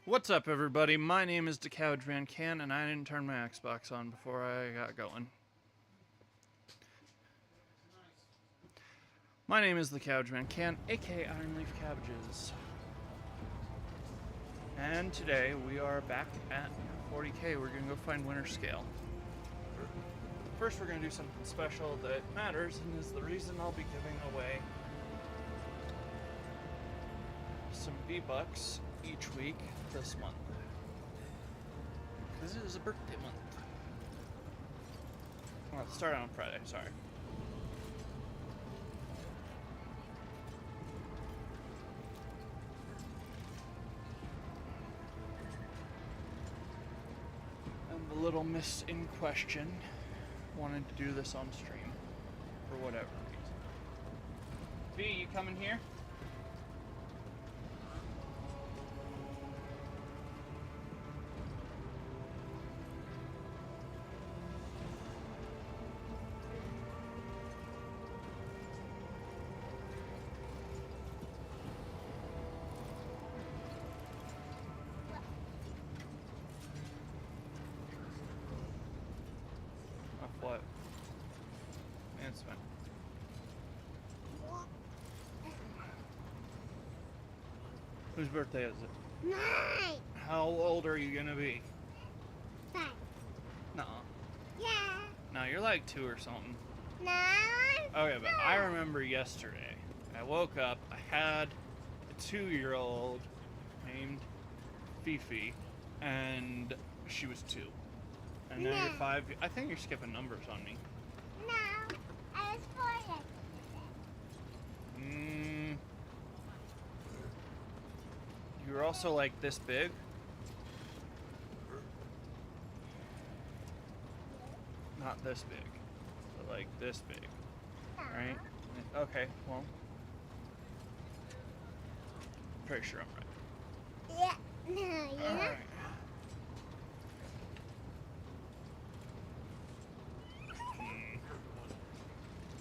What's up, everybody? My name is DeCouchman Can, and I didn't turn my Xbox on before I got going. My name is the Couchman Can, aka Ironleaf Cabbages. And today we are back at 40k. We're gonna go find Winterscale. First, we're gonna do something special that matters, and is the reason I'll be giving away some V-Bucks each week this month. Because it is a birthday month. Well, it started on Friday, sorry. And the little miss in question wanted to do this on stream for whatever reason. V, you coming here? What? It's fine. Whose birthday is it? Mine. How old are you gonna be? 5. Nuh-uh. Yeah. No, you're like 2 or something. 9. Okay, but I remember yesterday. I woke up, I had a 2-year-old named Fifi, and she was 2. And now you're 5. I think you're skipping numbers on me. No, I was 4 yesterday. You were also like this big. Not this big, but like this big, right? Okay, well, pretty sure I'm right. Yeah. No, you're All not. right.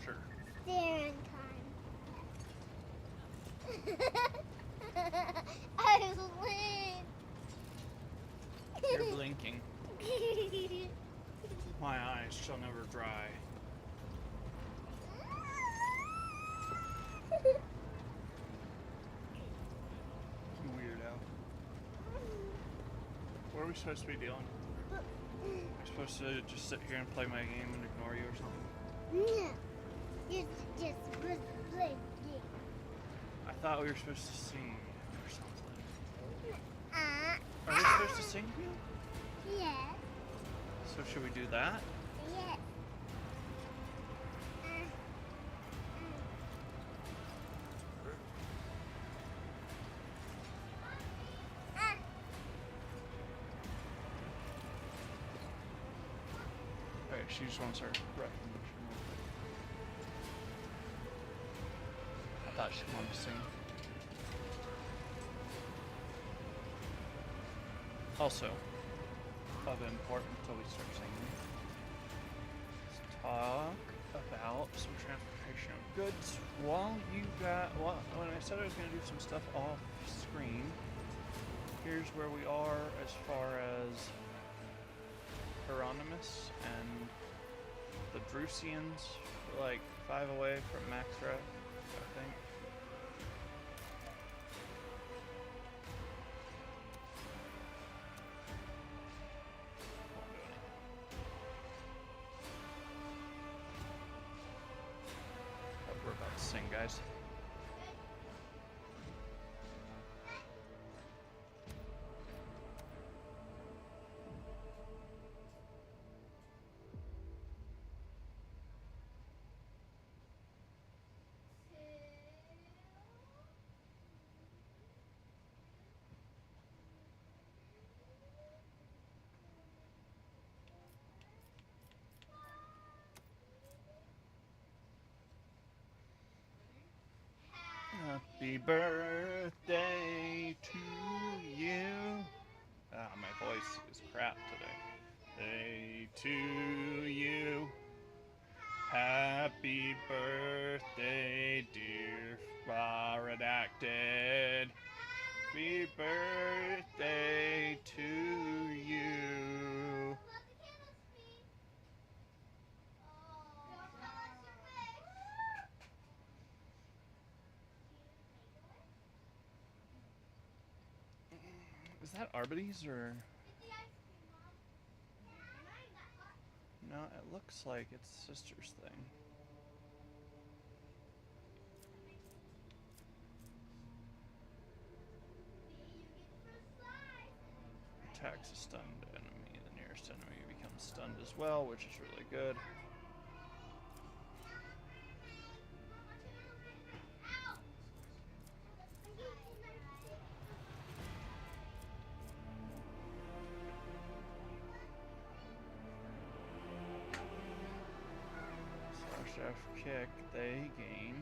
Sure. Staring time. I was late. You're blinking. My eyes shall never dry. Weirdo. What are we supposed to be doing? We're supposed to just sit here and play my game and ignore you or something? No, you're just supposed to play game. I thought we were supposed to sing or something. Are we Uh, supposed to sing to you? yeah. So should we do that? Yeah. Okay, she just wants her recognition real quick. I thought she wanted to sing. Also, of importance until we start singing, let's talk about some transportation goods. While you got, well, when I said I was going to do some stuff off screen, here's where we are as far as Hieronymus and the Drusians, like 5 away from Maxra, I think. But we're about to sing, guys. Happy birthday to you. Ah, my voice is crap today. Day to you. Happy birthday, dear Redacted. Happy birthday Is that Arbites or? No, it looks like it's sister's thing. Attacks a stunned enemy. The nearest enemy becomes stunned as well, which is really good. Slash F kick, they gain.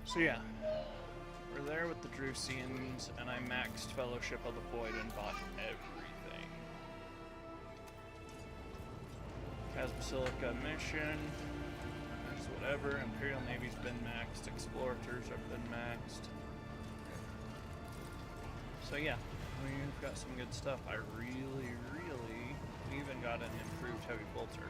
So yeah, we're there with the Drusians, and I maxed Fellowship of the Void and bought everything. Cas Basilica mission, max whatever. Imperial Navy's been maxed, Explorators have been maxed. So yeah, we've got some good stuff. I really, we even got an improved heavy bolter.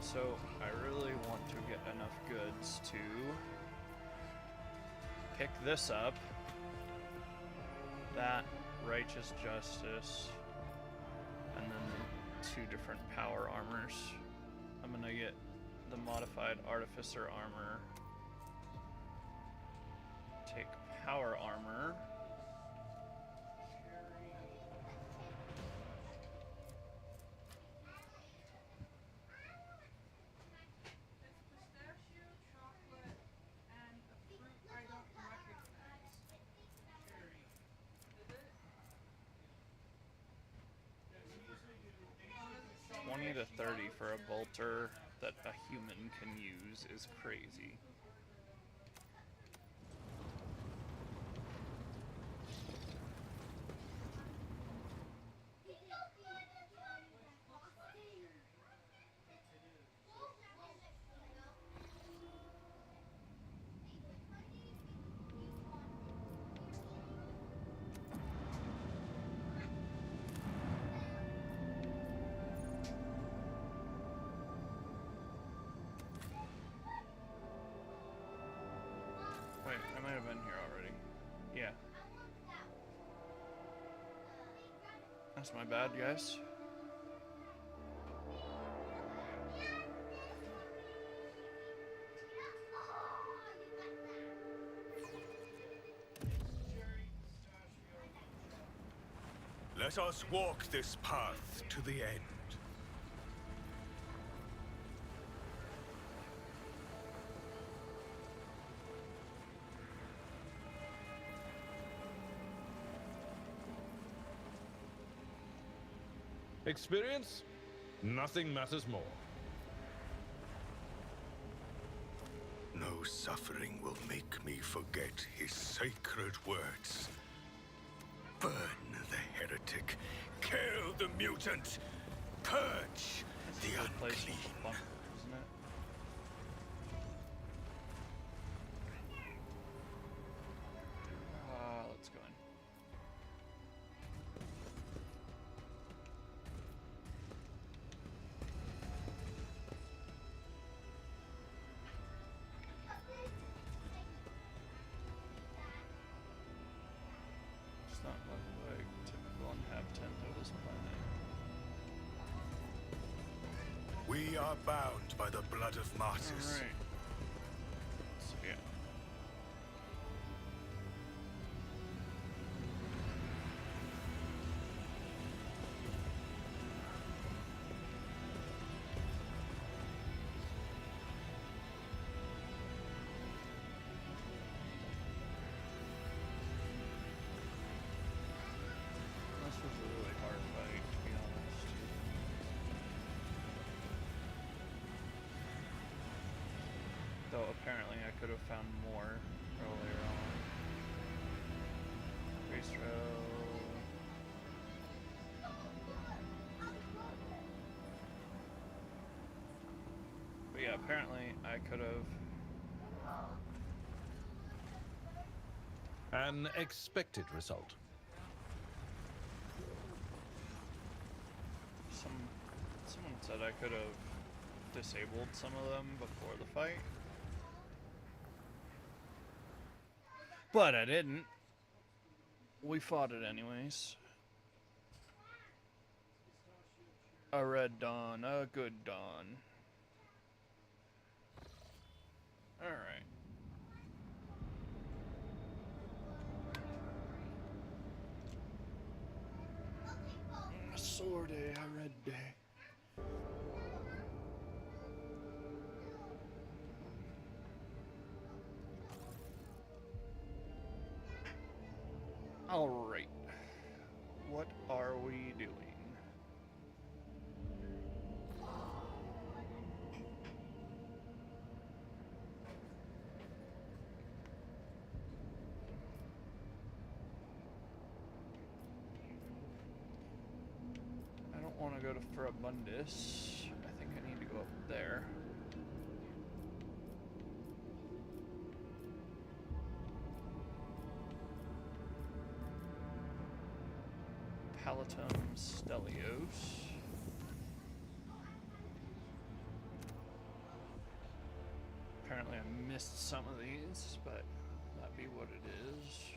So I really want to get enough goods to pick this up, that Righteous Justice, and then 2 different power armors. I'm gonna get the modified Artificer armor, take power armor, to 30 for a bolter that a human can use is crazy. Wait, I might have been here already. Yeah. That's my bad, guys. Let us walk this path to the end. Experience? Nothing matters more. No suffering will make me forget his sacred words. Burn the heretic, kill the mutant, purge the unclean. Bunker, isn't it? Let's go in. It's not like typical inhabitant of this planet. We are bound by the blood of martyrs. Alright. So yeah. This was a really hard fight, to be honest. Though apparently I could have found more earlier on. Race row. But yeah, apparently I could have An expected result. Someone said I could have disabled some of them before the fight, but I didn't. We fought it anyways. A red dawn, a good dawn. Alright. A sword day, a red day. Alright. What are we doing? I don't want to go to Ferabundus. I think I need to go up there. Palatum Stelios. Apparently I missed some of these, but that be what it is.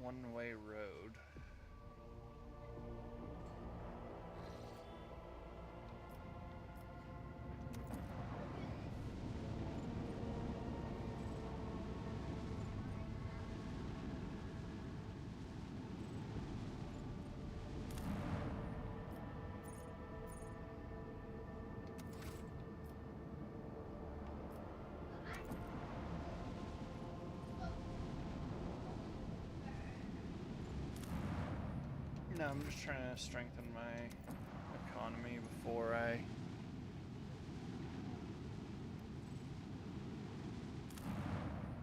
One-way road. No, I'm just trying to strengthen my economy before I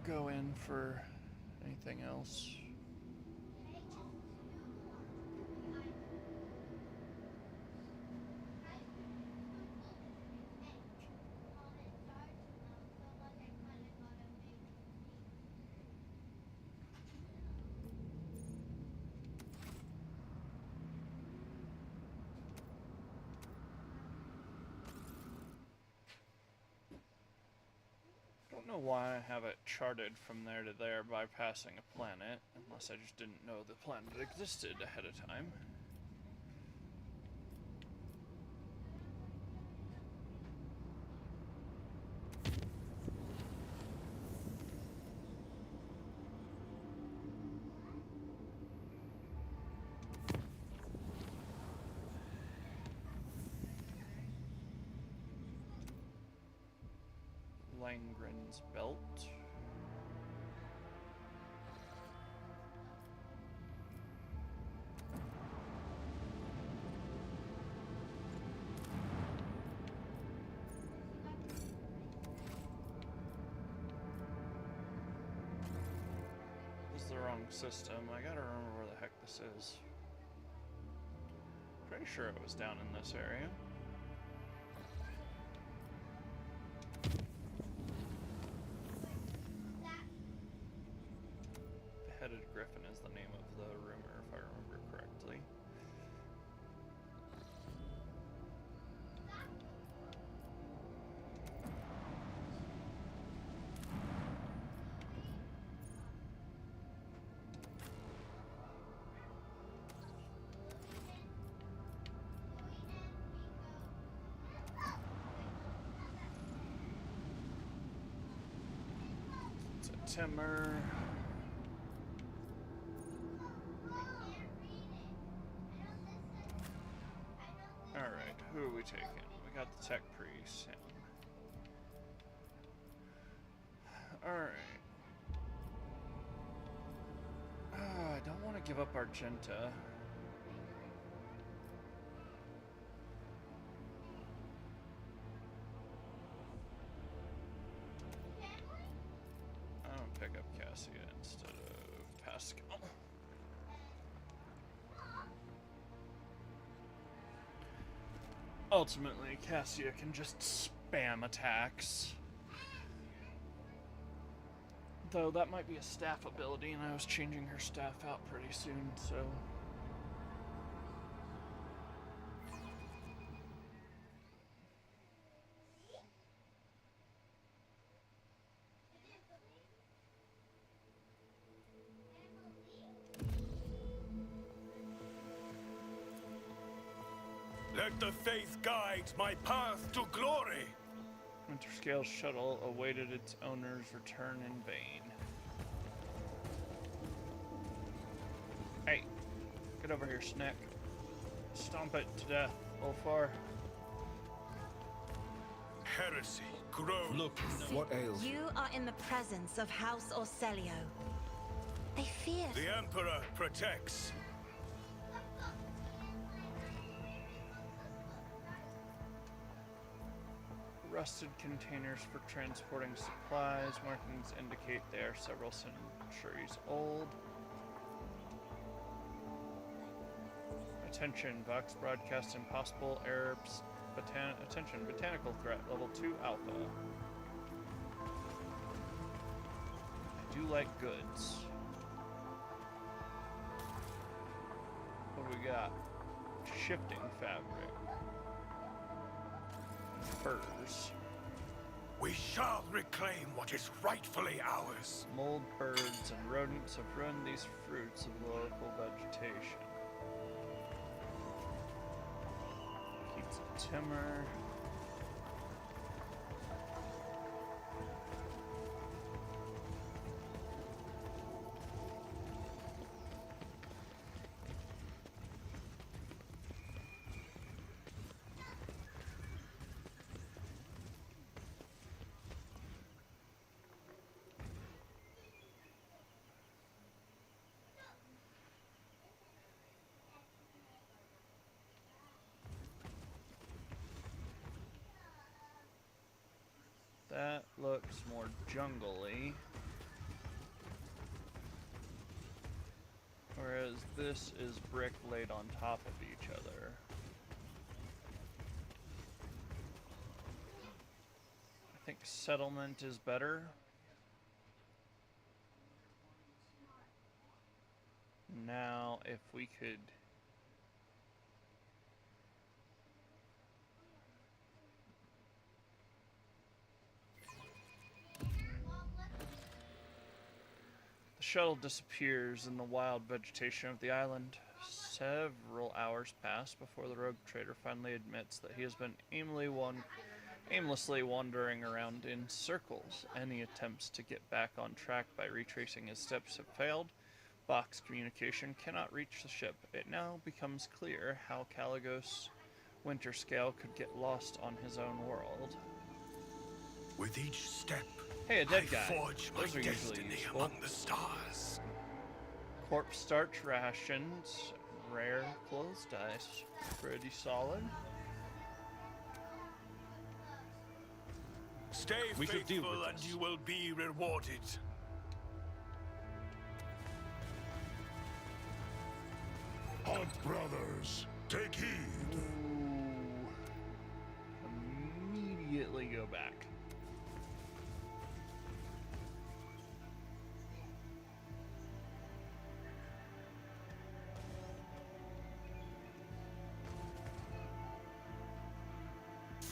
go in for anything else. I don't know why I have it charted from there to there bypassing a planet, unless I just didn't know the planet existed ahead of time. Langren's Belt. This is the wrong system. I gotta remember where the heck this is. Pretty sure it was down in this area. is the name of the rumor, if I remember correctly. Timmer. Alright, who are we taking? We got the tech priest. Alright. I don't want to give up Argenta. Pick up Cassia instead of Pascal. Ultimately, Cassia can just spam attacks. Though that might be a staff ability, and I was changing her staff out pretty soon, so... Let the faith guide my path to glory. Winterscale shuttle awaited its owner's return in vain. Hey, get over here, Snack. Stomp it to death, Ulfar. Heresy grows. Look, what ails you? You are in the presence of House Orselio. They fear. The Emperor protects. Rusted containers for transporting supplies. Markings indicate they are several centuries old. Attention, Vox broadcasts impossible error. Attention, botanical threat, level 2 alpha. I do like goods. What do we got? Shifting fabric. Furs. We shall reclaim what is rightfully ours. Mold birds and rodents have ruined these fruits of the local vegetation. Keeps of timber. That looks more jungle-y. Whereas this is brick laid on top of each other. I think settlement is better. Now, if we could... The shuttle disappears in the wild vegetation of the island. Several hours pass before the rogue trader finally admits that he has been aimlessly wandering around in circles. Any attempts to get back on track by retracing his steps have failed. Box communication cannot reach the ship. It now becomes clear how Caligos Winterscale could get lost on his own world. With each step, Hey, a dead I guy. forge my Those are usually destiny useful. among the stars. Corpse starch rations, rare clothes dice, pretty solid. Stay We should deal faithful with and this. you will be rewarded. Hot brothers, take heed. Ooh. Immediately go back.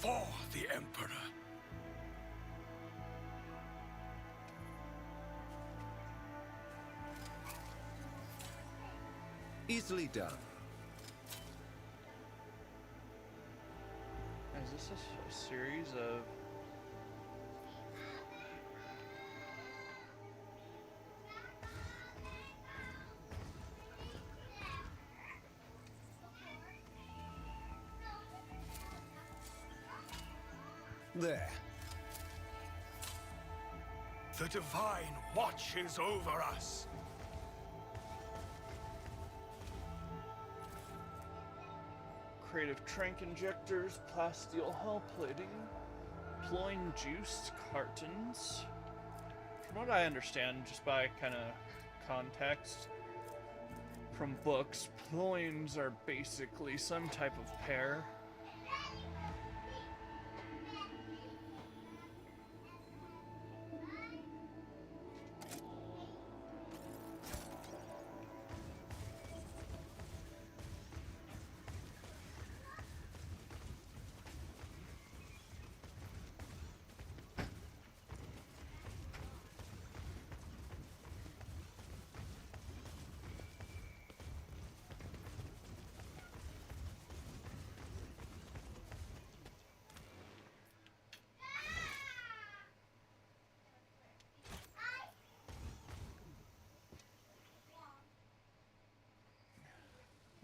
for the Emperor. Easily done. Is this a series of... There. The Divine watches over us. Creative trank injectors, plasteel hull plating, ploying juiced cartons. From what I understand, just by kind of context from books, ploins are basically some type of pear.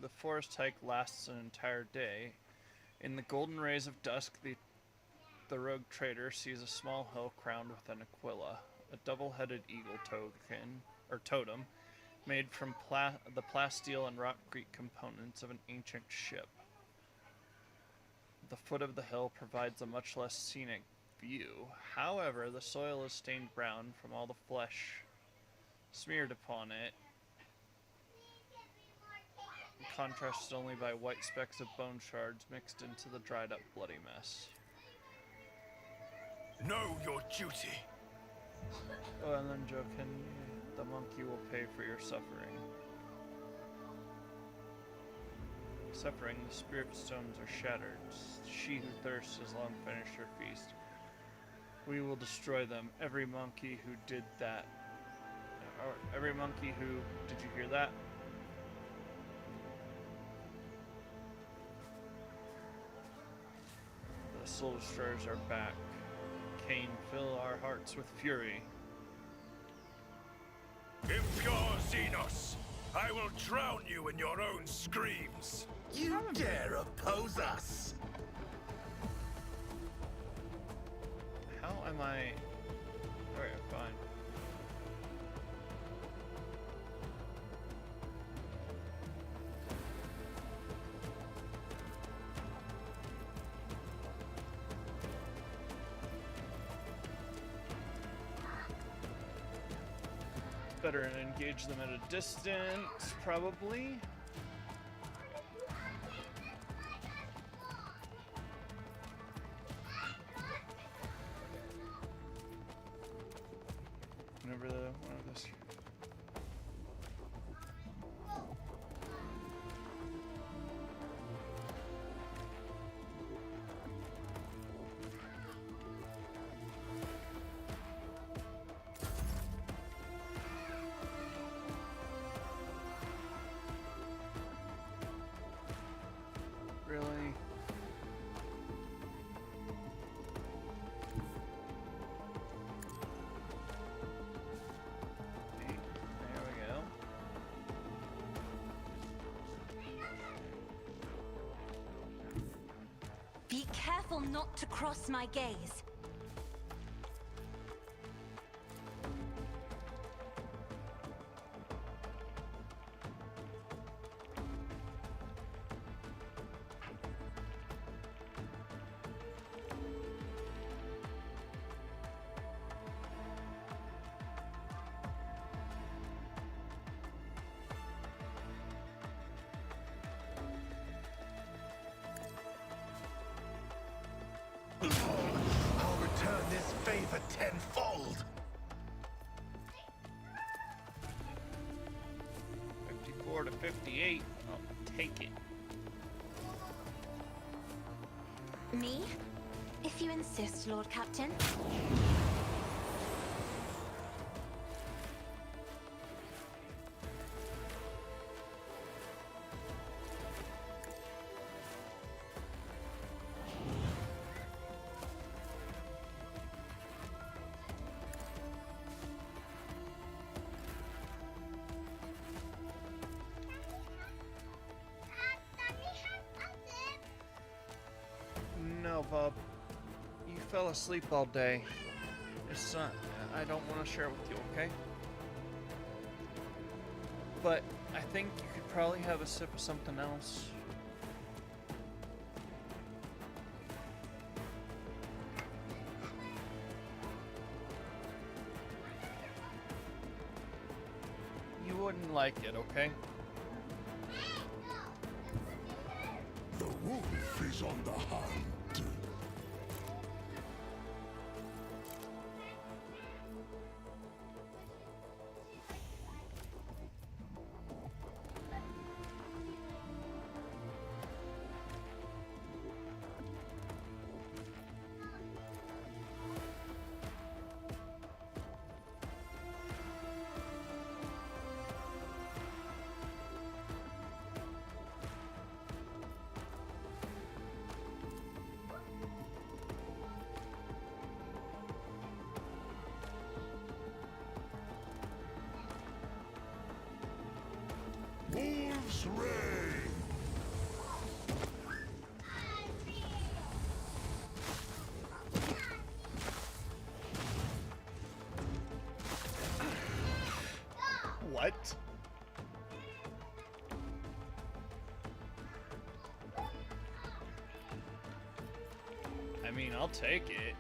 The forest hike lasts an entire day. In the golden rays of dusk, the rogue trader sees a small hill crowned with an aquila, a double-headed eagle totem, made from the plasteel and rockcrete components of an ancient ship. The foot of the hill provides a much less scenic view. However, the soil is stained brown from all the flesh smeared upon it, contrasted only by white specks of bone shards mixed into the dried up bloody mess. Know your duty. Oh, and then Jokin, the monkey will pay for your suffering. Suffering, the spirit stones are shattered. She who thirsts has long finished her feast. We will destroy them. Every monkey who did that. Or every monkey who... Did you hear that? The soul destroyers are back. Cain, fill our hearts with fury. Impure Xenos, I will drown you in your own screams. You dare oppose us? How am I... Alright, fine. Better engage them at a distance, probably. Whenever one of this. Really? There we go. Be careful not to cross my gaze. I'll return this favor tenfold. 54 to 58. I'll take it. Me? If you insist, Lord Captain. No, Bub. You fell asleep all day. It's not, I don't want to share it with you, okay? But I think you could probably have a sip of something else. You wouldn't like it, okay? The wolf is on the hunt. Wolf's reign! What? I mean, I'll take it.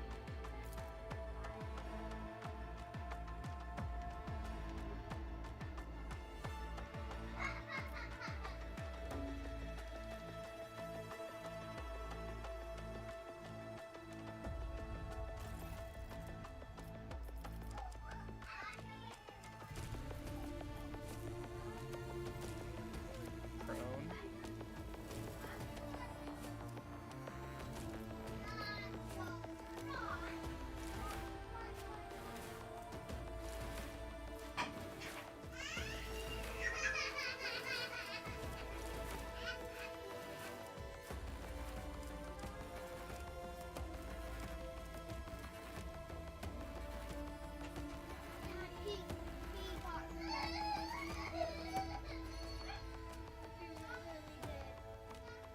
Prone.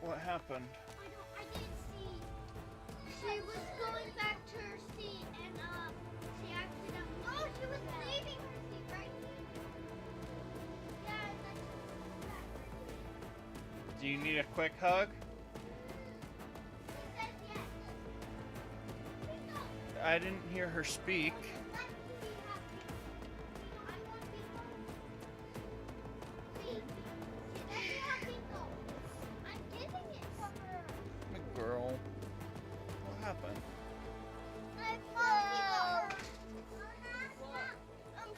What happened? I didn't see. She was going back to her seat and she accidentally. No, she was leaving her seat right here. Yeah, and then she was back right here. Do you need a quick hug? She said yes. Please don't. I didn't hear her speak. Let me be happy. I want to be home. Please. Let me happy though. I'm giving it to her. My girl. What happened? I want to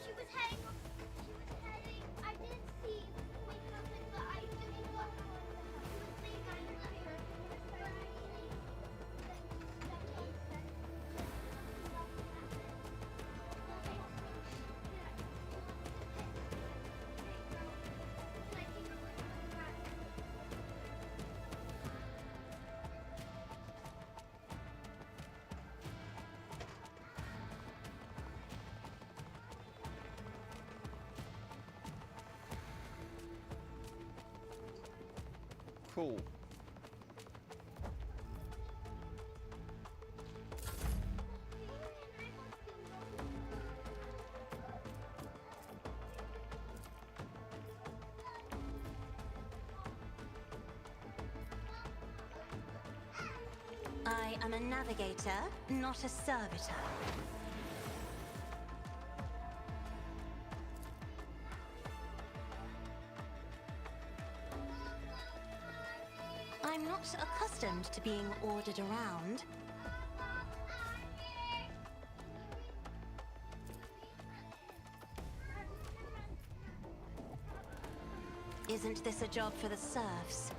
she was heading. I did see what happened, but I didn't want her. She was leaving here. Cool. I am a navigator, not a servitor. I'm not accustomed to being ordered around. Isn't this a job for the serfs?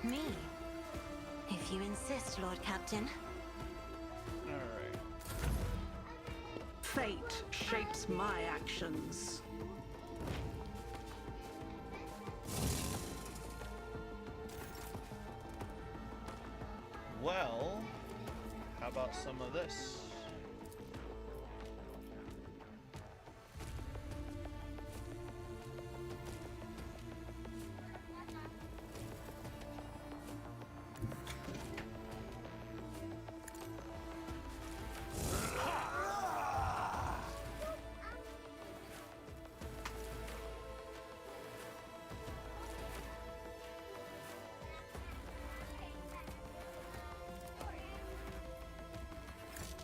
Me? If you insist, Lord Captain. Alright. Fate shapes my actions. Well, how about some of this?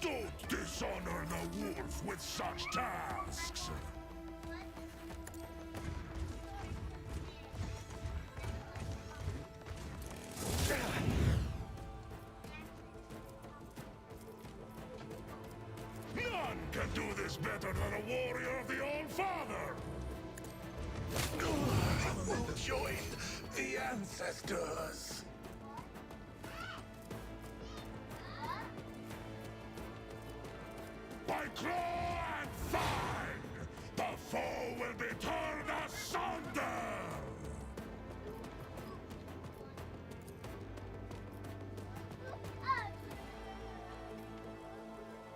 Don't dishonor the wolf with such tasks. None can do this better than a warrior of the All-Father. I will join the ancestors. By claw and fang, the foe will be torn asunder!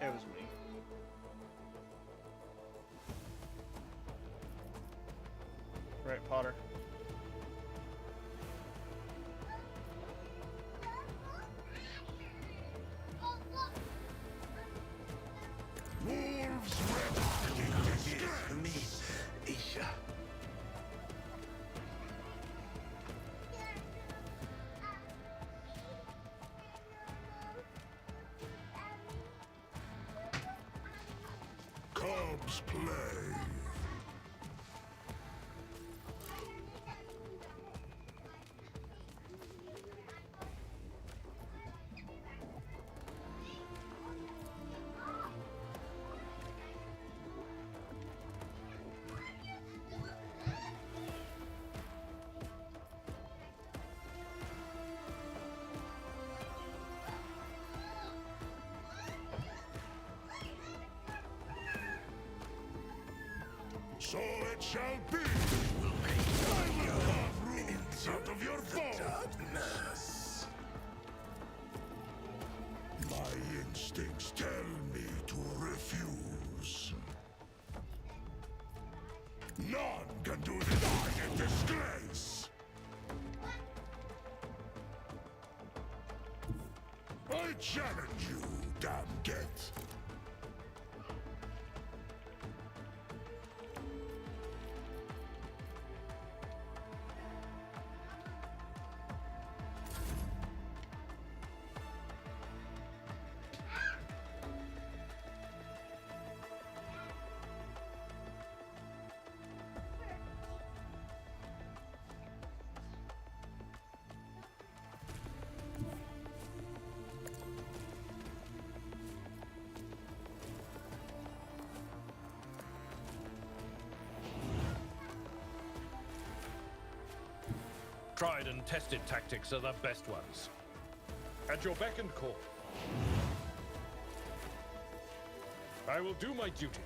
It was me. Right, Potter. Wolves red in For me, disgrace! Isha. Cubs play. So it shall be. I will carve roots out of your bones. Darkness. My instincts tell me to refuse. None can do this in disgrace. I challenge you, damn get. Tried and tested tactics are the best ones. At your beck and call. I will do my duty.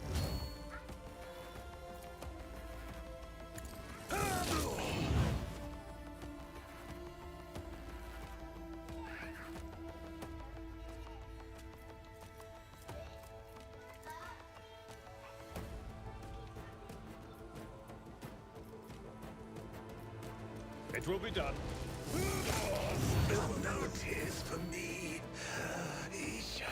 It will be done. No tears for me, Isha.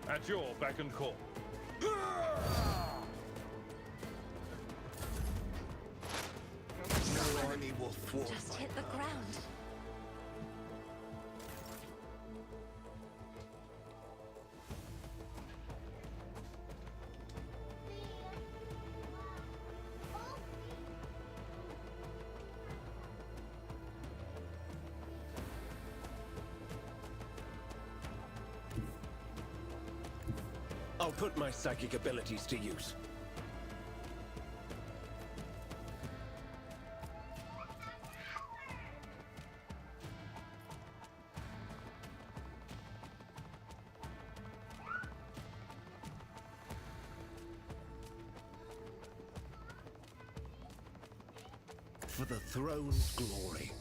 At your beck and call. No enemy will thwart Just my hit the ground. I'll put my psychic abilities to use. For the throne's glory.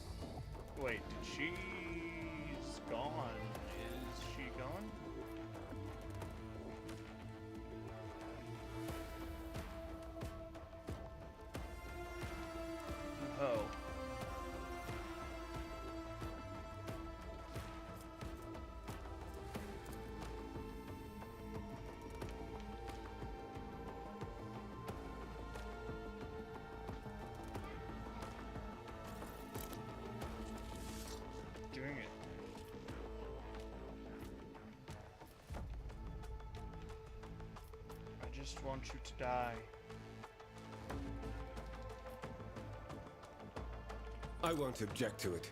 Wait, she's gone. Is she gone? Oh. Doing it. I just want you to die. I won't object to it.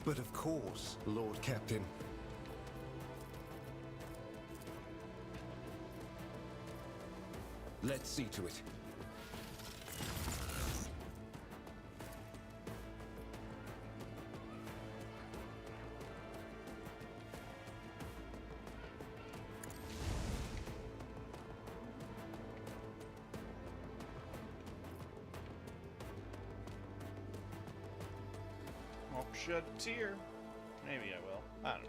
But of course, Lord Captain. Let's see to it. Won't shed a tear. Maybe I will. I don't know.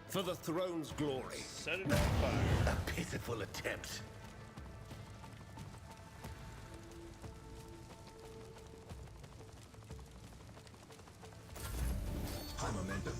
For the throne's glory. Set it on fire. A pitiful attempt. High momentum.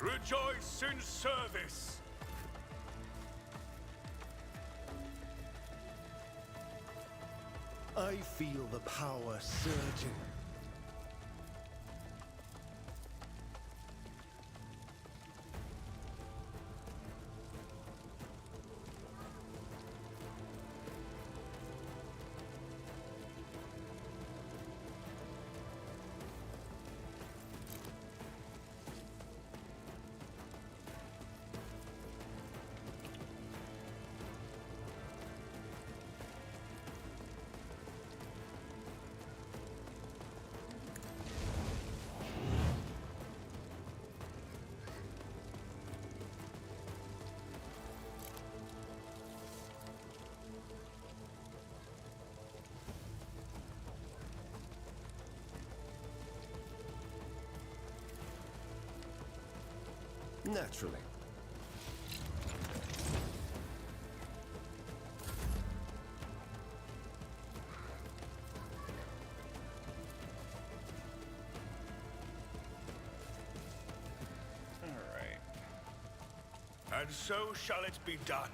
Rejoice in service! I feel the power surging. Naturally. And so shall it be done.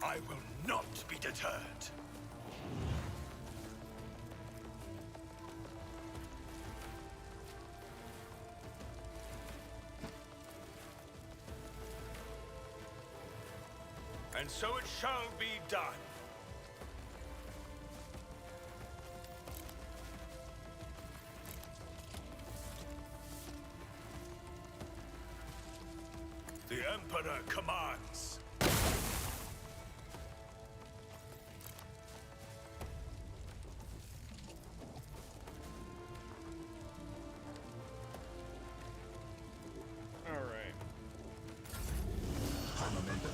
I will not be deterred. And so it shall be done. The Emperor commands. All right. High momentum.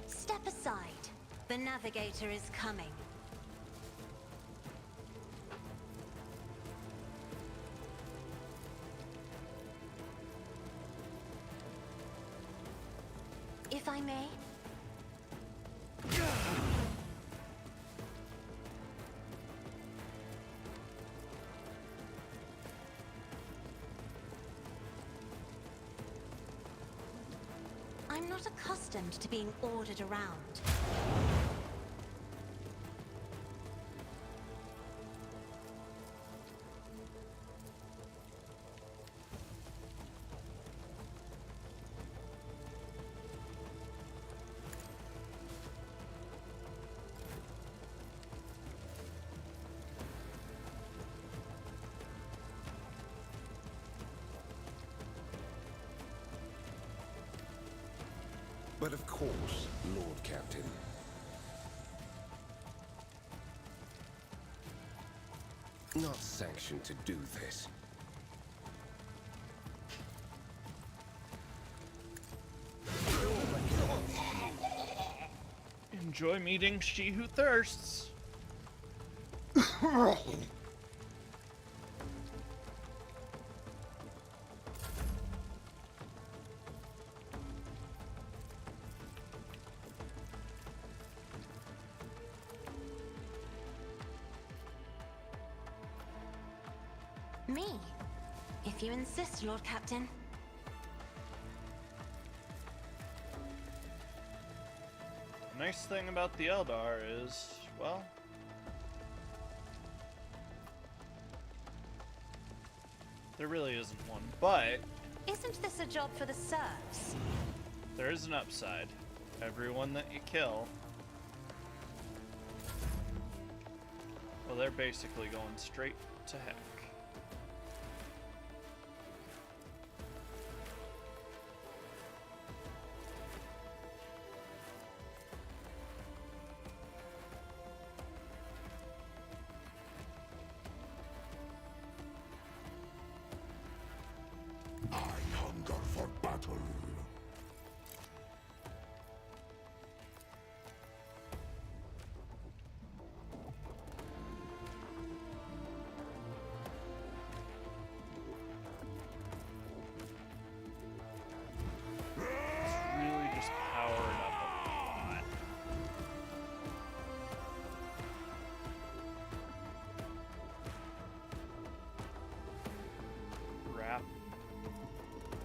Step aside. The navigator is coming. If I may. I'm not accustomed to being ordered around. But of course, Lord Captain. Not sanctioned to do this. Enjoy meeting she who thirsts. Me? If you insist, Lord Captain. The nice thing about the Eldar is, well, there really isn't one, but Isn't this a job for the serfs? there is an upside. Everyone that you kill, well, they're basically going straight to heck. I hunger for battle. Really just power it up a lot. Wrap.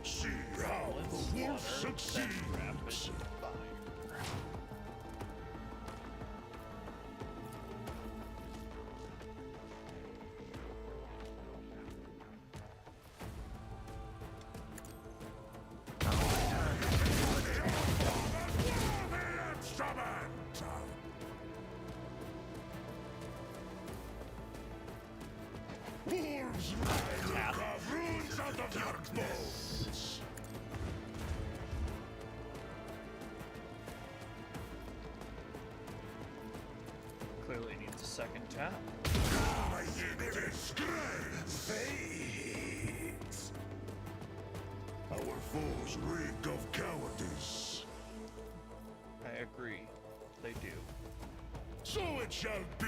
See how the wolf succeeds. Fire. Instrument! Wolves will carve runes out of your bones. Clearly needs a second tap. I fades. Our foes reek of cowardice. I agree. They do. So it shall be.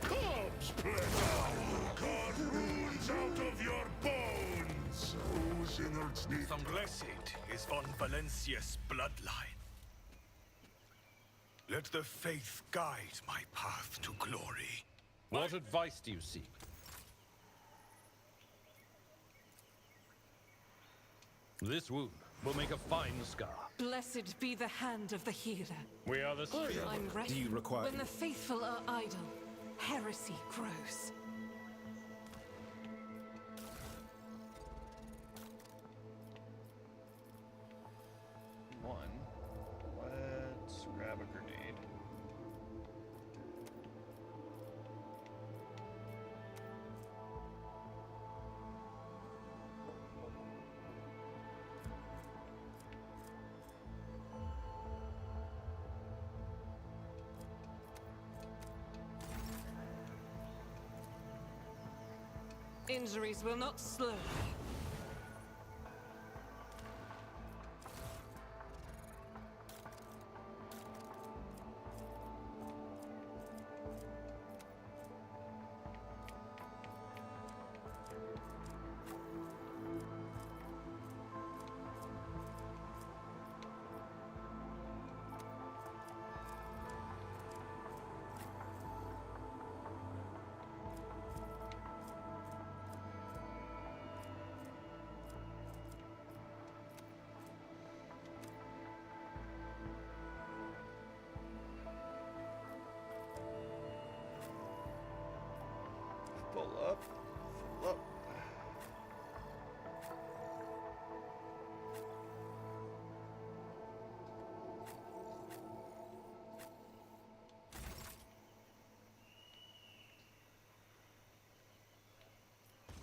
Corpse pleasure! Cut runes out of your bones! Whose innards need... The blessed is von Valencia's bloodline. Let the faith guide my path to glory. What advice do you seek? This wound will make a fine scar. Blessed be the hand of the healer. We are the spirit. I'm ready. Do you require... When the faithful are idle, heresy grows. One. Let's grab a grenade. Injuries will not slow me. Full up. Full up.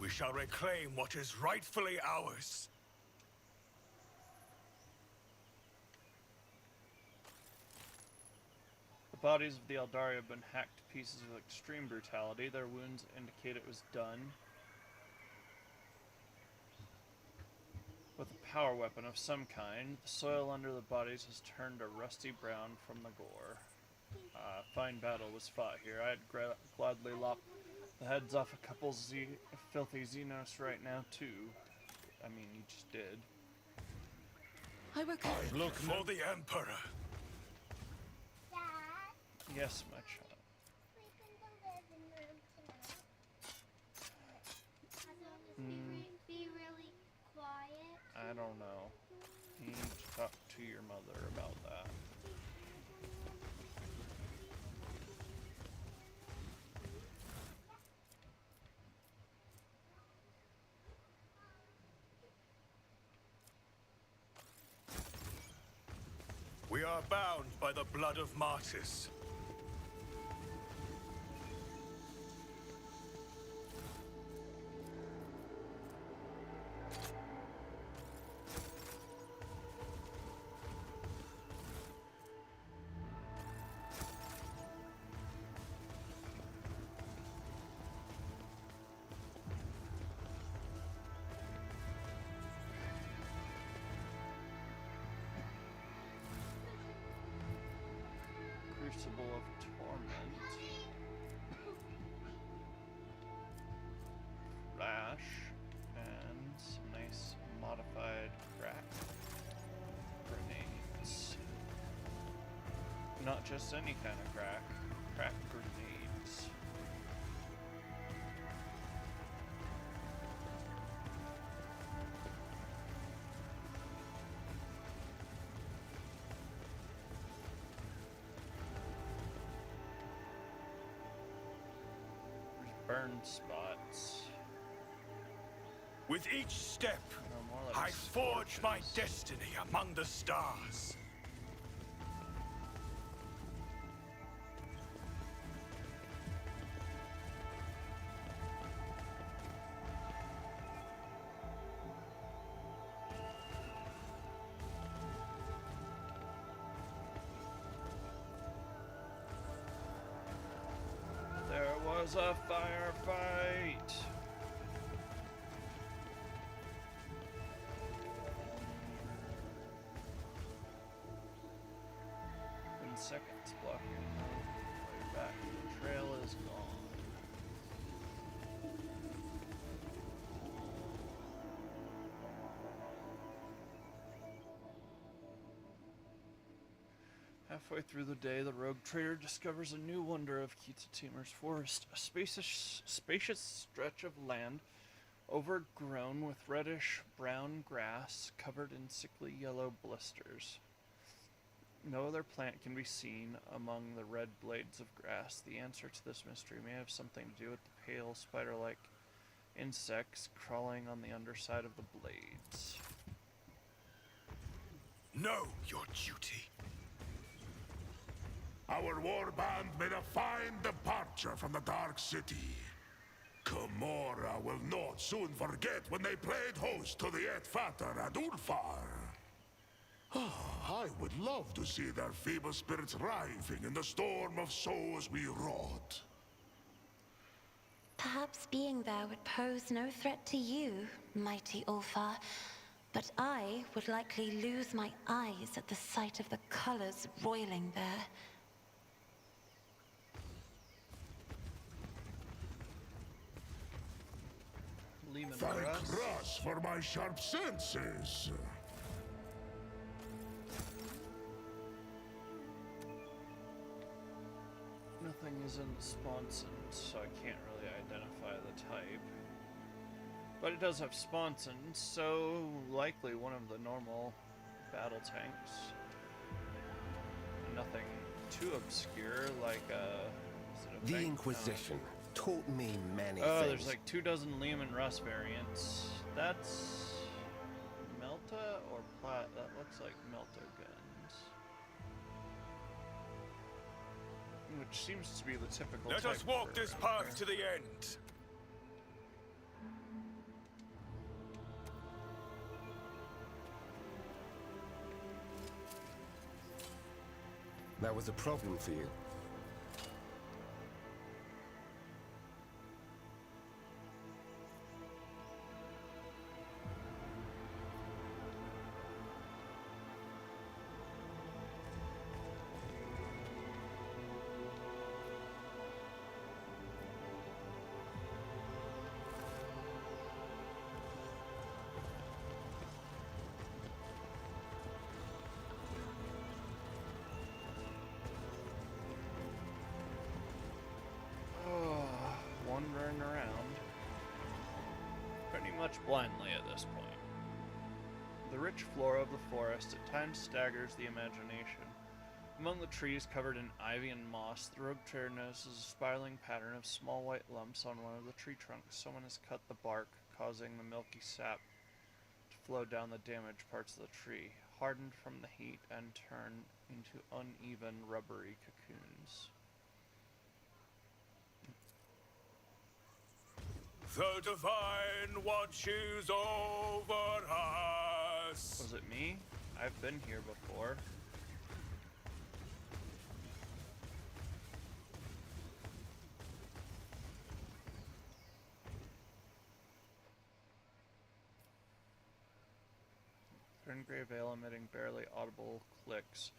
We shall reclaim what is rightfully ours. The bodies of the Eldari have been hacked to pieces with extreme brutality. Their wounds indicate it was done with a power weapon of some kind. The soil under the bodies has turned a rusty brown from the gore. Fine battle was fought here. I'd gladly lop the heads off a couple filthy Xenos right now, too. I mean, you just did. I will come. Look for the Emperor. Dad, Yes, my child. sleep in the living room tonight. As long as we be really quiet. I don't know. You need to talk to your mother about that. We are bound by the blood of martyrs. Crucible of Torment. Flash. And some nice modified crack grenades. Not just any kind of crack. Crack grenades. Burn spots. With each step, No, more like I forge my scorches. destiny among the stars. is a firefight. In seconds, blocking way back. The trail is gone. Halfway through the day, the rogue trader discovers a new wonder of Kitatimer's forest, a spacious stretch of land overgrown with reddish-brown grass covered in sickly yellow blisters. No other plant can be seen among the red blades of grass. The answer to this mystery may have something to do with the pale, spider-like insects crawling on the underside of the blades. Know your duty. Our warband made a fine departure from the Dark City. Gamora will not soon forget when they played host to the Etfater and Ulfar. I would love to see their feeble spirits writhing in the storm of souls we wrought. Perhaps being there would pose no threat to you, mighty Ulfar. But I would likely lose my eyes at the sight of the colors roiling there. Lehman Thank Russ. Russ for my sharp senses. Nothing is in the sponsons, so I can't really identify the type. But it does have sponsons, so likely one of the normal battle tanks. Nothing too obscure, like is it a The bank? Inquisition taught me many Oh, things. there's like 24 Lehman Russ variants. That's Melta or Plat? That looks like Melta guns. Which seems to be the typical Let type us walk for this around path here. to the end. That was a problem for you. Wandering around pretty much blindly at this point. The rich flora of the forest at times staggers the imagination. Among the trees covered in ivy and moss, the rogue trader notices a spiraling pattern of small white lumps on one of the tree trunks. Someone has cut the bark, causing the milky sap to flow down the damaged parts of the tree, hardened from the heat and turn into uneven, rubbery cocoons. The Divine watches over us. Was it me? I've been here before. Thin gray veil emitting barely audible clicks.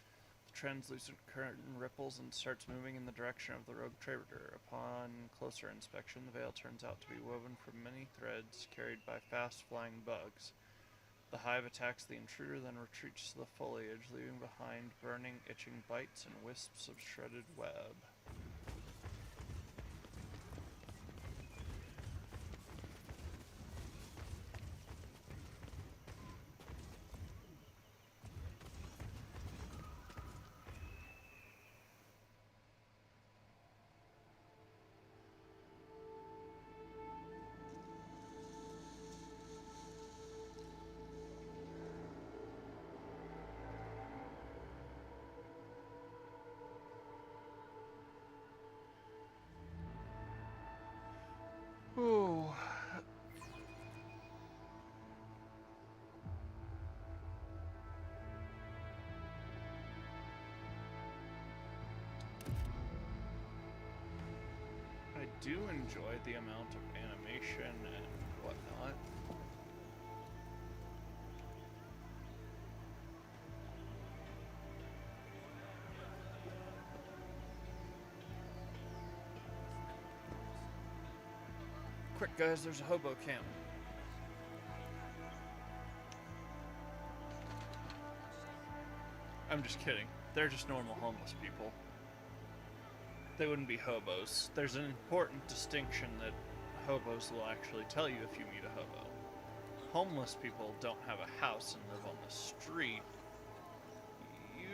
The translucent curtain ripples and starts moving in the direction of the rogue trader. Upon closer inspection, the veil turns out to be woven from many threads carried by fast-flying bugs. The hive attacks the intruder, then retreats to the foliage, leaving behind burning, itching bites and wisps of shredded web. do enjoy the amount of animation and whatnot. Quick, guys, there's a hobo camp. I'm just kidding. They're just normal homeless people. They wouldn't be hobos. There's an important distinction that hobos will actually tell you if you meet a hobo. Homeless people don't have a house and live on the street.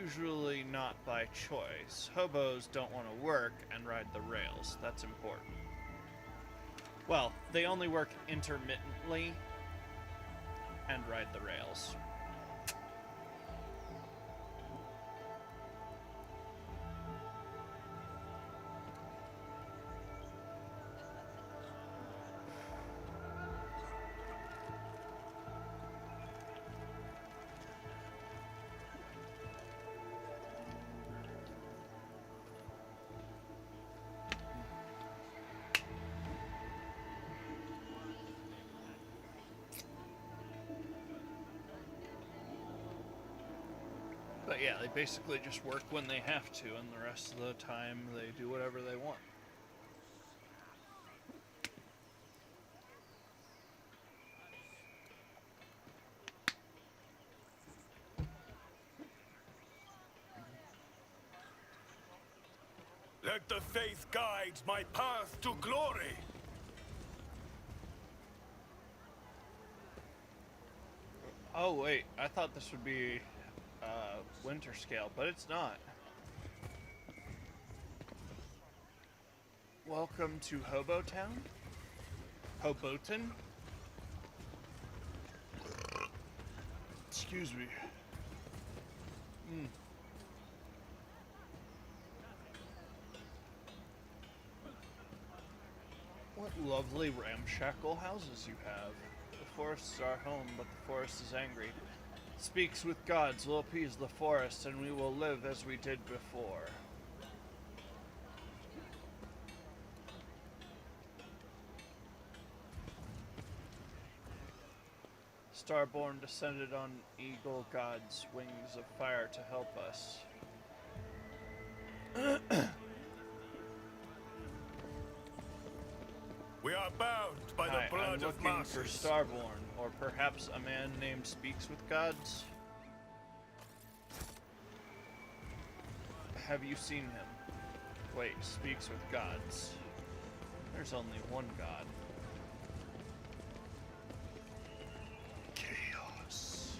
Usually not by choice. Hobos don't want to work and ride the rails. That's important. Well, they only work intermittently and ride the rails. But yeah, they basically just work when they have to, and the rest of the time they do whatever they want. Let the faith guide my path to glory. Oh wait, I thought this would be Winterscale, but it's not. Welcome to Hobotown? Hoboton? Excuse me. What lovely ramshackle houses you have. The forests are our home, but the forest is angry. Speaks with gods will appease the forest, and we will live as we did before. Starborn descended on eagle gods' wings of fire to help us. We are bound by the Hi, I'm blood of looking for masses. Starborn, or perhaps a man named Speaks with Gods. Have you seen him? Wait, Speaks with Gods. There's only one God. Chaos.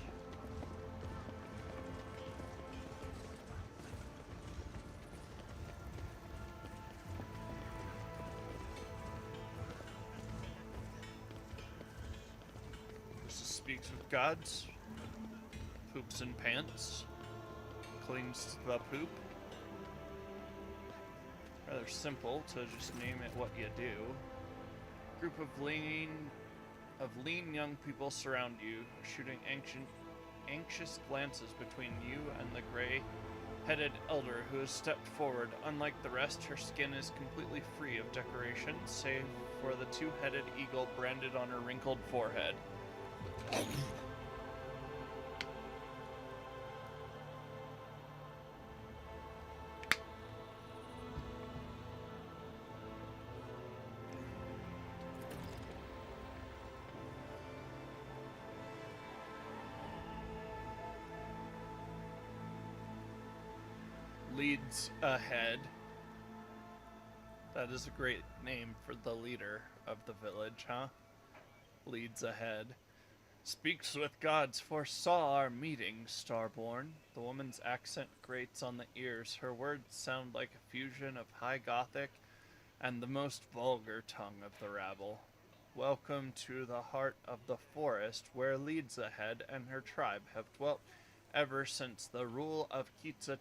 This is Speaks with Gods. Poops in pants. Clings the poop. Rather simple to just name it what you do. Group of lean young people surround you, shooting anxious glances between you and the gray-headed elder who has stepped forward. Unlike the rest, her skin is completely free of decoration, save for the two-headed eagle branded on her wrinkled forehead. Leads ahead. That is a great name for the leader of the village, huh? Leads ahead. Speaks with gods foresaw our meeting, Starborn. The woman's accent grates on the ears. Her words sound like a fusion of High Gothic and the most vulgar tongue of the rabble. Welcome to the heart of the forest, where Leads ahead and her tribe have dwelt ever since the rule of Kitsa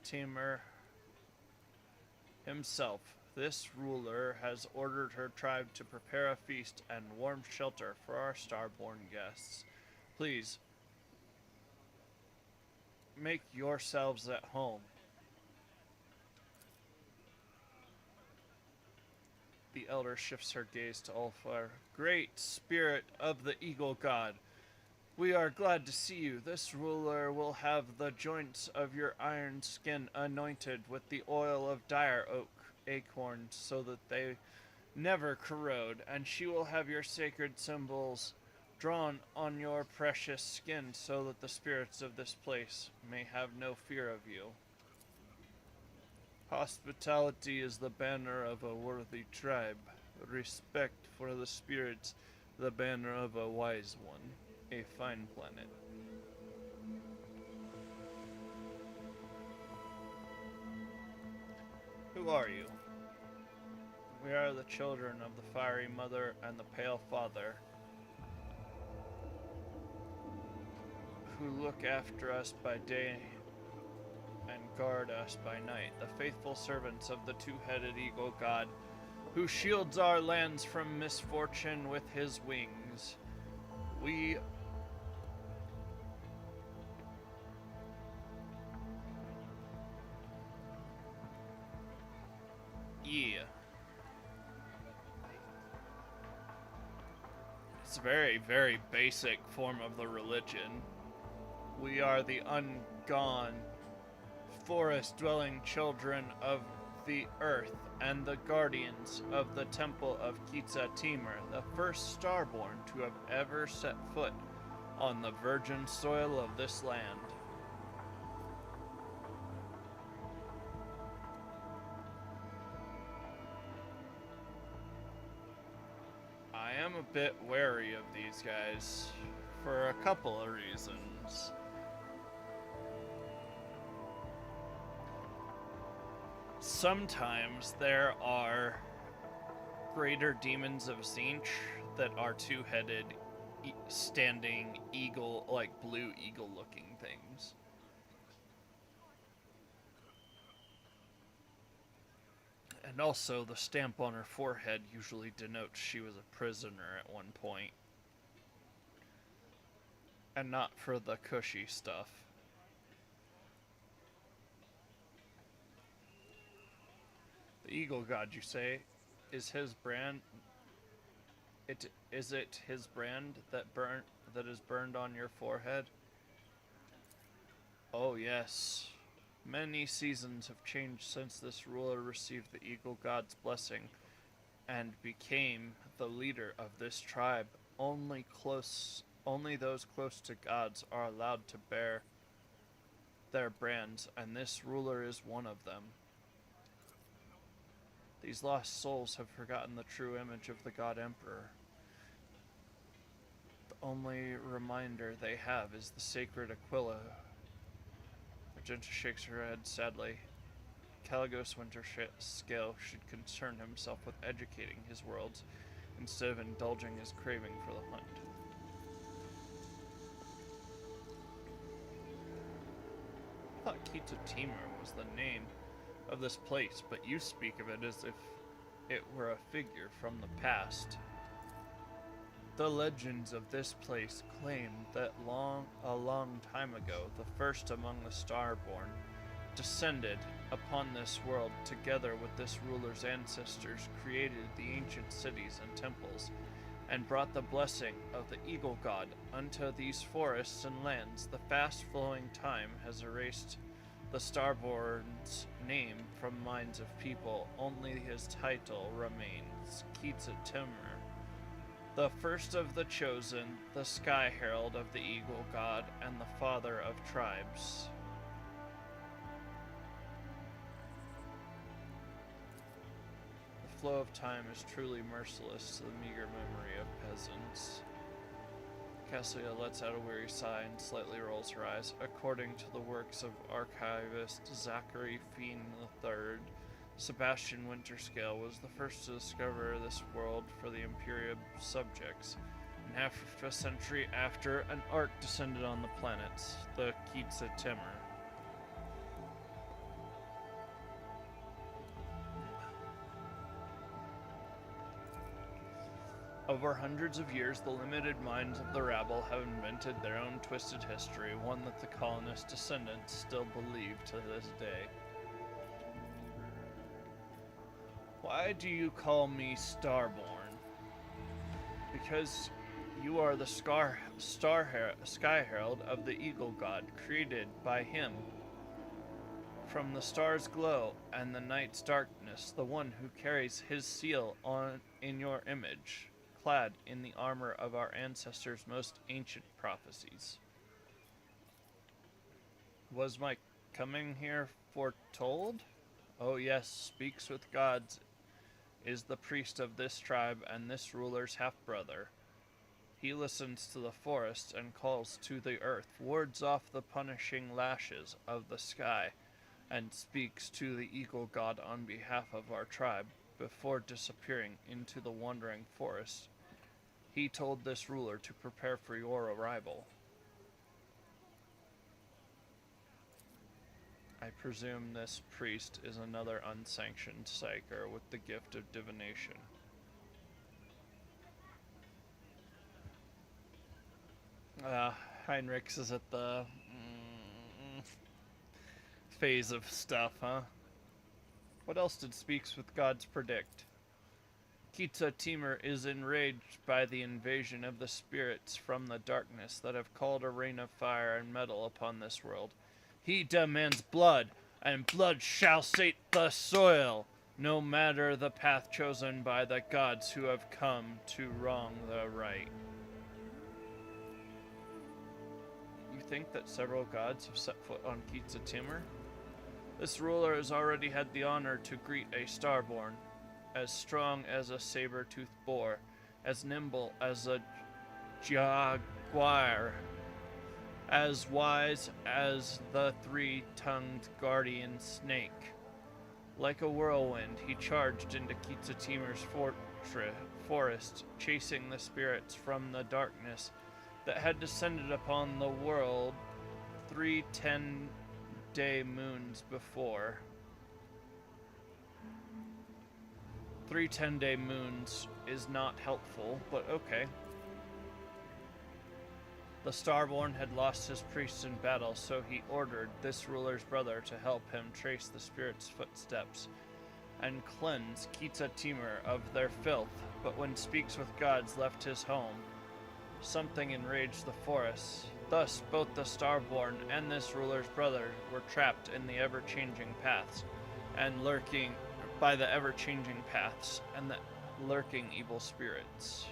himself. This ruler has ordered her tribe to prepare a feast and warm shelter for our Starborn guests. Please, make yourselves at home. The elder shifts her gaze to Ulfar. Great spirit of the Eagle God, we are glad to see you. This ruler will have the joints of your iron skin anointed with the oil of dire oak acorns so that they never corrode, and she will have your sacred symbols drawn on your precious skin so that the spirits of this place may have no fear of you. Hospitality is the banner of a worthy tribe. Respect for the spirits, the banner of a wise one. A fine planet. Who are you? We are the children of the fiery mother and the pale father, who look after us by day and guard us by night, the faithful servants of the two-headed eagle god, who shields our lands from misfortune with his wings. Yeah. It's a very, very basic form of the religion. We are the ungone, forest-dwelling children of the earth and the guardians of the temple of Kitsa Timur, the first starborn to have ever set foot on the virgin soil of this land. I am a bit wary of these guys for a couple of reasons. Sometimes there are greater demons of Zinch that are two-headed, standing eagle, like blue eagle-looking things. And also, the stamp on her forehead usually denotes she was a prisoner at one point. And not for the cushy stuff. The eagle god, you say, is his brand? Is it his brand that is burned on your forehead? Oh yes. Many seasons have changed since this ruler received the eagle god's blessing and became the leader of this tribe. Only those close to gods are allowed to bear their brands, and this ruler is one of them. These lost souls have forgotten the true image of the God Emperor. The only reminder they have is the sacred Aquila. Magenta shakes her head sadly. Caligos Winterscale should concern himself with educating his worlds instead of indulging his craving for the hunt. I thought Kitsa Timur was the name of this place, but you speak of it as if it were a figure from the past. The legends of this place claim that a long time ago, the first among the Starborn descended upon this world together with this ruler's ancestors, created the ancient cities and temples, and brought the blessing of the Eagle God unto these forests and lands. The fast-flowing time has erased the Starborn's name from minds of people. Only his title remains, Kitsa Timur, the first of the chosen, the Sky Herald of the Eagle God, and the father of tribes. The flow of time is truly merciless to the meager memory of peasants. Cassia lets out a weary sigh and slightly rolls her eyes. According to the works of archivist Zachary Fien III, Sebastian Winterscale was the first to discover this world for the Imperial subjects. And half a century after, an ark descended on the planets, the Kitsa Timur. Over hundreds of years, the limited minds of the rabble have invented their own twisted history, one that the colonists' descendants still believe to this day. Why do you call me Starborn? Because you are the Sky Herald of the Eagle God, created by him. From the star's glow and the night's darkness, the one who carries his seal in your image, clad in the armor of our ancestors' most ancient prophecies. Was my coming here foretold? Oh yes, speaks with gods, is the priest of this tribe and this ruler's half-brother. He listens to the forest and calls to the earth, wards off the punishing lashes of the sky, and speaks to the Eagle God on behalf of our tribe before disappearing into the wandering forest. He told this ruler to prepare for your arrival. I presume this priest is another unsanctioned psyker with the gift of divination. Heinrichs is at the phase of stuff, huh? What else did Speaks with Gods predict? Kitsa Timur is enraged by the invasion of the spirits from the darkness that have called a rain of fire and metal upon this world. He demands blood, and blood shall sate the soil, no matter the path chosen by the gods who have come to wrong the right. You think that several gods have set foot on Kitsa Timur? This ruler has already had the honor to greet a Starborn, as strong as a saber-toothed boar, as nimble as a jaguar, as wise as the three-tongued guardian snake. Like a whirlwind, he charged into Kitsa Timur's forest, chasing the spirits from the darkness that had descended upon the world 3 10-day moons before. 3 10-day moons is not helpful, but okay. The Starborn had lost his priests in battle, so he ordered this ruler's brother to help him trace the spirit's footsteps and cleanse Kitsa Timur of their filth. But when Speaks with Gods left his home, something enraged the forest. Thus, both the Starborn and this ruler's brother were trapped in the ever-changing paths and lurking by the ever-changing paths and the lurking evil spirits.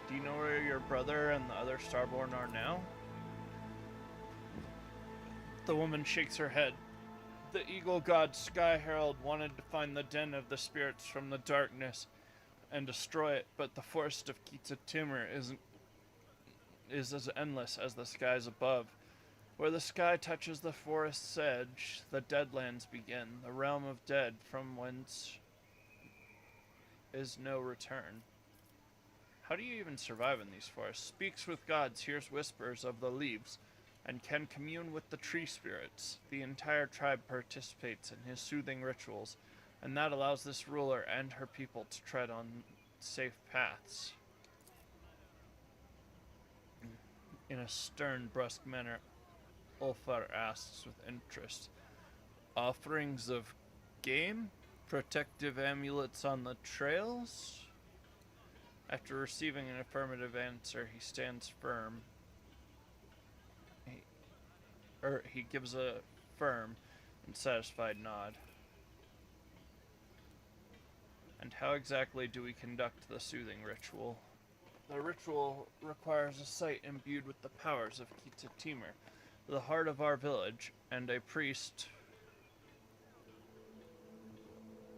Do you know where your brother and the other Starborn are now? The woman shakes her head. The Eagle God Sky Herald wanted to find the den of the spirits from the darkness and destroy it, but the forest of Kitsa Timur is as endless as the skies above. Where the sky touches the forest's edge, the Deadlands begin, the realm of dead from whence is no return. How do you even survive in these forests? Speaks with Gods, hears whispers of the leaves, and can commune with the tree spirits. The entire tribe participates in his soothing rituals, and that allows this ruler and her people to tread on safe paths. In a stern, brusque manner, Ulfar asks with interest, offerings of game? Protective amulets on the trails? After receiving an affirmative answer, he stands firm. He gives a firm and satisfied nod. And how exactly do we conduct the soothing ritual? The ritual requires a site imbued with the powers of Kitsa Timur, the heart of our village, and a priest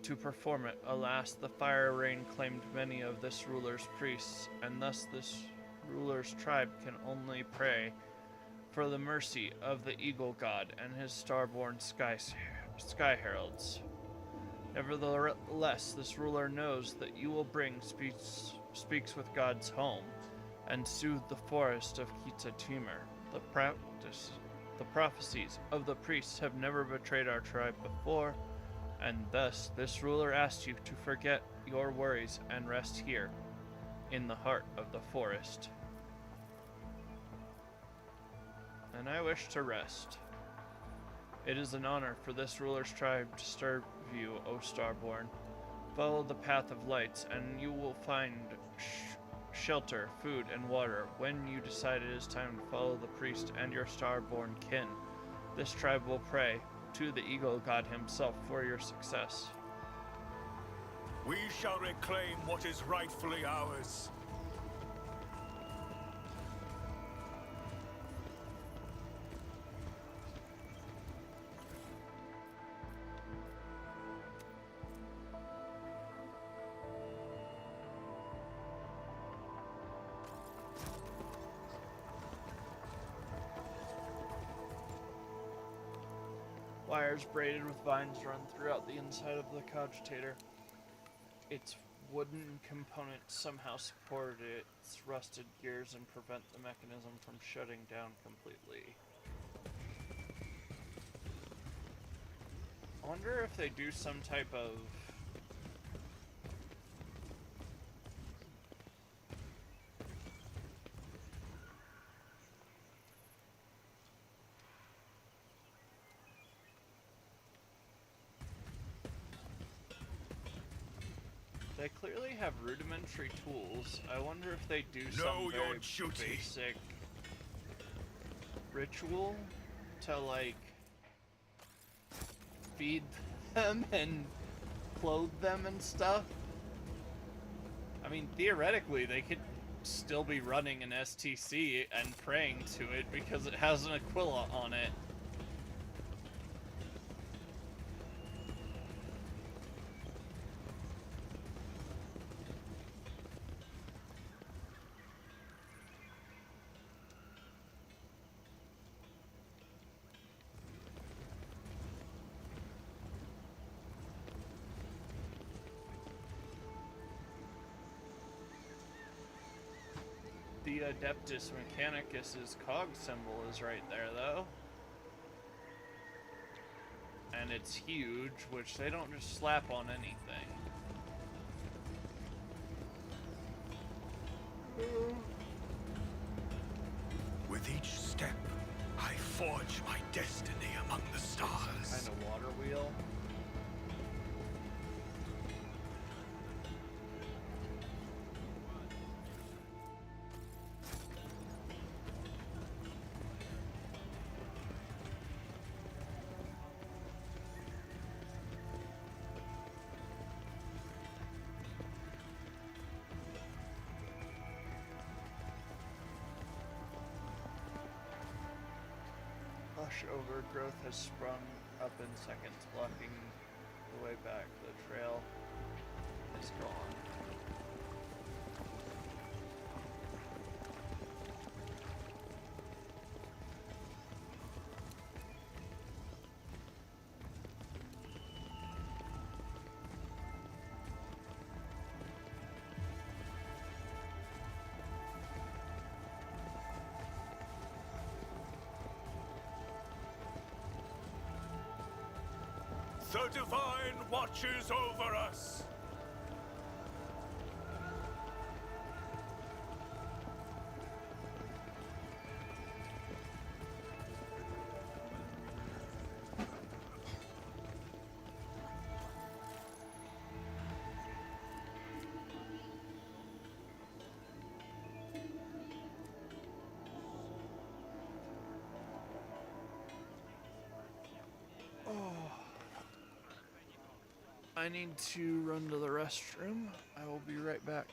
to perform it. Alas, the fire rain claimed many of this ruler's priests, and thus this ruler's tribe can only pray for the mercy of the Eagle God and his Starborn Sky Heralds. Nevertheless, this ruler knows that you will bring Speaks with Gods home and soothe the forest of Kitsa Timur. The prophecies of the priests have never betrayed our tribe before, and thus this ruler asks you to forget your worries and rest here, in the heart of the forest. And I wish to rest. It is an honor for this ruler's tribe to serve you, O Starborn. Follow the path of lights, and you will find shelter, food, and water. When you decide it is time to follow the priest and your Starborn kin, this tribe will pray to the Eagle God himself for your success. We shall reclaim what is rightfully ours. Wires braided with vines run throughout the inside of the cogitator. Its wooden components somehow support its rusted gears and prevent the mechanism from shutting down completely. I wonder if they do some type of they clearly have rudimentary tools. I wonder if they do some very basic ritual to, like, feed them and clothe them and stuff. I mean, theoretically, they could still be running an STC and praying to it because it has an Aquila on it. The Adeptus Mechanicus's cog symbol is right there, though. And it's huge, which they don't just slap on anything. With each step, I forge my destiny among the stars. Kind of water wheel. Lush overgrowth has sprung up in seconds, blocking the way back. The trail is gone. The Divine watches over us! I need to run to the restroom. I will be right back.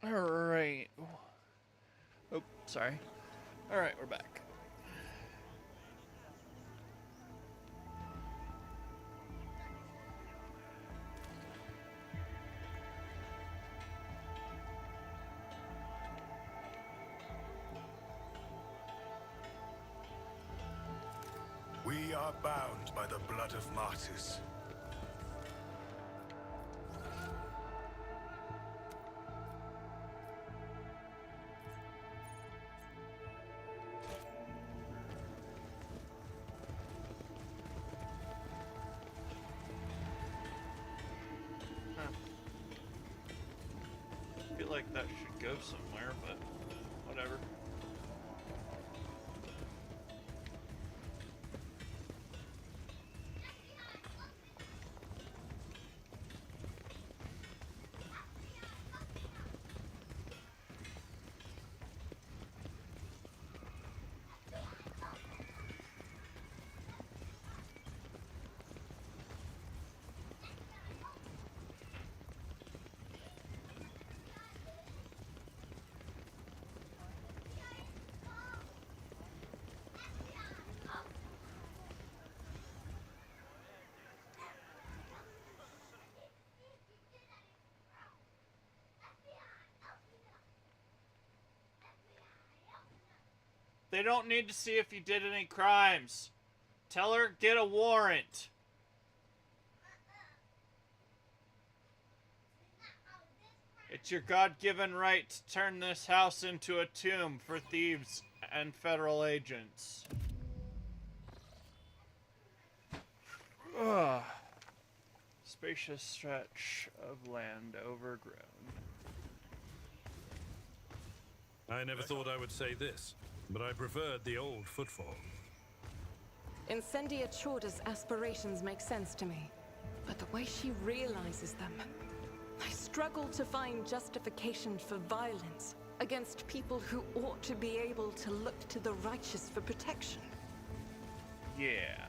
Alright. Oh, sorry. Alright, we're back. We are bound by the blood of martyrs. I feel like that should go somewhere, but whatever. They don't need to see if you did any crimes. Tell her, get a warrant. It's your God-given right to turn this house into a tomb for thieves and federal agents. Ugh. Spacious stretch of land overgrown. I never thought I would say this, but I preferred the old footfall. Incendia Chorda's aspirations make sense to me, but the way she realizes them, I struggle to find justification for violence against people who ought to be able to look to the righteous for protection. Yeah.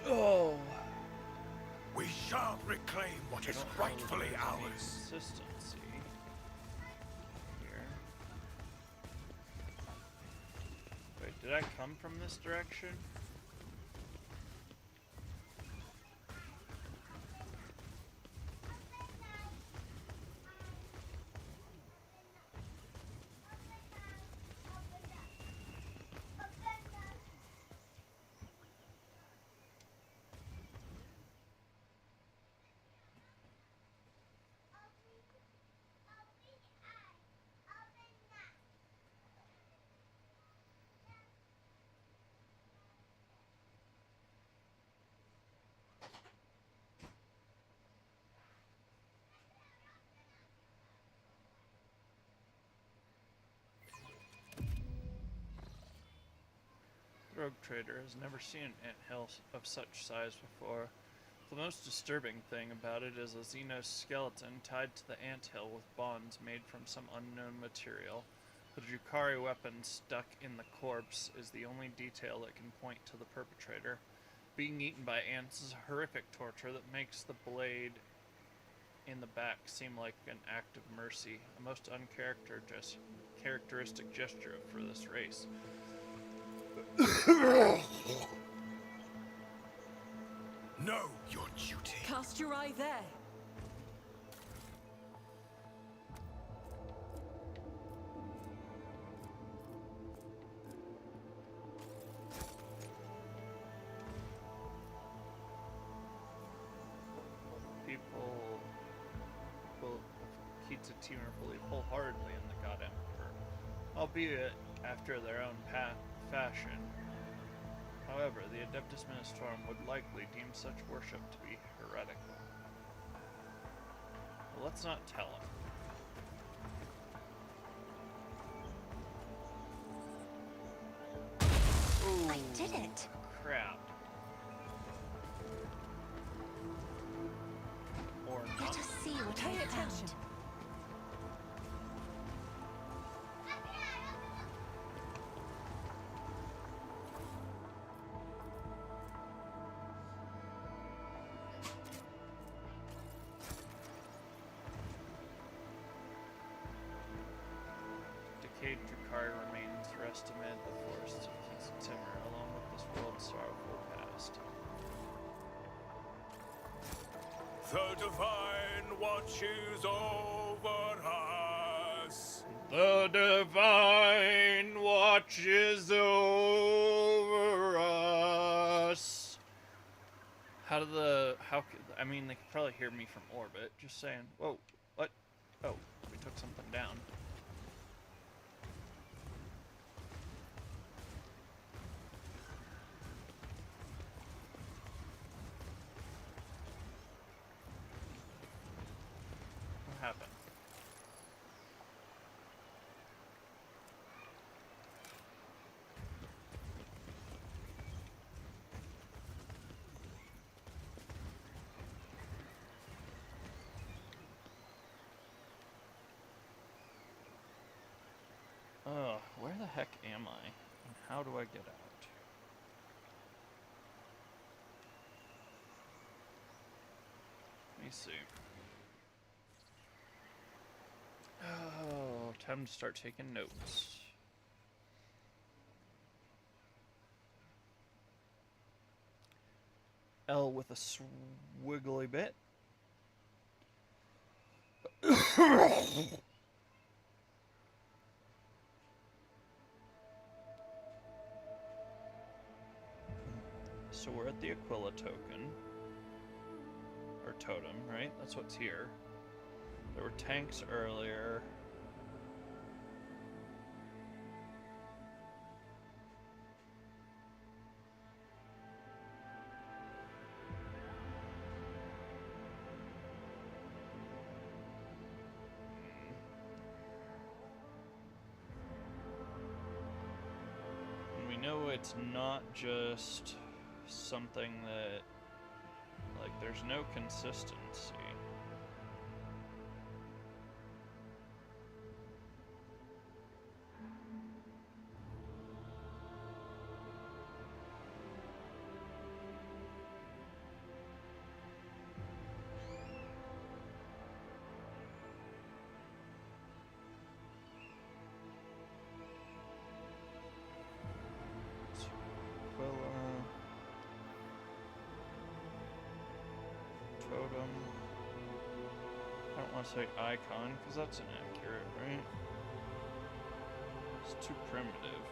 Oh. We shall reclaim what is rightfully ours. Consistency here. Wait, did I come from this direction? Rogue Trader has never seen an anthill of such size before. The most disturbing thing about it is a Xenos skeleton tied to the anthill with bonds made from some unknown material. The Drukhari weapon stuck in the corpse is the only detail that can point to the perpetrator. Being eaten by ants is a horrific torture that makes the blade in the back seem like an act of mercy, a most uncharacteristic gesture for this race. Know your duty. Cast your eye there. People will Keats and Timur believe wholeheartedly in the God Emperor, albeit after their own fashion. However, the Adeptus Ministorum would likely deem such worship to be heretical. Well, let's not tell him. Ooh, I did it. crap. Or Let not. us see what Pay I attention. found. Decayed Drakari remains rest amid the forests of Keats and Timur, along with this world's sorrowful past. The divine watches over us. The divine watches over us. I mean, they could probably hear me from orbit. Just saying. Whoa, what? Oh, we took something down. What happened? Where the heck am I? And how do I get out? Let me see. Oh, time to start taking notes. L with a swiggly bit. So we're at the Aquila token. Or totem, right? That's what's here. There were tanks earlier. And we know it's not just something that, like, there's no consistency. Aquila. Totem. I don't want to say icon, because that's inaccurate, right? It's too primitive.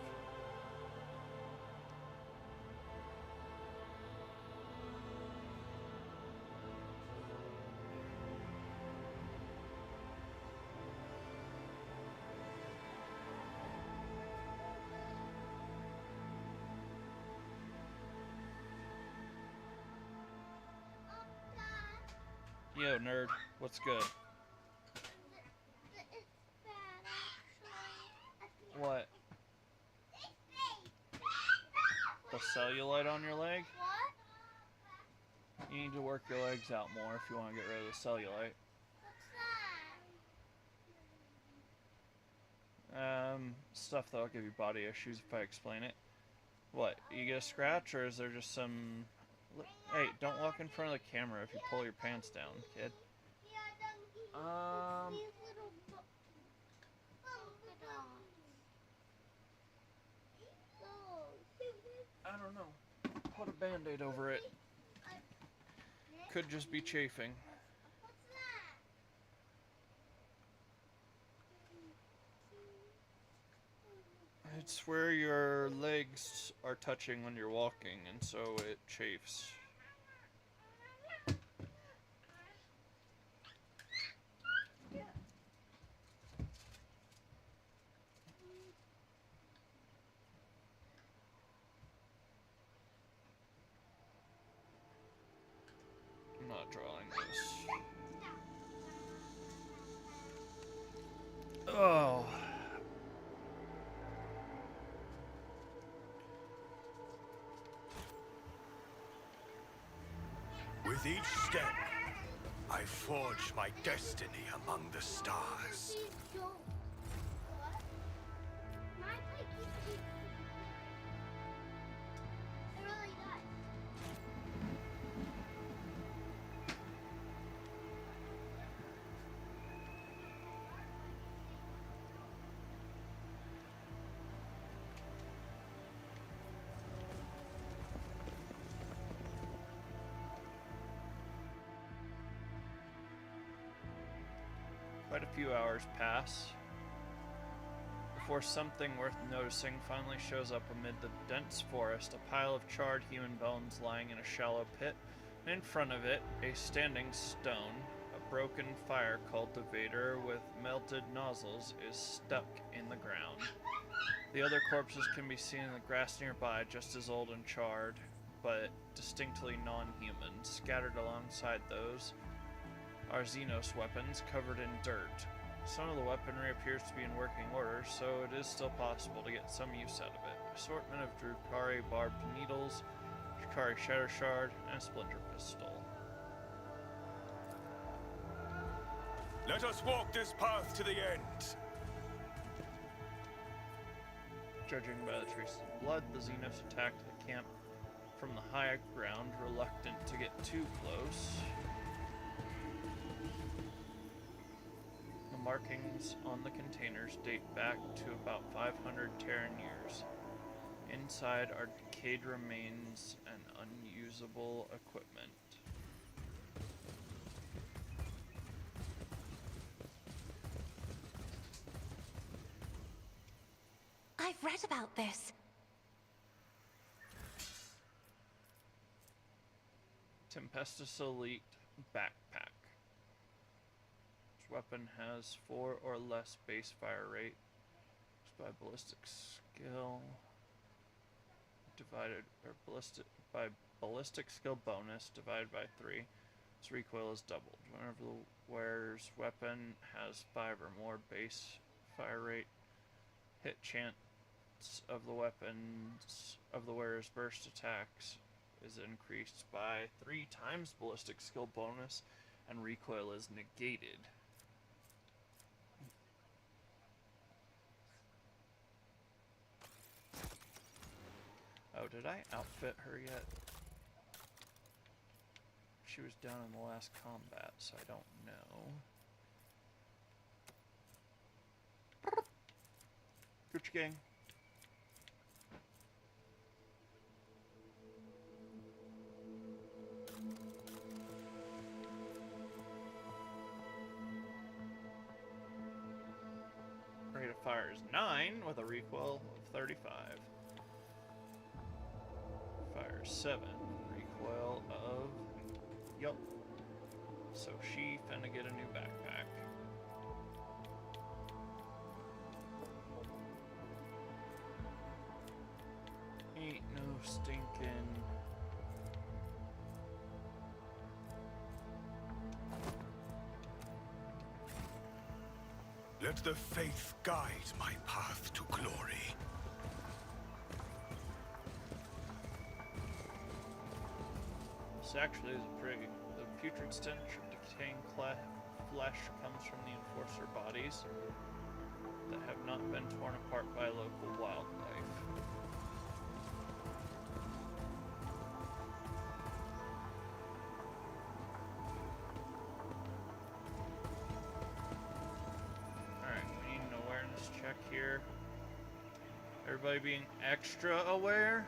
Yo, nerd, what's good? It's bad, actually. What? The cellulite on your leg? What? You need to work your legs out more if you want to get rid of the cellulite. What's that? Stuff that'll give you body issues if I explain it. What? You get a scratch, or is there just some... Hey, don't walk in front of the camera if you pull your pants down, kid. Yeah, These little polka dots. Those. I don't know. Put a band-aid over it. Could just be chafing. What's that? It's where your legs are touching when you're walking, and so it chafes. I'm not drawing this. Oh. With each step, I forge my destiny among the stars. Please don't. What? My plate keeps. It really does. Quite a few hours pass before something worth noticing finally shows up amid the dense forest, a pile of charred human bones lying in a shallow pit, and in front of it, a standing stone. A broken fire cultivator with melted nozzles is stuck in the ground. The other corpses can be seen in the grass nearby, just as old and charred, but distinctly non-human. Scattered alongside those are Xenos weapons covered in dirt. Some of the weaponry appears to be in working order, so it is still possible to get some use out of it. Assortment of Drukari barbed needles, Drukari shatter shard, and a splinter pistol. Let us walk this path to the end. Judging by the traces of blood, the Xenos attacked the camp from the high ground, reluctant to get too close. The markings on the containers date back to about 500 Terran years. Inside are decayed remains and unusable equipment. I've read about this. Tempestus Elite Backpack. This weapon has 4 or less base fire rate. It's by ballistic skill divided by ballistic skill bonus divided by 3. Its recoil is doubled. Whenever the wearer's weapon has 5 or more base fire rate, hit chance of the weapons of the wearer's burst attacks is increased by 3 times ballistic skill bonus, and recoil is negated. Oh, did I outfit her yet? She was down in the last combat, so I don't know. Gucci gang. Rate of fire is 9 with a recoil of 35. Fire 7, recoil of... Yup. So she finna get a new backpack. Ain't no stinking... Let the faith guide my path to glory. This actually is pretty... The putrid stench of decaying flesh comes from the Enforcer bodies that have not been torn apart by local wildlife. Everybody being extra aware.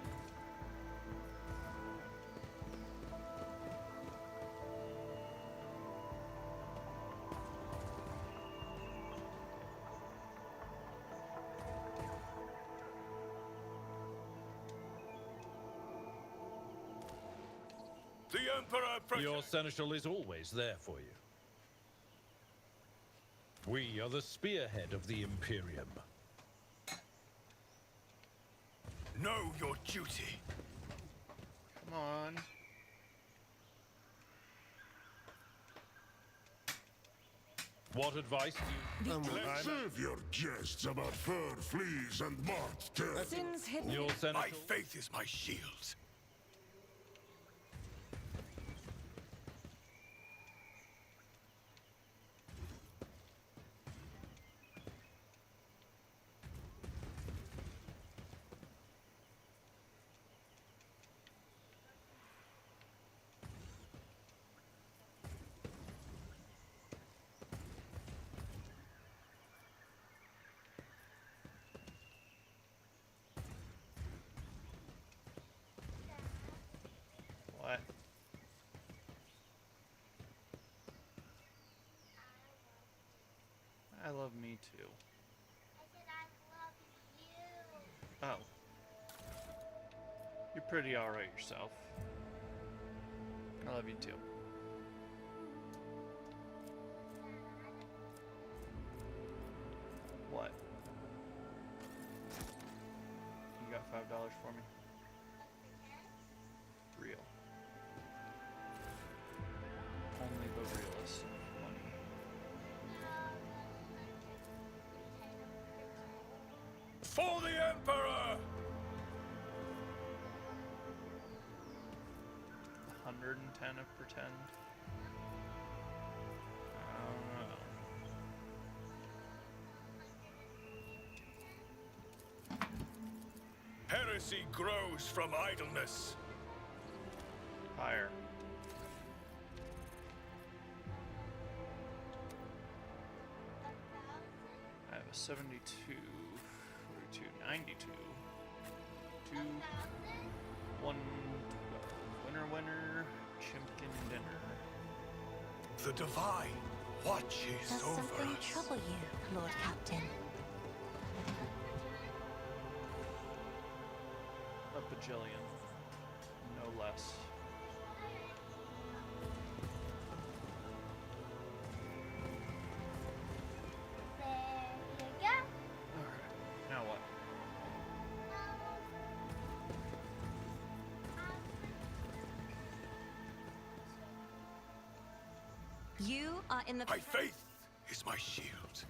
The Emperor Your seneschal is always there for you. We are the spearhead of the Imperium. Know your duty. Come on. What advice do you... Save your jests about fur, fleas, and marked death. Sins hidden. Your My seneschal... faith is my shield. What? I love me too. I said I love you. Oh. You're pretty alright yourself. I love you too. What? You got $5 for me? Real. Only the realest of money. For the Emperor! 110 of pretend. I don't know. Heresy grows from idleness. Higher. I have a 72, 42, 92, 2, 1, 12. Winner, chimpkin dinner. The Divine watches Does over something us. trouble you, Lord Captain? A bajillion. No less. There you go. Alright, now what? You are in the... My faith is my shield.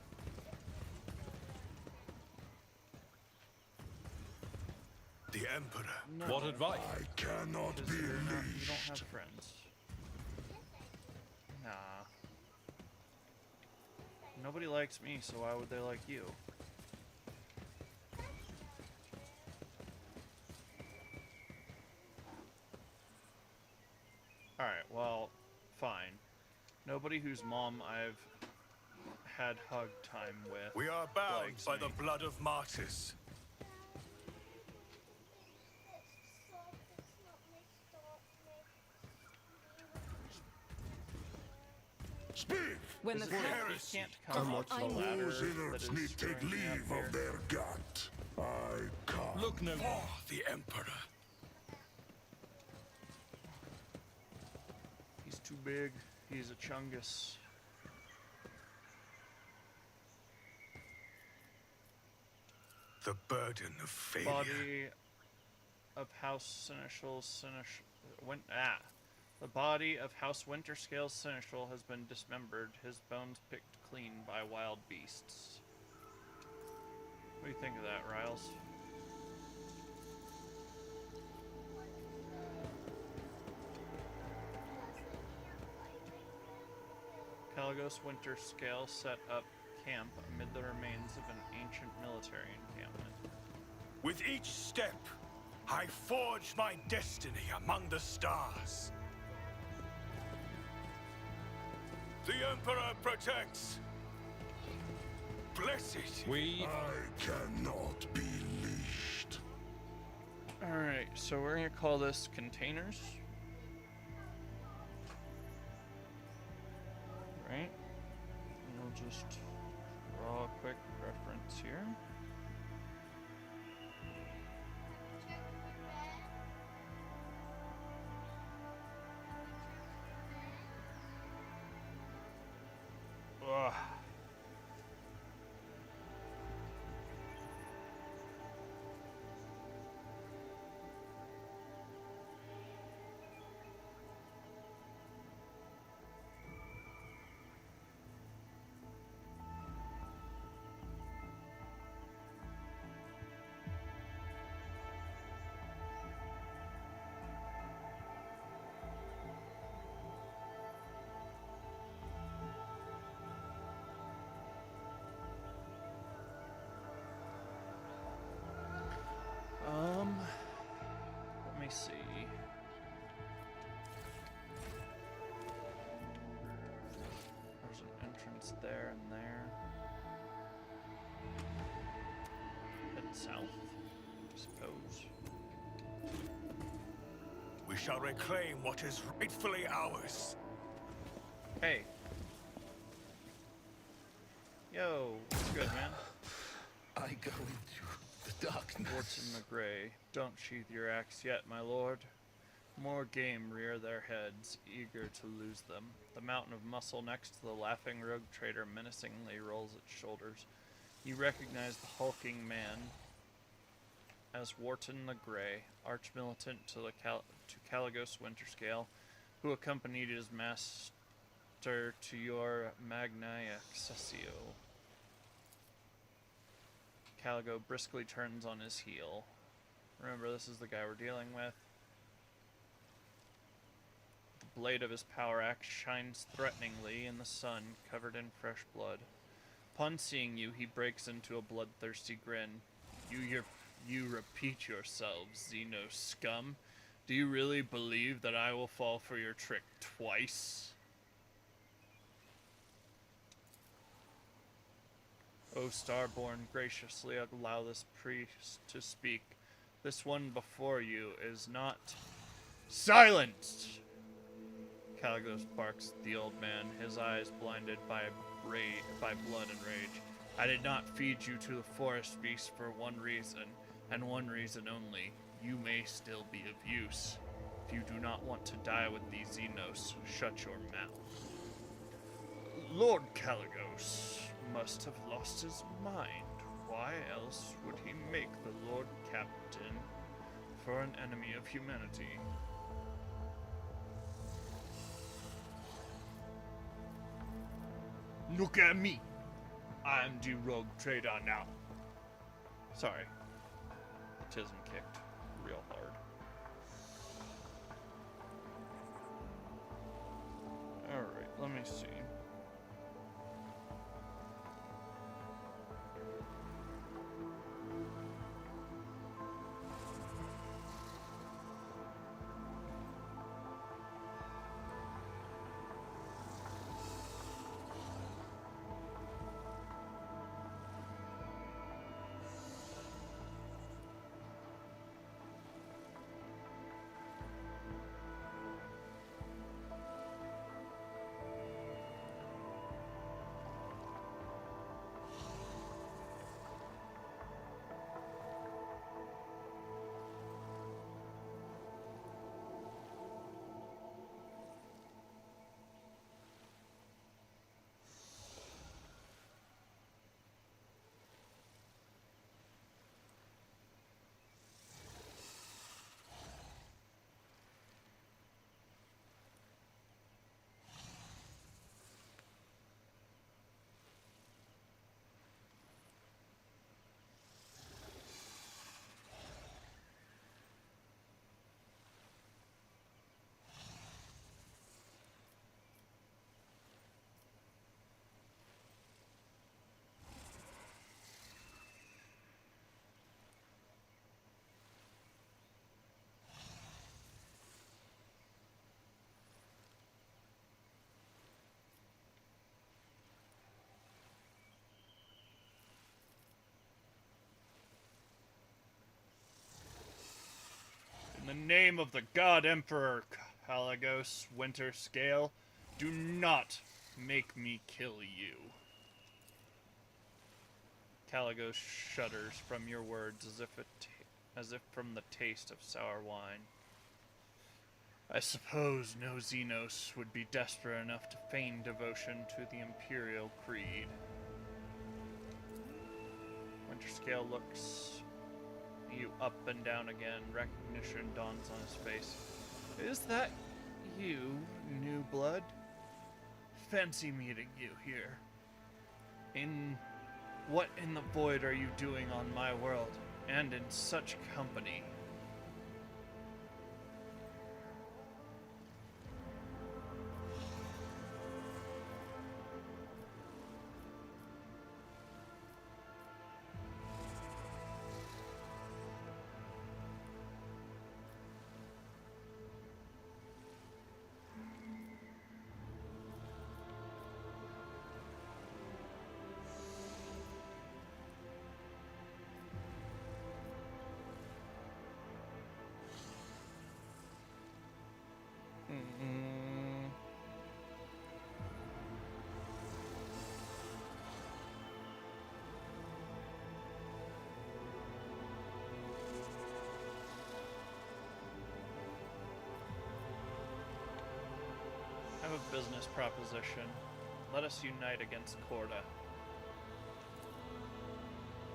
The Emperor. No, What advice? I cannot because be you don't leashed. have friends. Nah. Nobody likes me, so why would they like you? Alright, well, fine. Nobody whose mom I've had hug time with. We are bound likes by me. the blood of martyrs. Speak! When the Is it that heresy you can't come up How the much ladder those that innards is need take screwing me up leave here? of their gut. I come. Look no... For the Emperor. He's too big. He's a chungus. The burden of failure. Body of House Seneschal The body of House Winterscale Seneschal has been dismembered, his bones picked clean by wild beasts. What do you think of that, Riles? Caligos Winterscale set up camp amid the remains of an ancient military encampment. With each step, I forge my destiny among the stars. The Emperor protects. Blessed. We... I cannot be leashed. So we're gonna call this containers. Right? And we'll just draw a quick reference here. Check for bed. Ugh. Let me see. There's an entrance there and there. Head south, I suppose. We shall reclaim what is rightfully ours. Hey. Yo, what's good, man? I go into the darkness. Wharton the Grey, don't sheathe your axe yet, my lord. More game rear their heads, eager to lose them. The mountain of muscle next to the laughing rogue trader menacingly rolls its shoulders. You recognize the hulking man as Wharton the Grey, arch-militant to Caligos Winterscale, who accompanied his master to your Magnae Accessio. Caligo briskly turns on his heel. Remember, this is the guy we're dealing with. The blade of his power axe shines threateningly in the sun, covered in fresh blood. Upon seeing you, he breaks into a bloodthirsty grin. You repeat yourselves, Xeno scum. Do you really believe that I will fall for your trick twice? O Starborn, graciously allow this priest to speak. This one before you is not silenced! Caligos barks at the old man, his eyes blinded by blood and rage. I did not feed you to the forest beast for one reason, and one reason only. You may still be of use. If you do not want to die with these Xenos, shut your mouth. Lord Caligos must have lost his mind. Why else would he make the Lord Captain for an enemy of humanity? Look at me! I'm the rogue trader now. Sorry. Tism kicked real hard. Alright, let me see. name of the God Emperor Caligos Winterscale, do not make me kill you. Caligos shudders from your words as if from the taste of sour wine. I suppose no Xenos would be desperate enough to feign devotion to the Imperial Creed. Winterscale looks you up and down again. Recognition dawns on his face. Is that you, new blood? Fancy meeting you here. What in the void are you doing on my world, and in such company? I have a business proposition. Let us unite against Corda.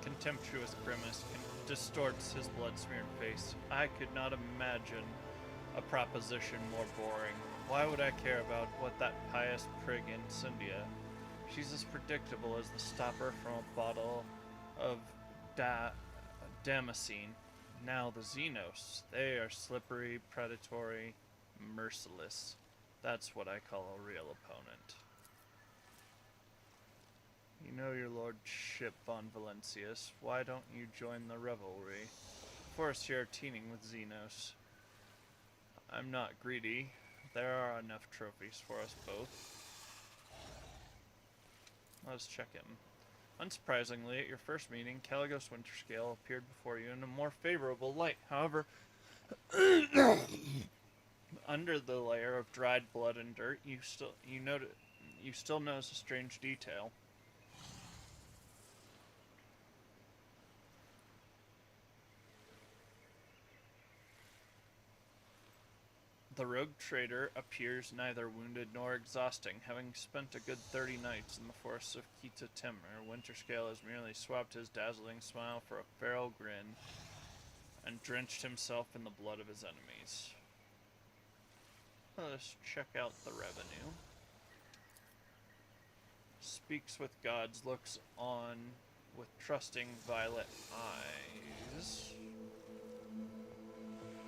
Contemptuous grimace distorts his blood-smeared face. I could not imagine a proposition more boring. Why would I care about what that pious prig Incendia? She's as predictable as the stopper from a bottle of Damascene. Now the Xenos, they are slippery, predatory, merciless. That's what I call a real opponent. You know your lordship von Valencius. Why don't you join the revelry? Forests here are teeming with Xenos. I'm not greedy. There are enough trophies for us both. Let's check him. Unsurprisingly, at your first meeting, Caligos Winterscale appeared before you in a more favorable light. However, under the layer of dried blood and dirt, you still notice a strange detail. The rogue trader appears neither wounded nor exhausting, having spent a good 30 nights in the forests of Kita Timur. Winterscale has merely swapped his dazzling smile for a feral grin and drenched himself in the blood of his enemies. Let's check out the revenue. Speaks with gods, looks on with trusting violet eyes.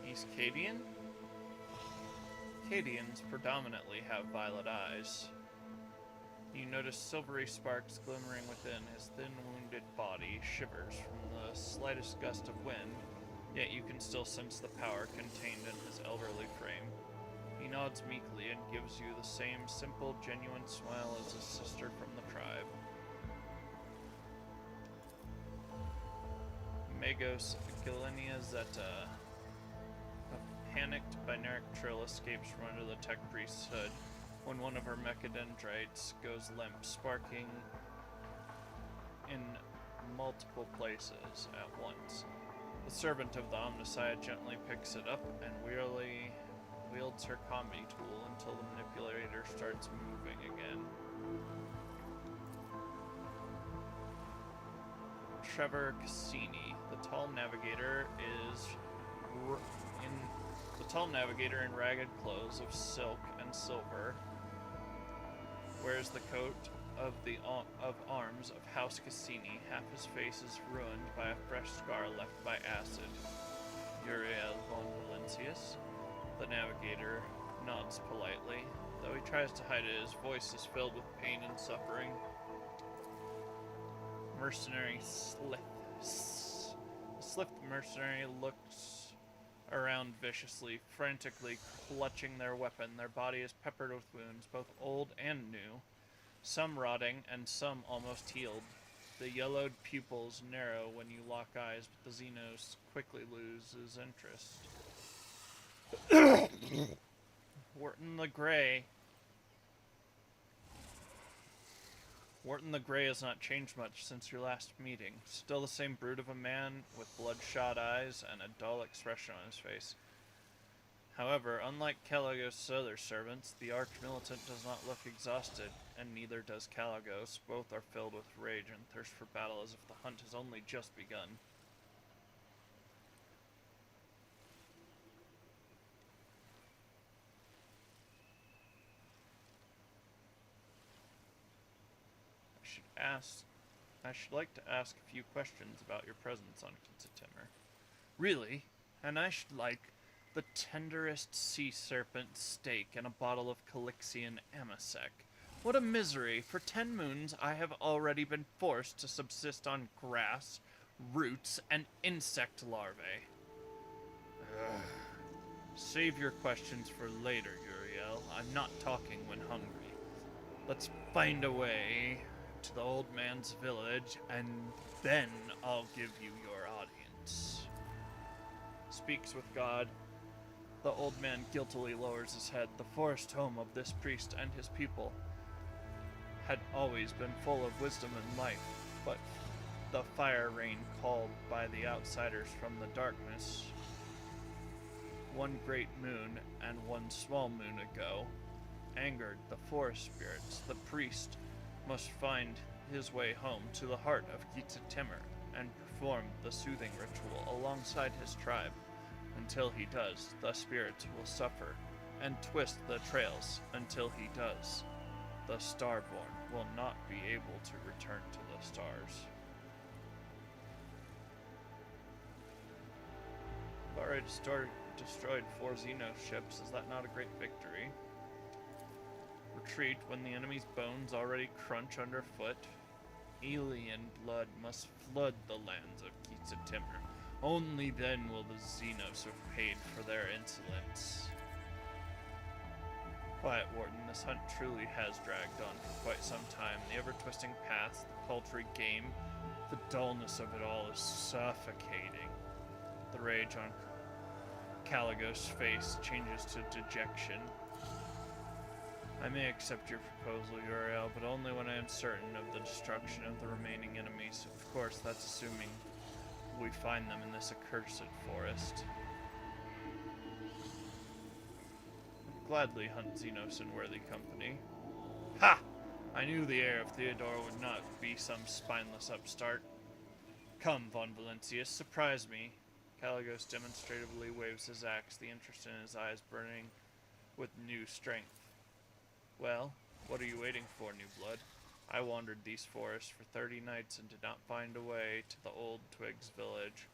He's Cadian? Cadians predominantly have violet eyes. You notice silvery sparks glimmering within his thin, wounded body, shivers from the slightest gust of wind, yet you can still sense the power contained in his elderly frame. He nods meekly and gives you the same simple, genuine smile as his sister from the tribe. Magos Galenia Zeta. A panicked binaric trill escapes from under the tech priest's hood when one of her mechadendrites goes limp, sparking in multiple places at once. The servant of the Omnissiah gently picks it up and wearily wields her combi tool until the manipulator starts moving again. Trevor Cassini, the tall navigator in ragged clothes of silk and silver, wears the coat of arms of House Cassini. Half his face is ruined by a fresh scar left by acid. Uriel von Valencius. The navigator nods politely. Though he tries to hide it, his voice is filled with pain and suffering. Mercenary Slith. The Slith mercenary looks around viciously, frantically clutching their weapon. Their body is peppered with wounds, both old and new, some rotting and some almost healed. The yellowed pupils narrow when you lock eyes, but the Xenos quickly loses interest. Wharton the Grey. Wharton the Grey has not changed much since your last meeting. Still the same brute of a man with bloodshot eyes and a dull expression on his face. However, unlike Calagos' other servants, the arch-militant does not look exhausted, and neither does Calagos. Both are filled with rage and thirst for battle as if the hunt has only just begun. I should like to ask a few questions about your presence on Kitsatimmer. Really? And I should like the tenderest sea serpent steak and a bottle of Calixian Amasec. What a misery! For 10 moons I have already been forced to subsist on grass, roots, and insect larvae. Ugh. Save your questions for later, Uriel. I'm not talking when hungry. Let's find a way to the old man's village, and then I'll give you your audience. Speaks with God. The old man guiltily lowers his head. The forest home of this priest and his people had always been full of wisdom and life, but the fire rain called by the outsiders from the darkness one great moon and one small moon ago angered the forest spirits. The priest must find his way home to the heart of Kitsatimmer and perform the soothing ritual alongside his tribe. Until he does, the spirits will suffer and twist the trails. Until he does, the Starborn will not be able to return to the stars. I've already destroyed 4 Xenos ships. Is that not a great victory? Retreat when the enemy's bones already crunch underfoot. Alien blood must flood the lands of Kitsatimmer. Only then will the Xenos have paid for their insolence. Quiet Warden, this hunt truly has dragged on for quite some time. The ever-twisting paths, the paltry game, the dullness of it all is suffocating. The rage on Calagos' face changes to dejection. I may accept your proposal, Uriel, but only when I am certain of the destruction of the remaining enemies. Of course, that's assuming we find them in this accursed forest. I'd gladly hunt Xenos in worthy company. Ha! I knew the heir of Theodore would not be some spineless upstart. Come, Von Valentius, surprise me. Calagos demonstratively waves his axe, the interest in his eyes burning with new strength. Well, what are you waiting for, New Blood? I wandered these forests for 30 nights and did not find a way to the old Twigs village.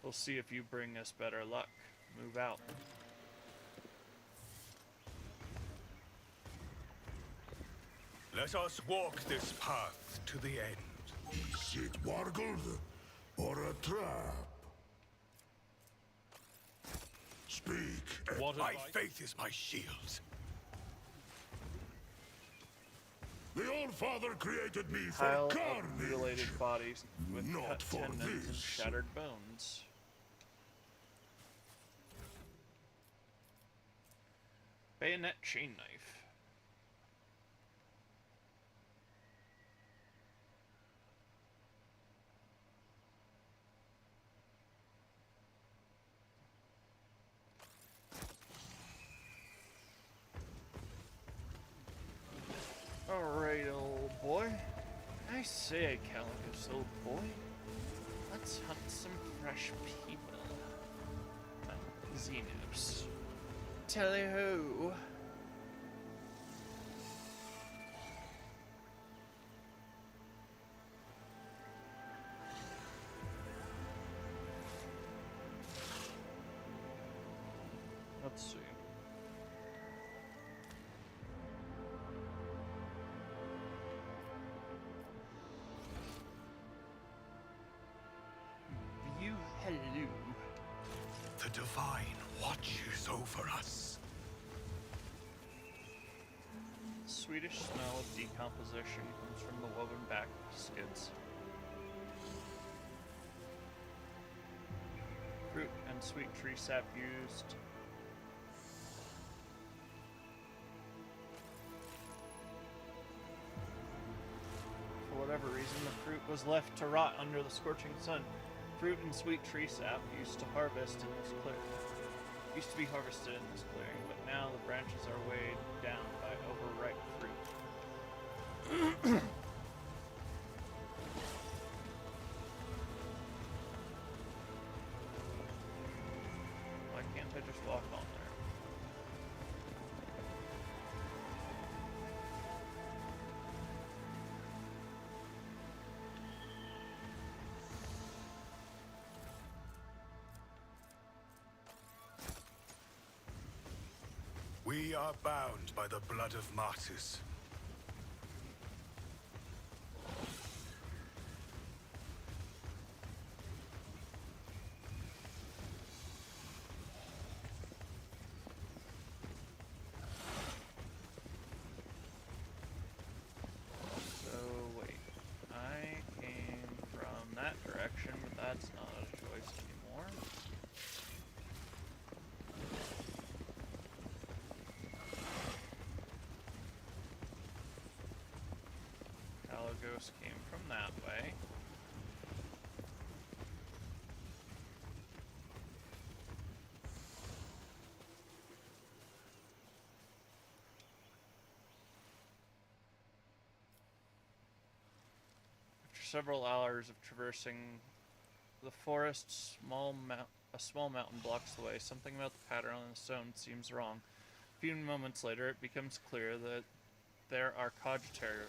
We'll see if you bring us better luck. Move out. Let us walk this path to the end. Is it wargled or a trap? Speak. What My advice? faith is my shield. The All-Father created me for Pile of carnage. mutilated bodies with Not cut for tendons and this. shattered bones. Bayonet chain knife. Alright, old boy. I say, Calagos, old boy. Let's hunt some fresh people. Xenos. Tally-ho! Let's see. View hello. The Divine watches over us. Sweetish smell of decomposition comes from the woven back skids. Fruit and sweet tree sap used reason, the fruit was left to rot under the scorching sun. Fruit and sweet tree sap used to be harvested in this clearing, but now the branches are weighed down by overripe fruit. Why can't I just walk on there? We are bound by the blood of martyrs. So, wait. I came from that direction, but that's not a choice anymore. Ghost came from that way. After several hours of traversing the forest, a small mountain blocks the way. Something about the pattern on the stone seems wrong. A few moments later, it becomes clear that there are cogitator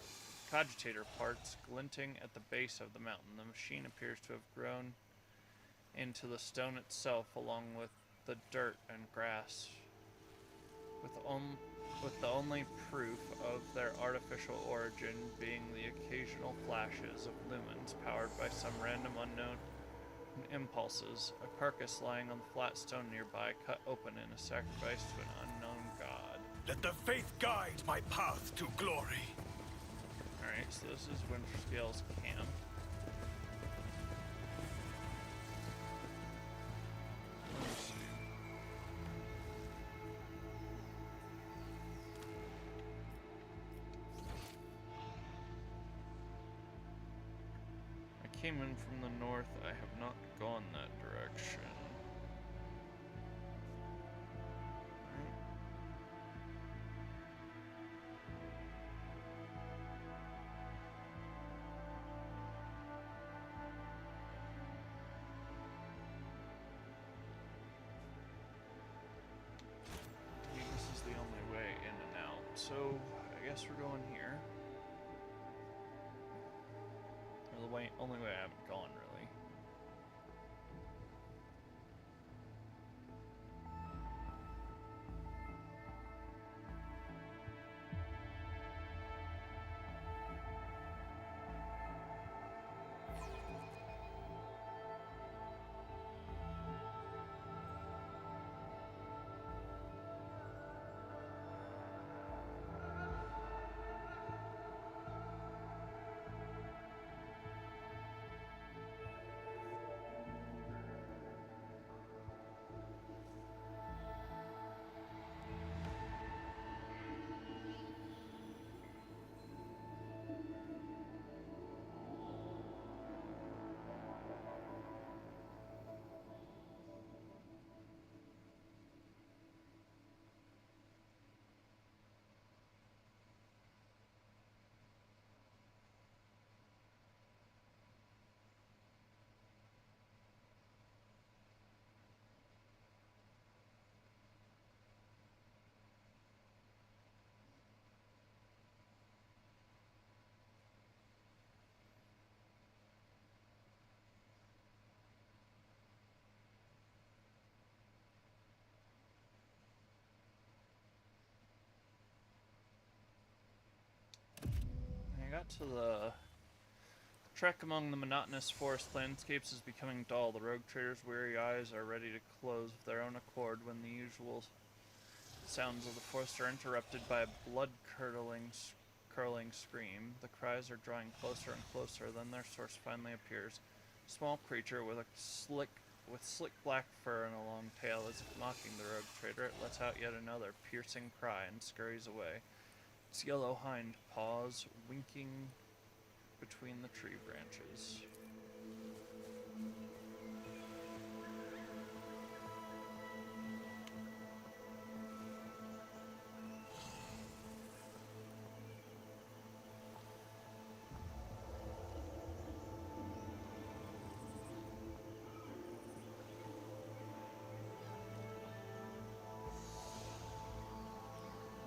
parts glinting at the base of the mountain. The machine appears to have grown into the stone itself, along with the dirt and grass, with the only proof of their artificial origin being the occasional flashes of lumens powered by some random unknown impulses. A carcass lying on the flat stone nearby, cut open in a sacrifice to an unknown god. Let the faith guide my path to glory. Alright, so this is Winterscale's camp. Let's see. I came in from the north. I have not gone that direction. So, I guess we're going here. Or the only way I haven't gone, really. I got to the trek among the monotonous forest landscapes is becoming dull. The rogue trader's weary eyes are ready to close of their own accord when the usual sounds of the forest are interrupted by a blood-curdling scream. The cries are drawing closer and closer, then their source finally appears. A small creature with slick black fur and a long tail, as if mocking the rogue trader. It lets out yet another piercing cry and scurries away. Its yellow hind paws between the tree branches.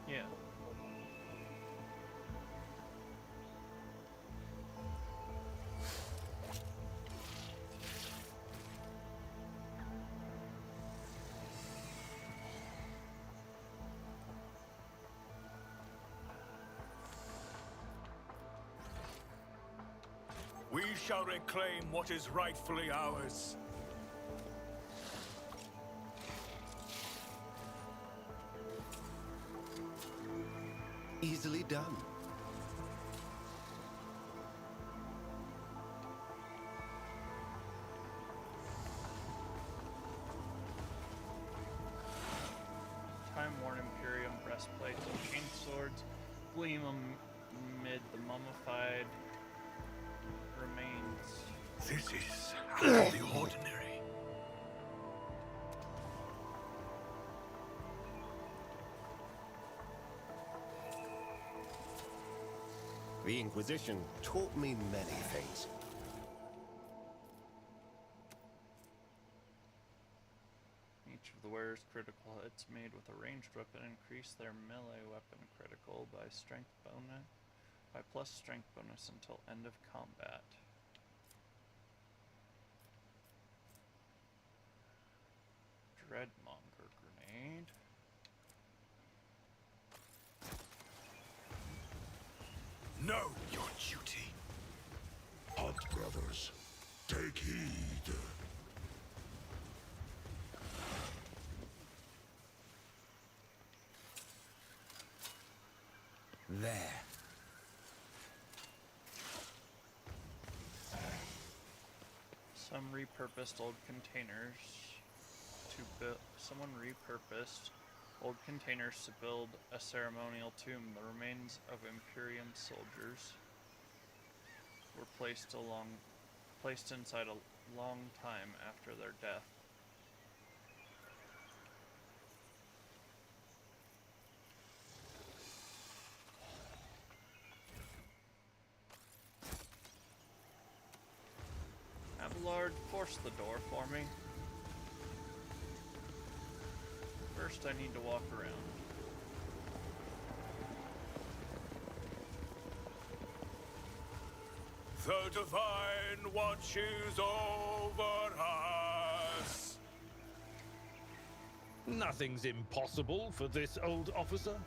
Yeah. We shall reclaim what is rightfully ours. Easily done. Time-worn Imperium breastplates and chain swords gleam amid the mummified remains. This is out of the ordinary. The Inquisition taught me many things. Each of the wearer's critical hits made with a ranged weapon increase their melee weapon critical by plus strength bonus until end of combat. Dreadmonger grenade. Know your duty. Hunt, brothers. Take heed. There. Some repurposed old containers to build. Someone repurposed old containers to build a ceremonial tomb. The remains of Imperium soldiers were placed inside a long time after their death. Abelard, force the door for me. First, I need to walk around. The Divine watches over us. Nothing's impossible for this old officer.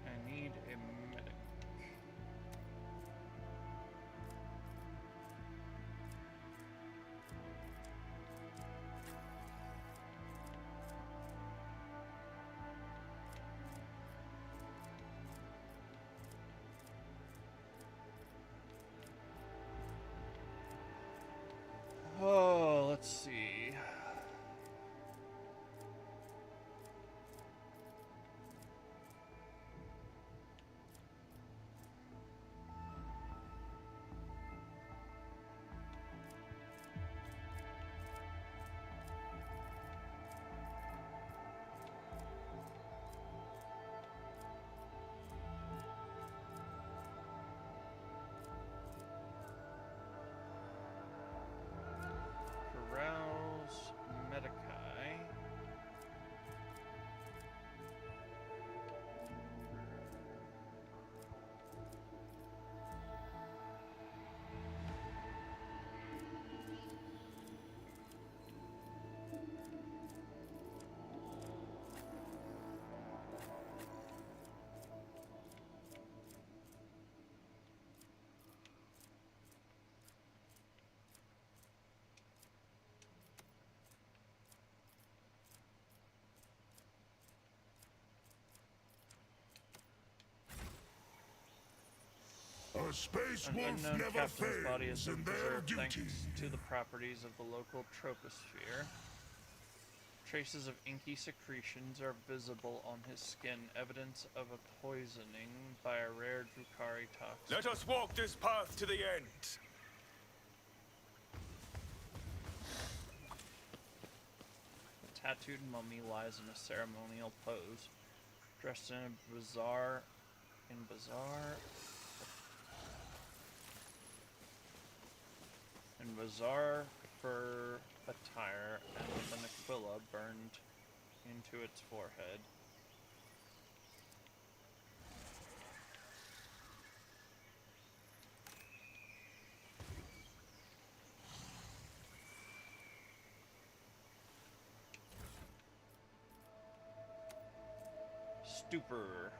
I need a medic. The Space An Wolf unknown never captain's body has fails been in their preserved duty. thanks to the properties of the local troposphere. Traces of inky secretions are visible on his skin, evidence of a poisoning by a rare Drukhari toxin. Let us walk this path to the end. A tattooed mummy lies in a ceremonial pose, dressed in bizarre fur attire and with an aquila burned into its forehead. Stupor.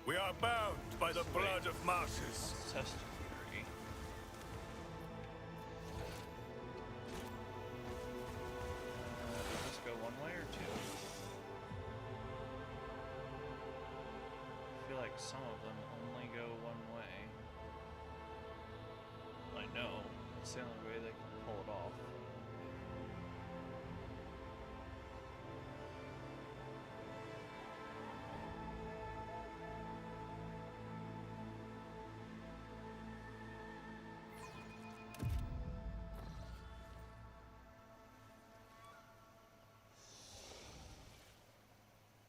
We are bound by the blood of martyrs. Let's test theory. Does this go one way or two? I feel like some of them only go one way. I know. It's the only way they can pull it off.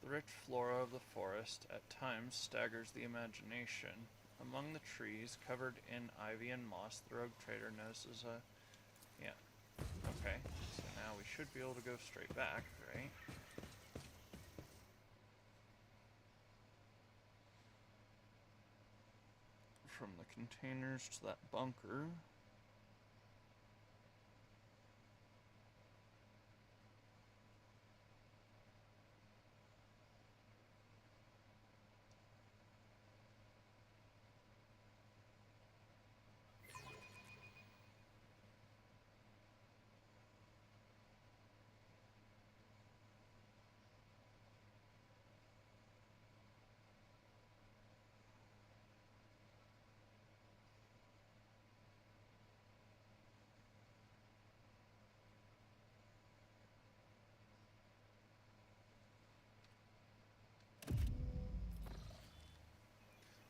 The rich flora of the forest at times staggers the imagination. Among the trees, covered in ivy and moss, the rogue trader notices a... Yeah. Okay. So now we should be able to go straight back, right? From the containers to that bunker.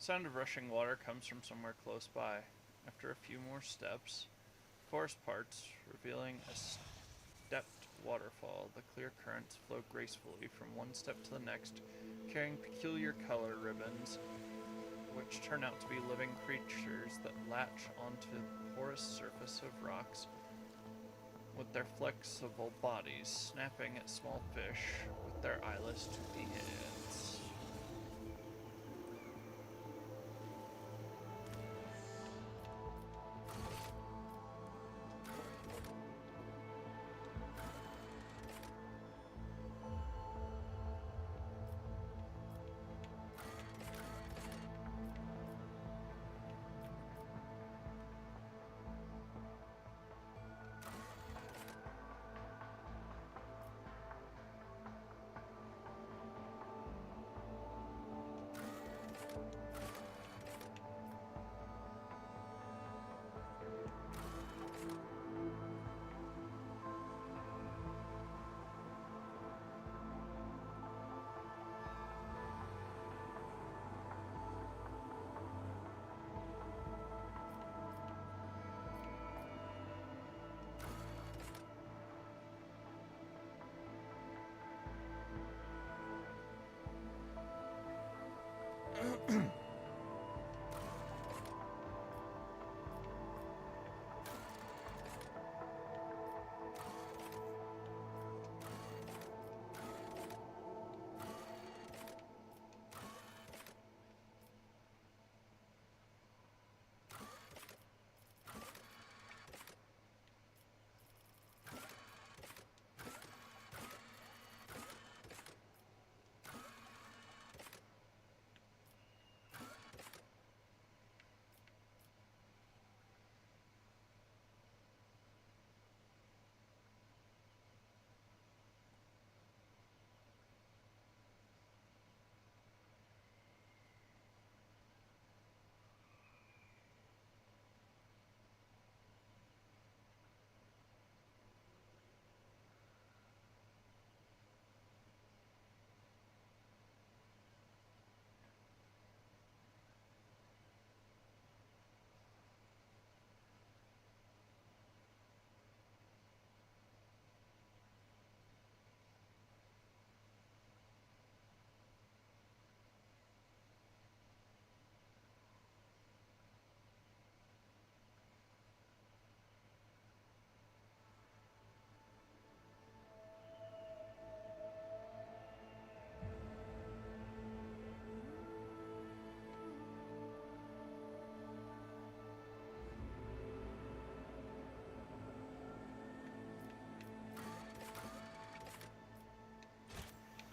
Sound of rushing water comes from somewhere close by. After a few more steps, forest parts, revealing a stepped waterfall. The clear currents flow gracefully from one step to the next, carrying peculiar color ribbons, which turn out to be living creatures that latch onto the porous surface of rocks with their flexible bodies, snapping at small fish with their eyeless toothy heads.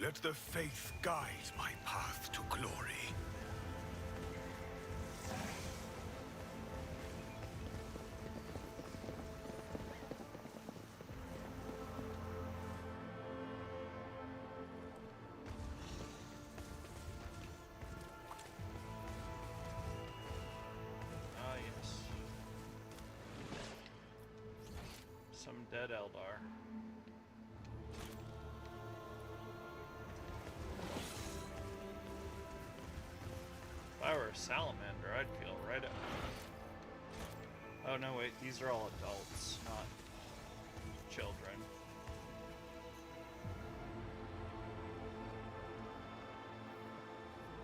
Let the faith guide my path to glory. Ah, yes. Some dead Eldar. If I were a salamander, I'd feel right up. Oh no, wait, these are all adults, not children.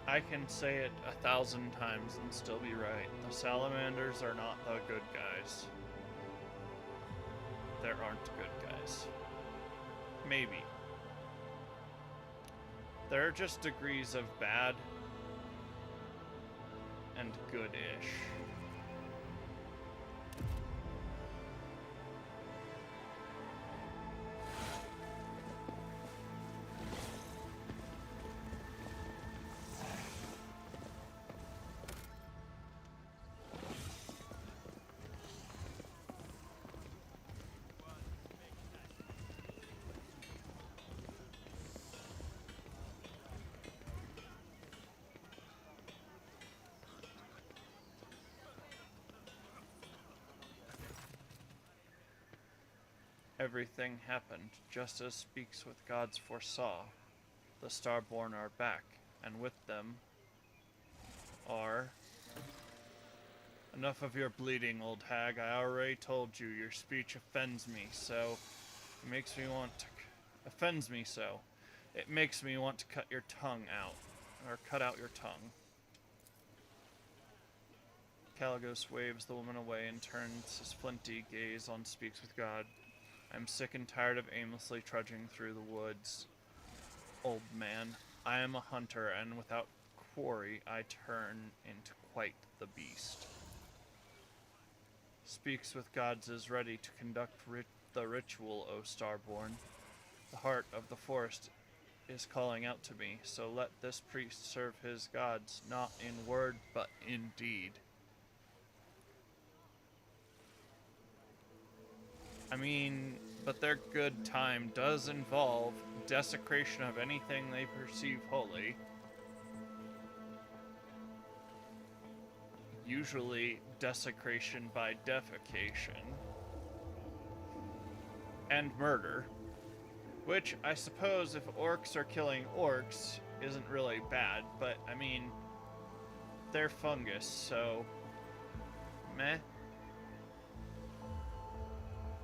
I can say it 1,000 times and still be right. The salamanders are not the good guys. There aren't good guys. Maybe. There are just degrees of bad and good-ish. Everything happened just as Speaks with Gods foresaw. The Starborn are back, and with them are... Enough of your bleeding, old hag. I already told you your speech offends me, so it makes me want to... offends me so. It makes me want to cut your tongue out. Or cut out your tongue. Caligos waves the woman away and turns his flinty gaze on Speaks with God. I'm sick and tired of aimlessly trudging through the woods. Old man, I am a hunter, and without quarry I turn into quite the beast. Speaks with Gods is ready to conduct the ritual, O Starborn. The heart of the forest is calling out to me, so let this priest serve his gods, not in word, but in deed. I mean, but their good time does involve desecration of anything they perceive holy. Usually desecration by defecation. And murder. Which, I suppose, if orcs are killing orcs, isn't really bad, but, I mean, they're fungus, so... meh.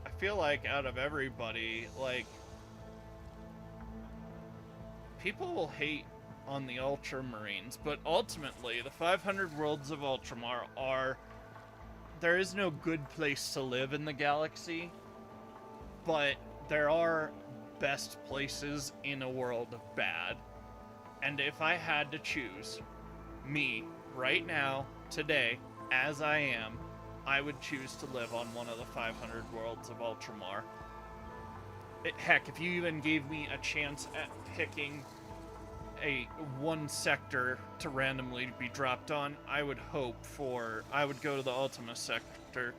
I feel like out of everybody, like, people will hate on the Ultramarines, but ultimately, the 500 worlds of Ultramar are... There is no good place to live in the galaxy, but there are best places in a world of bad. And if I had to choose, me, right now, today, as I am, I would choose to live on one of the 500 worlds of Ultramar. Heck, if you even gave me a chance at picking one sector to randomly be dropped on, I would go to the Ultima sector,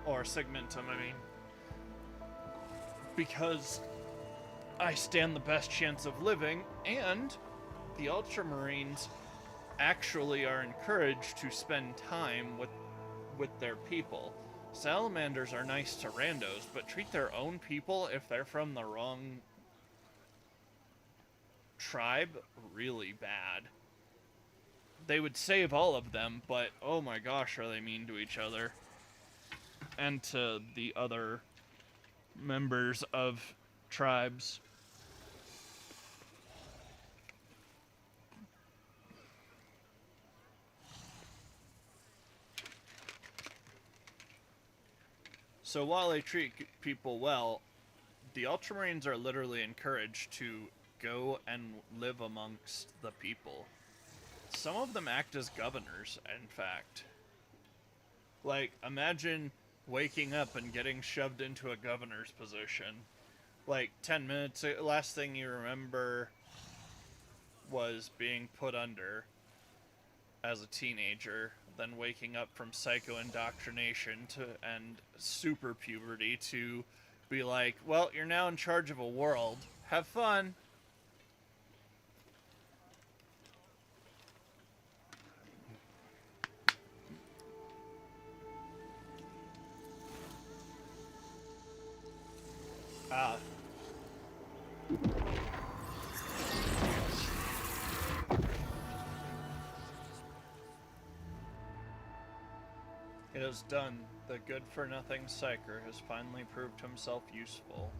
or Segmentum, I mean, because I stand the best chance of living, and the Ultramarines actually are encouraged to spend time with their people. Salamanders are nice to randos, but treat their own people, if they're from the wrong tribe, really bad. They would save all of them, but oh my gosh, are they mean to each other. And to the other members of tribes. So while they treat people well, the Ultramarines are literally encouraged to go and live amongst the people. Some of them act as governors, in fact. Like, imagine waking up and getting shoved into a governor's position. like 10 minutes, last thing you remember was being put under as a teenager, then waking up from psycho indoctrination to and super puberty to be like, well, you're now in charge of a world. Have fun. Ah. It is done. The good-for-nothing psyker has finally proved himself useful.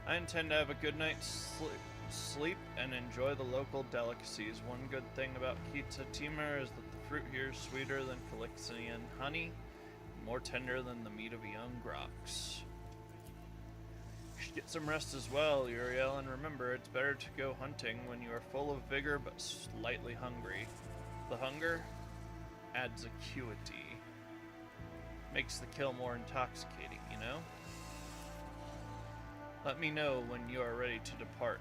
I intend to have a good night's sleep and enjoy the local delicacies. One good thing about Kitsa Timur is that the fruit here is sweeter than Calixian honey, and more tender than the meat of young groks. You should get some rest as well, Uriel, and remember, it's better to go hunting when you are full of vigor but slightly hungry. The hunger adds acuity. Makes the kill more intoxicating, you know? Let me know when you are ready to depart.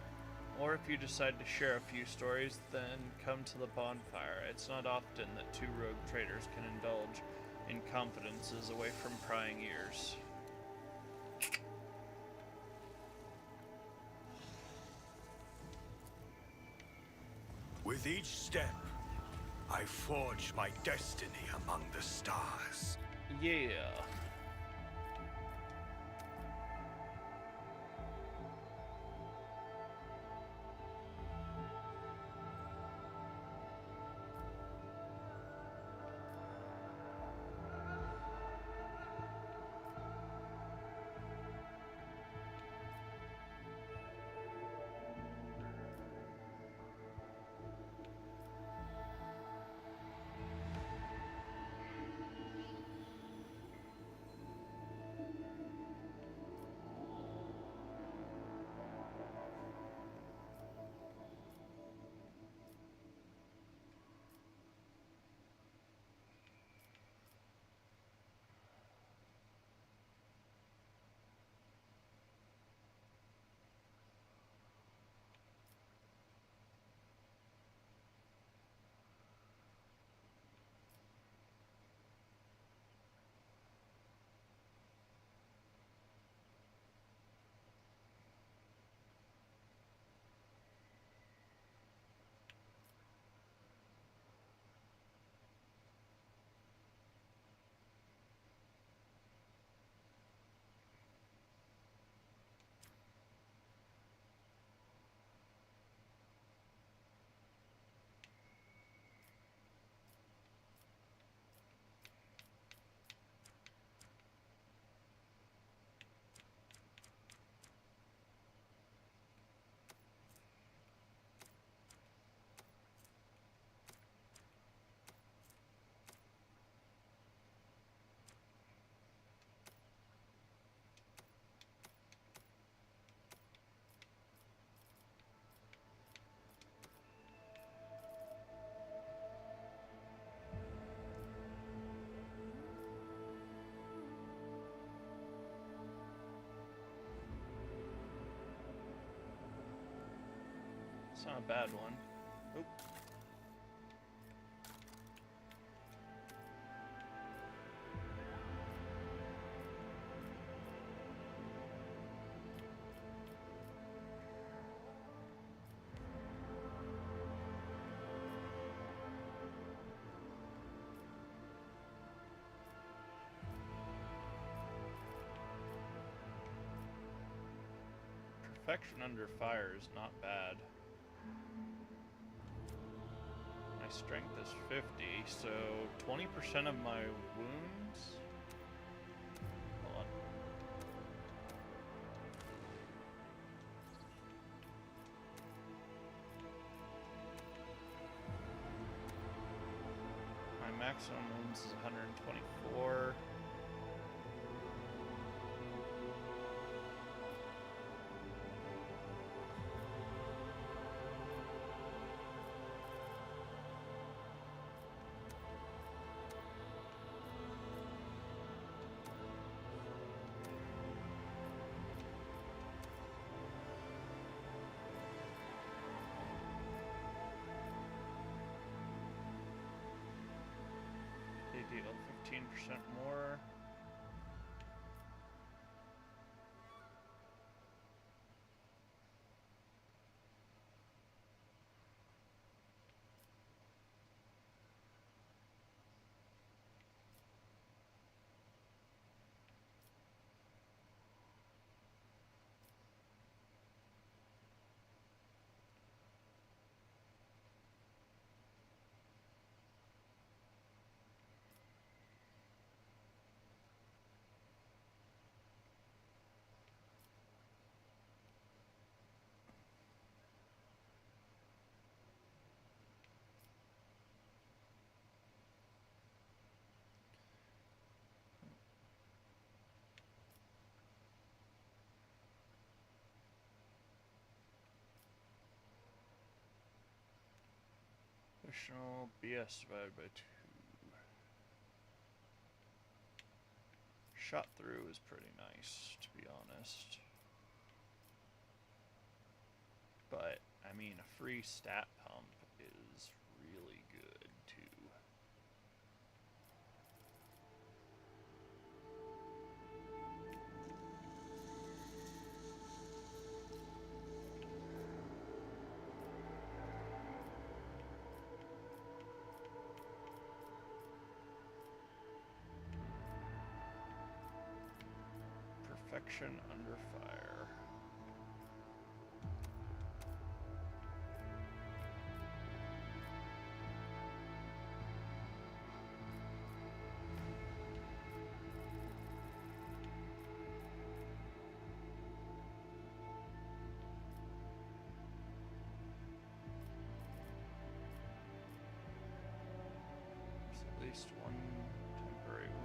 Or if you decide to share a few stories, then come to the bonfire. It's not often that two rogue traders can indulge in confidences away from prying ears. With each step, I forge my destiny among the stars. Yeah. It's not a bad one. Oop. Perfection under fire is not bad. My strength is 50, so 20% of my wounds? Hold on. My maximum wounds is 124. Additional BS divided by 2. Shot through is pretty nice, to be honest. But, I mean, a free stat pump is really good, too. Perfection under fire. There's at least one temporary wound.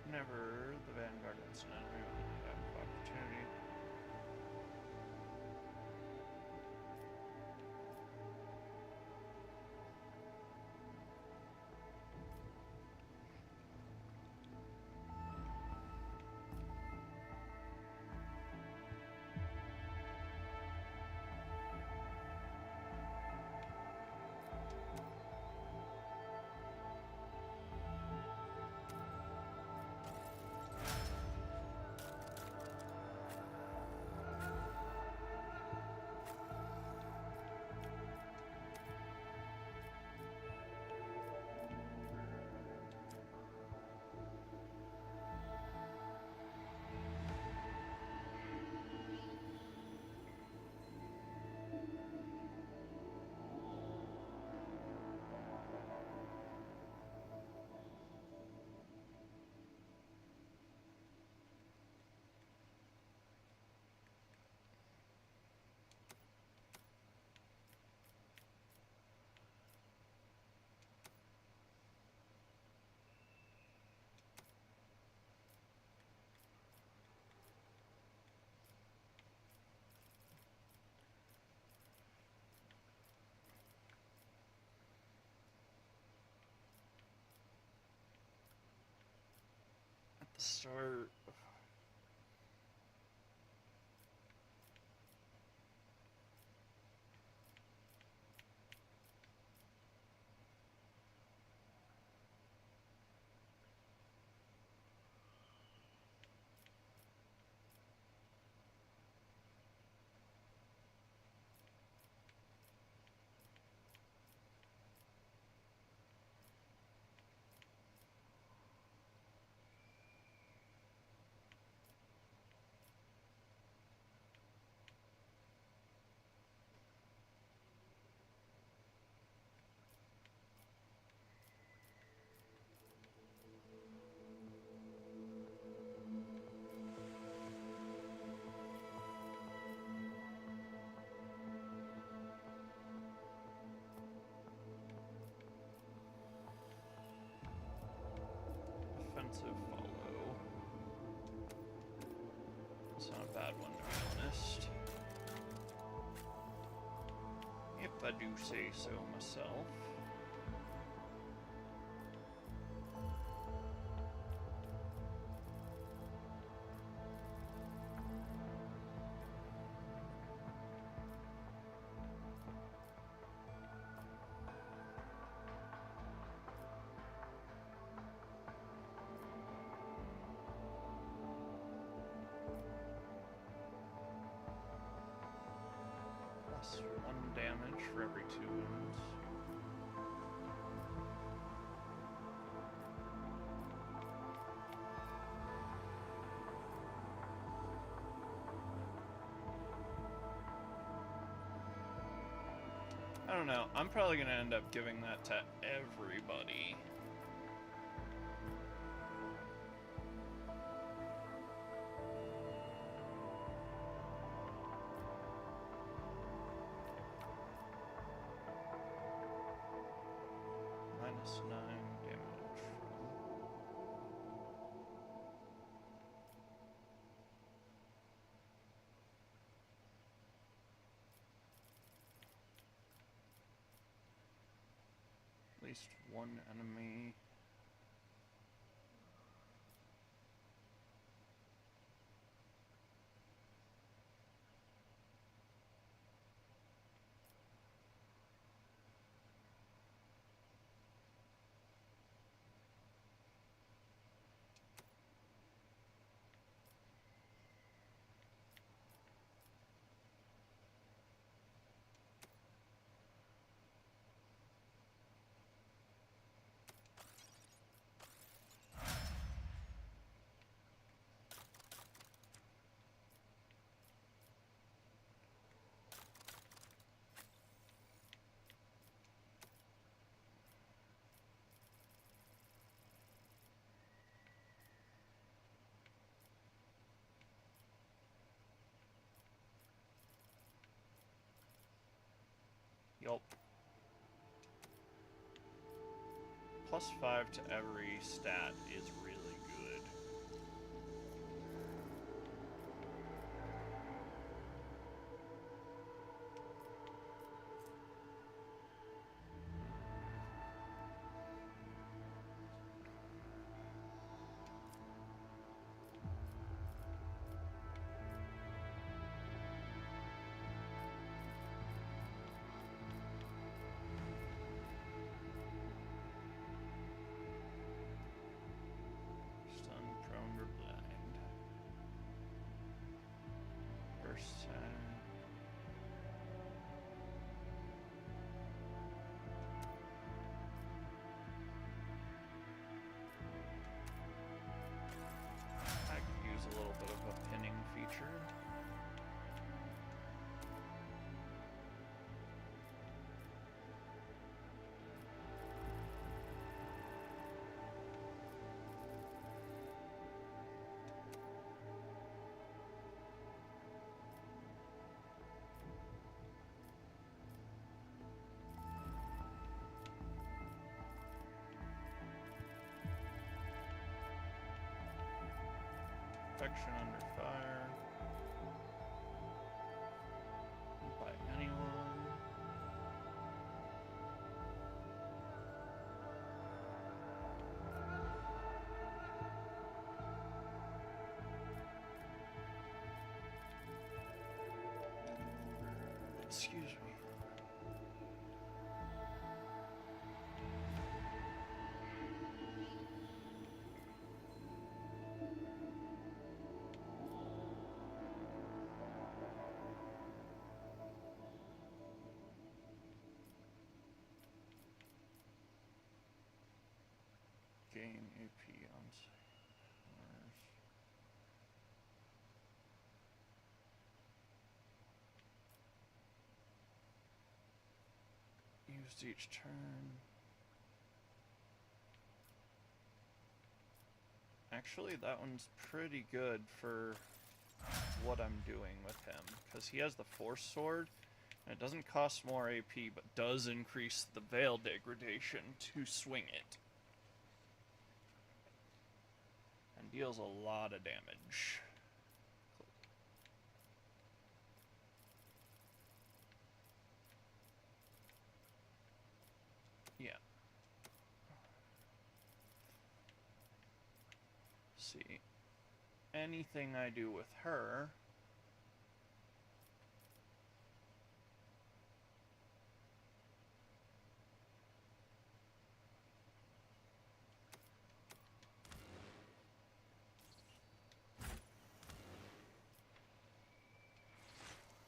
Whenever the Vanguard hits an enemy with an attack of opportunity. At the start. Offensive follow. It's not a bad one, to be honest. If I do say so myself. Plus 1 damage for every 2 wounds. I don't know. I'm probably going to end up giving that to everybody. -9. least one enemy. Yup. +5 to every stat is really good. Stun, prone, or blind. First I could use a little bit of a pinning feature. Protection under fire. By anyone. Excuse me. Gain AP on Mars. Used each turn. Actually, that one's pretty good for what I'm doing with him, because he has the Force Sword, and it doesn't cost more AP, but does increase the Veil degradation to swing it. And deals a lot of damage. Yeah. See. Anything I do with her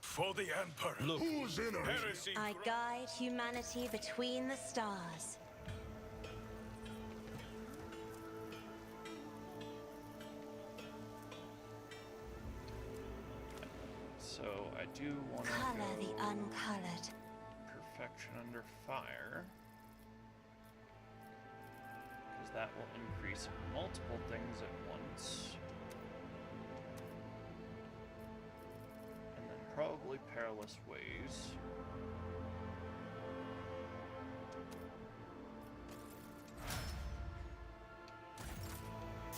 For the Emperor. Look, Who's in her? Heresy. I guide humanity between the stars. so I do want to Color go the uncolored. Perfection under fire, because that will increase multiple things at once. And then probably Perilous Ways.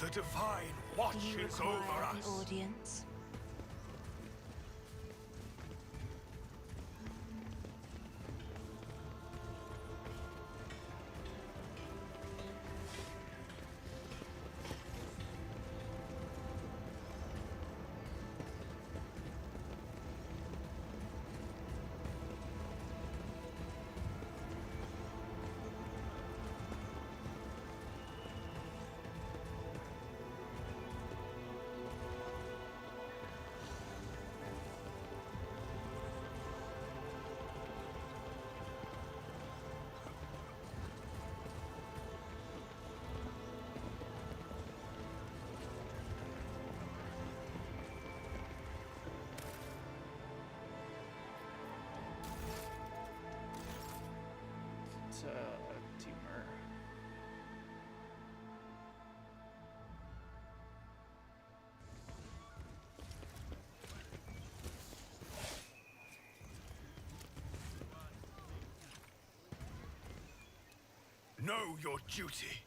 The Divine Do you watches over require an us. audience? Know your duty.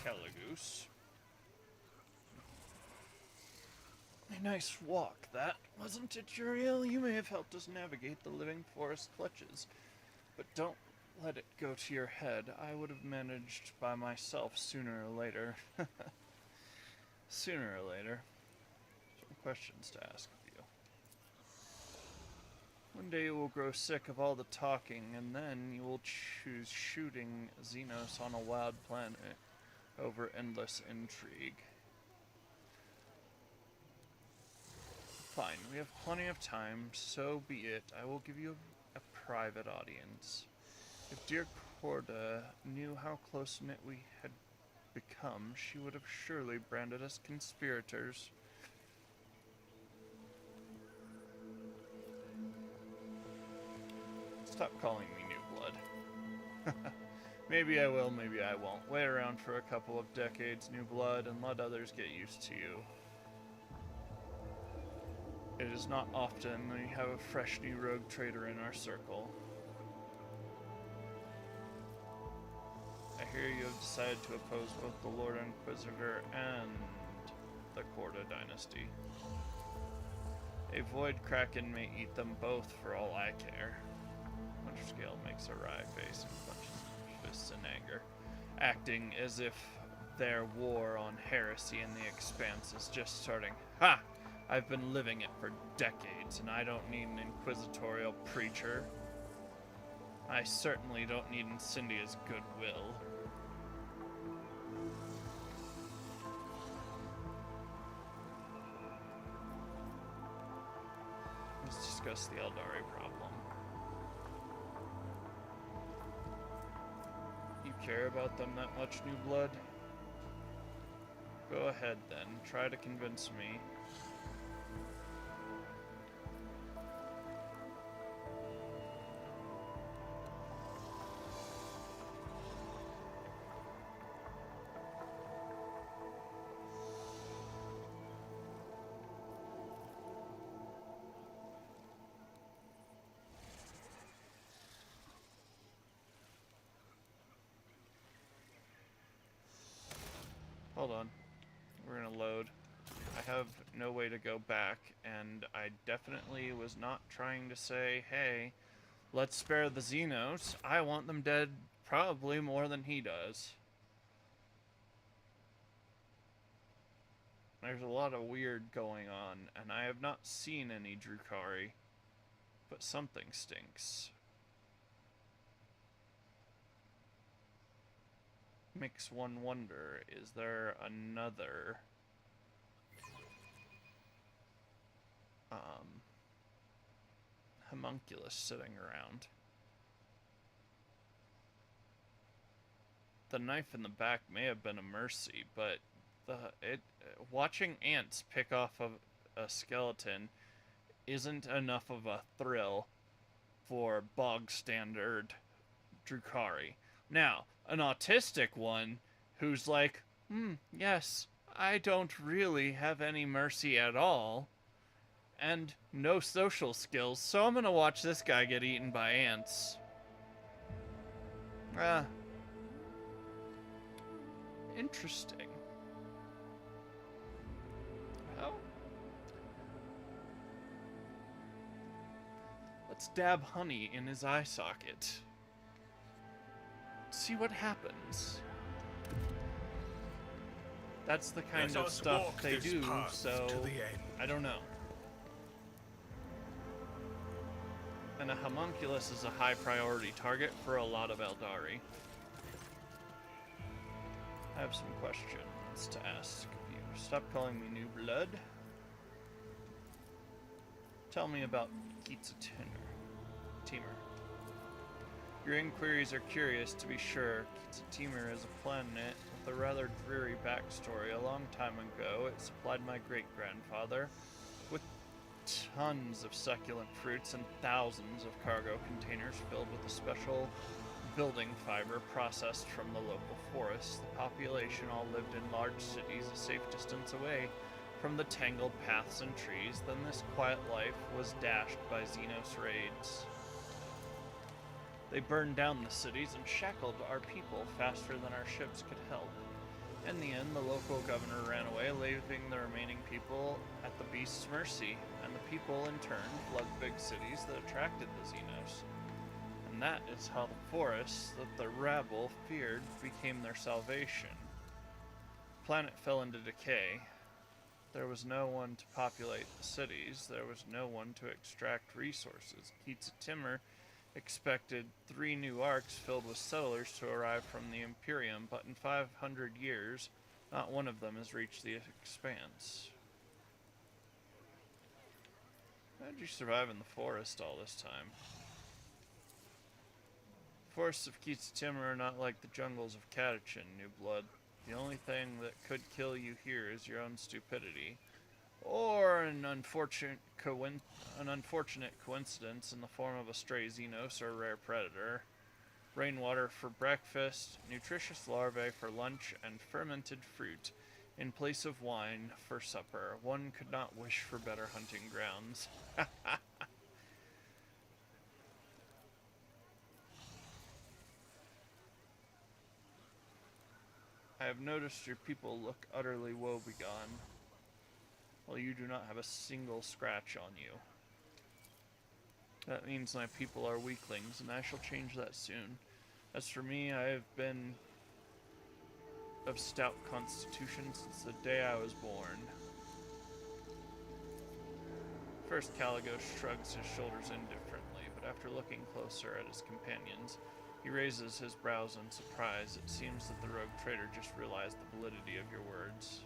Caligoose. A nice walk, that, wasn't it, Uriel? You may have helped us navigate the living forest clutches, but don't let it go to your head. I would have managed by myself sooner or later. Sooner or later. Some questions to ask of you. One day you will grow sick of all the talking, and then you will choose shooting Xenos on a wild planet over endless intrigue. Fine, we have plenty of time, so be it. I will give you a private audience. If dear Corda knew how close-knit we had become, she would have surely branded us conspirators. Stop calling me New Blood. Maybe I will, maybe I won't. Wait around for a couple of decades, New Blood, and let others get used to you. It is not often we have a fresh new rogue trader in our circle. I hear you have decided to oppose both the Lord Inquisitor and the Corda dynasty. A void kraken may eat them both for all I care. Winterscale makes a wry face and clenches his fists in anger, acting as if their war on heresy in the Expanse is just starting. Ha! I've been living it for decades, and I don't need an inquisitorial preacher. I certainly don't need Incendia's goodwill. Let's discuss the Eldari problem. You care about them that much, New Blood? Go ahead then, try to convince me. Hold on. We're gonna load. I have no way to go back, and I definitely was not trying to say, hey, let's spare the Xenos. I want them dead probably more than he does. There's a lot of weird going on, and I have not seen any Drukhari, but something stinks. Makes one wonder, is there another homunculus sitting around? The knife in the back may have been a mercy, but watching ants pick off a skeleton isn't enough of a thrill for bog standard Drukhari. Now, an autistic one who's like, yes, I don't really have any mercy at all, and no social skills, so I'm gonna watch this guy get eaten by ants. Interesting. Well, let's dab honey in his eye socket. See what happens. That's the kind of stuff they do, so I don't know. And a homunculus is a high priority target for a lot of Eldari. I have some questions to ask of you. Stop calling me New Blood. Tell me about Teamer. Your inquiries are curious, to be sure. Teamer is a planet with a rather dreary backstory. A long time ago, it supplied my great-grandfather with tons of succulent fruits and thousands of cargo containers filled with a special building fiber processed from the local forests. The population all lived in large cities a safe distance away from the tangled paths and trees. Then this quiet life was dashed by Xenos raids. They burned down the cities and shackled our people faster than our ships could help. In the end, the local governor ran away, leaving the remaining people at the beast's mercy, and the people in turn fled big cities that attracted the Xenos. And that is how the forests that the rabble feared became their salvation. The planet fell into decay. There was no one to populate the cities. There was no one to extract resources. Keats Timur expected 3 new arcs filled with settlers to arrive from the Imperium, but in 500 years, not one of them has reached the expanse. How did you survive in the forest all this time? The forests of Keats Timur are not like the jungles of Catachin, New Blood. The only thing that could kill you here is your own stupidity. Or an unfortunate coincidence in the form of a stray Xenos or a rare predator. Rainwater for breakfast, nutritious larvae for lunch, and fermented fruit in place of wine for supper. One could not wish for better hunting grounds. I have noticed your people look utterly woebegone, while you do not have a single scratch on you. That means my people are weaklings, and I shall change that soon. As for me, I have been of stout constitution since the day I was born. First, Caligos shrugs his shoulders indifferently, but after looking closer at his companions, he raises his brows in surprise. It seems that the rogue trader just realized the validity of your words.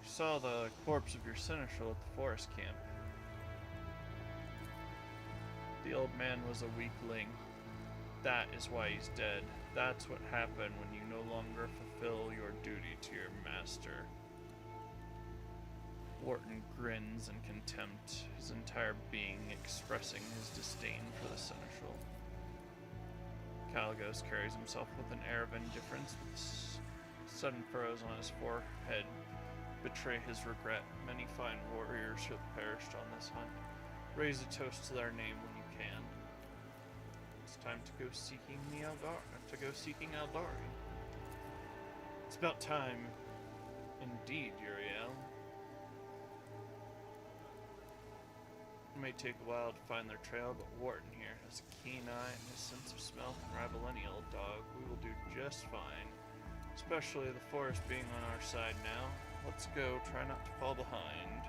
You saw the corpse of your seneschal at the forest camp. The old man was a weakling. That is why he's dead. That's what happened when you no longer fulfill your duty to your master. Wharton grins in contempt, his entire being expressing his disdain for the seneschal. Caligos carries himself with an air of indifference, with sudden furrows on his forehead betray his regret. Many fine warriors have perished on this hunt. Raise a toast to their name when you can. It's time to go seeking Aldari. It's about time, indeed, Uriel. It may take a while to find their trail, but Wharton here has a keen eye, and his sense of smell can rival any old dog. We will do just fine, especially the forest being on our side now. Let's go, try not to fall behind.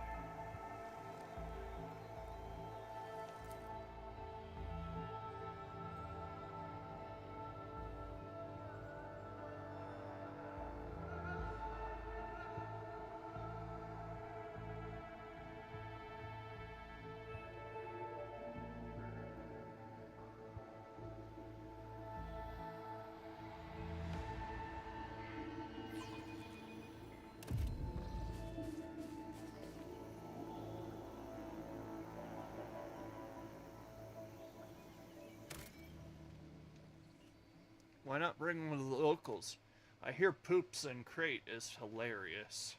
Why not bring one of the locals? I hear Poops and Crate is hilarious.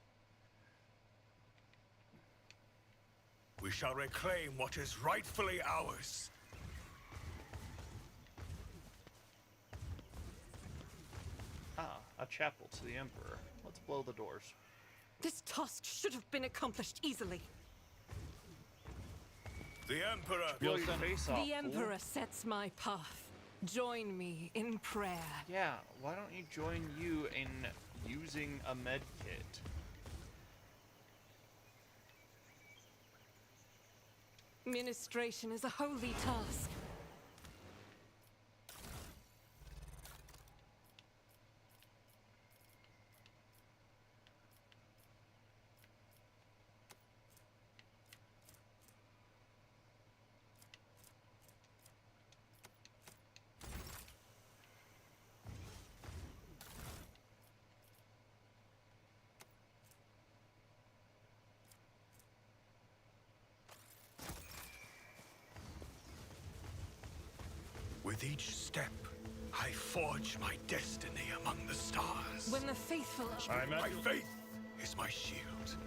We shall reclaim what is rightfully ours. Ah, a chapel to the Emperor. Let's blow the doors. This task should have been accomplished easily. The Emperor... Blow your face off, The fool. Emperor sets my path. Join me in prayer. Yeah, why don't you join you in using a med kit? Ministration is a holy task. With each step, I forge my destiny among the stars. When the faithful... My faith is my shield.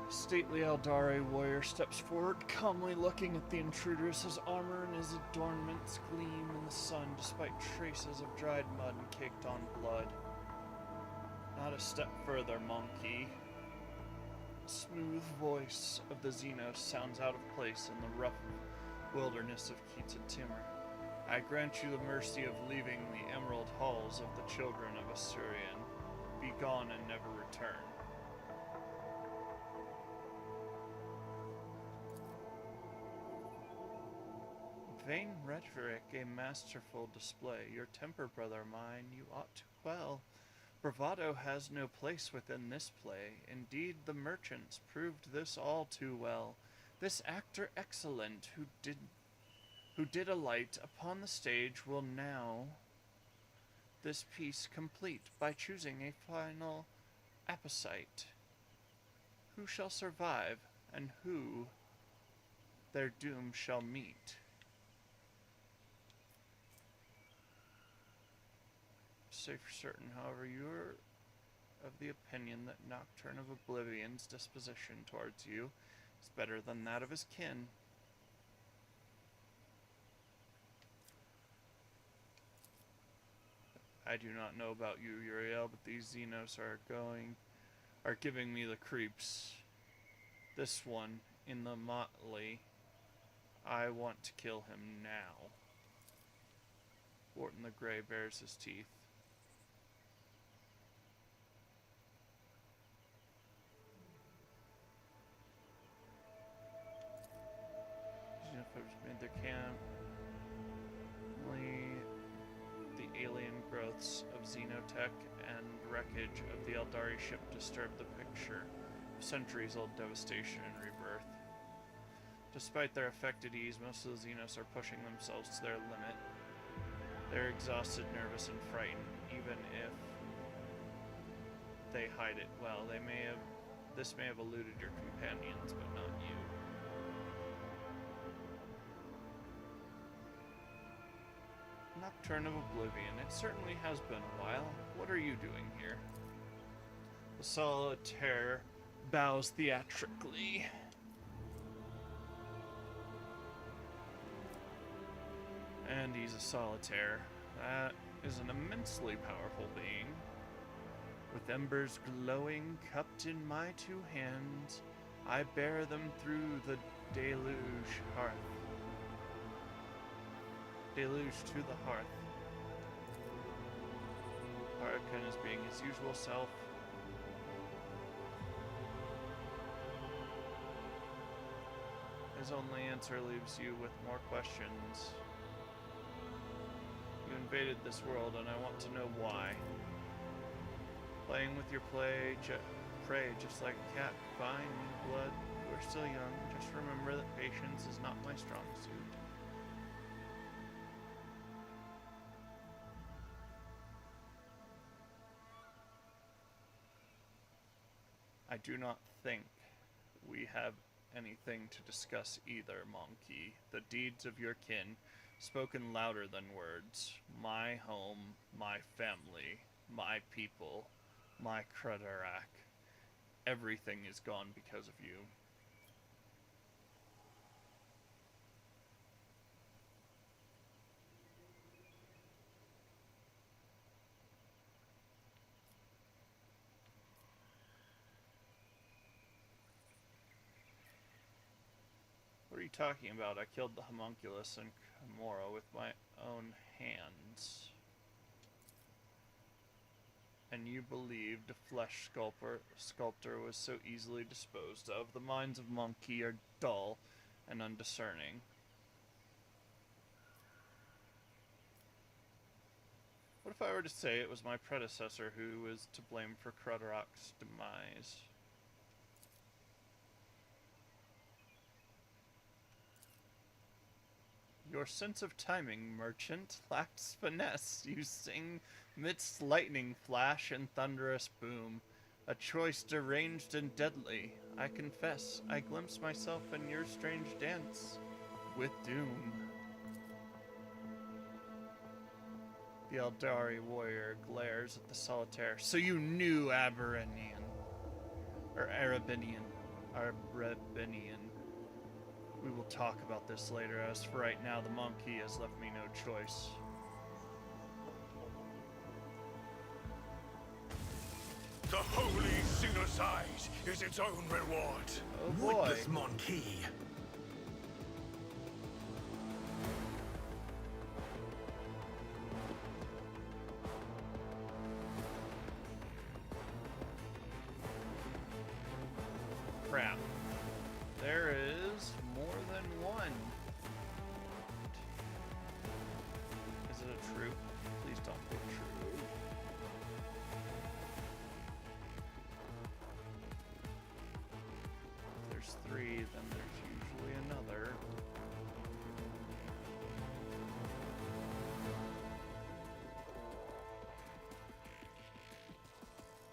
Stately Eldari warrior steps forward, calmly looking at the intruders. His armor and his adornments gleam in the sun despite traces of dried mud and caked on blood. Not a step further, monkey. The smooth voice of the Xenos sounds out of place in the rough wilderness of Kita Timur. I grant you the mercy of leaving the emerald halls of the children of Assyrian. Be gone and never return. Vain rhetoric, a masterful display. Your temper, brother mine, you ought to quell. Bravado has no place within this play. Indeed, the merchants proved this all too well. This actor excellent, who did alight upon the stage, will now this piece complete by choosing a final apposite. Who shall survive, and who their doom shall meet? Say for certain, however, you're of the opinion that Nocturne of Oblivion's disposition towards you is better than that of his kin. I do not know about you, Uriel, but these Xenos are giving me the creeps. This one, in the motley, I want to kill him now. Wharton the Grey bares his teeth. Xenophobes made their camp. Only the alien growths of xenotech and wreckage of the Eldari ship disturbed the picture of centuries-old devastation and rebirth. Despite their affected ease, most of the Xenos are pushing themselves to their limit. They're exhausted, nervous, and frightened, even if they hide it well. This may have eluded your companions, but not you. Nocturne of Oblivion. It certainly has been a while. What are you doing here? The solitaire bows theatrically. And he's a solitaire. That is an immensely powerful being. With embers glowing, cupped in my two hands, I bear them through the deluge hearth. Deluge to the hearth. Hurricane is being his usual self. His only answer leaves you with more questions. You invaded this world, and I want to know why. Playing with your prey just like a cat. Fine, blood. We're still young. Just remember that patience is not my strong suit. I do not think we have anything to discuss either, Monkey. The deeds of your kin, spoken louder than words. My home, my family, my people, my Kradarak. Everything is gone because of you. What are you talking about? I killed the homunculus and Kimura with my own hands. And you believed a flesh sculptor was so easily disposed of. The minds of monkey are dull and undiscerning. What if I were to say it was my predecessor who was to blame for Krudrock's demise? Your sense of timing, merchant, lacks finesse. You sing midst lightning flash and thunderous boom. A choice deranged and deadly. I confess, I glimpse myself in your strange dance with doom. The Eldari warrior glares at the solitaire. So you knew Aberranian. Or Arabinian. Arabinian. We will talk about this later, as for right now the monkey has left me no choice. The holy Xenos eyes is its own reward. Oh boy. Witless monkey. Crap. There is more than one. Is it a troop? Please don't be a troop. If there's three, then there's usually another.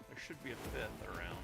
There should be a fifth around.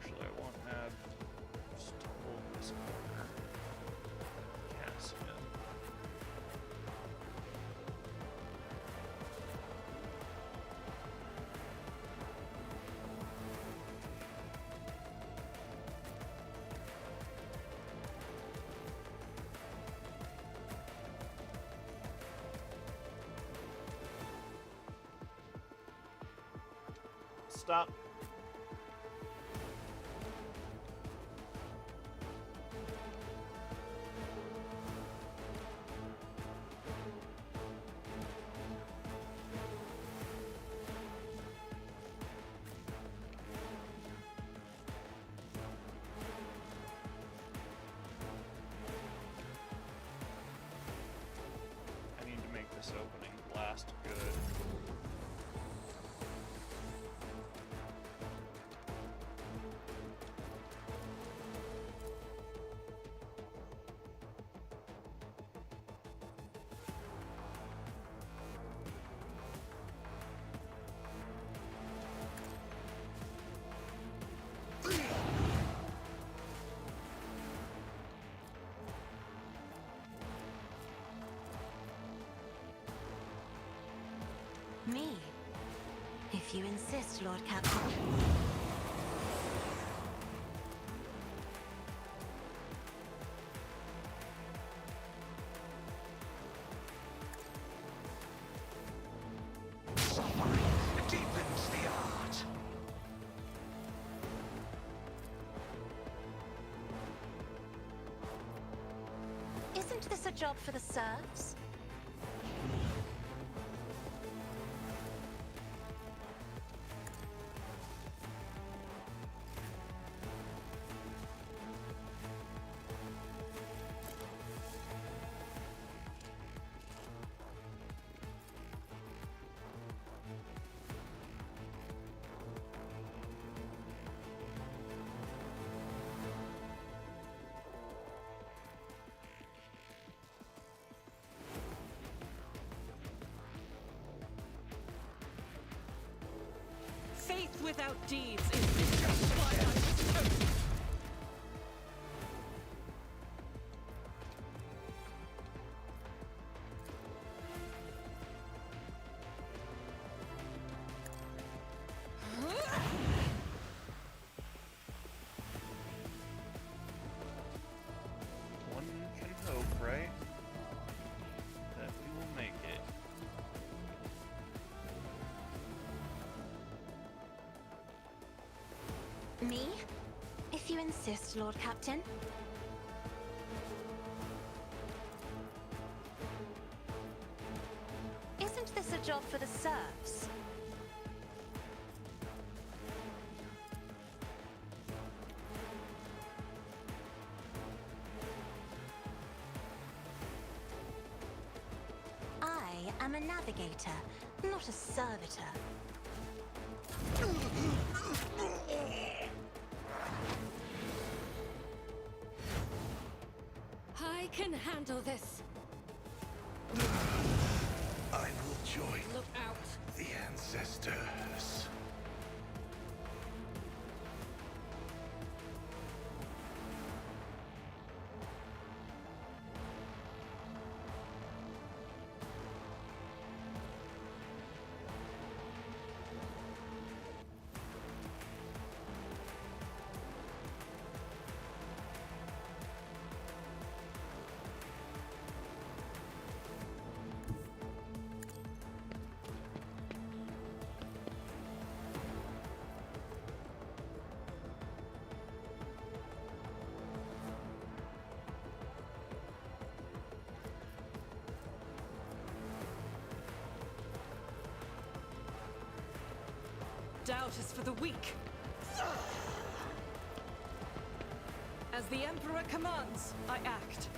Actually, I won't have just hold this corner. Cassian. Stop. I need to make this opening blast good. Me? If you insist, Lord Captain. Suffering deepens the art. Isn't this a job for the serfs? Faith without deeds is this twilight oath. One can hope, right? That we will make it. Me? If you insist, Lord Captain. Isn't this a job for the serfs? I am a navigator, not a servitor. I can handle this. I will join Look out. the ancestors. Doubt is for the weak. As the Emperor commands, I act.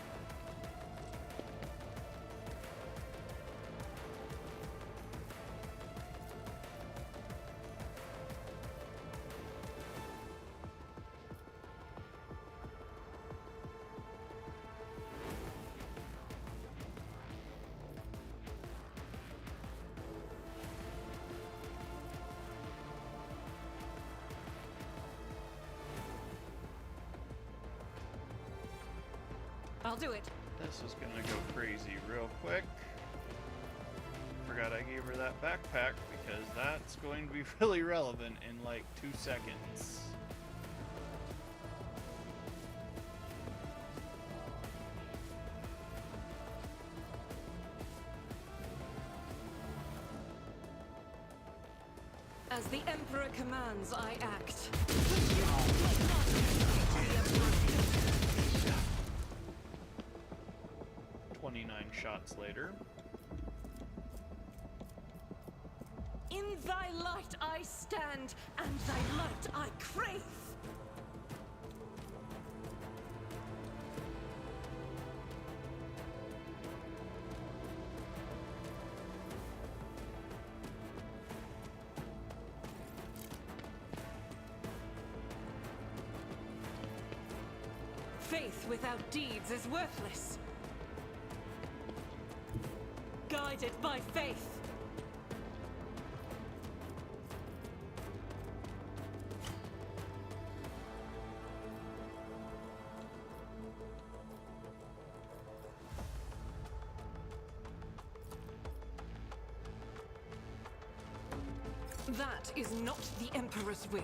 I'll do it. This is gonna go crazy real quick. Forgot I gave her that backpack because that's going to be really relevant in like 2 seconds. As the Emperor commands, I act. 29 shots later. In thy light I stand, and thy light I crave. Faith without deeds is worthless. Guided by faith. That is not the Emperor's will.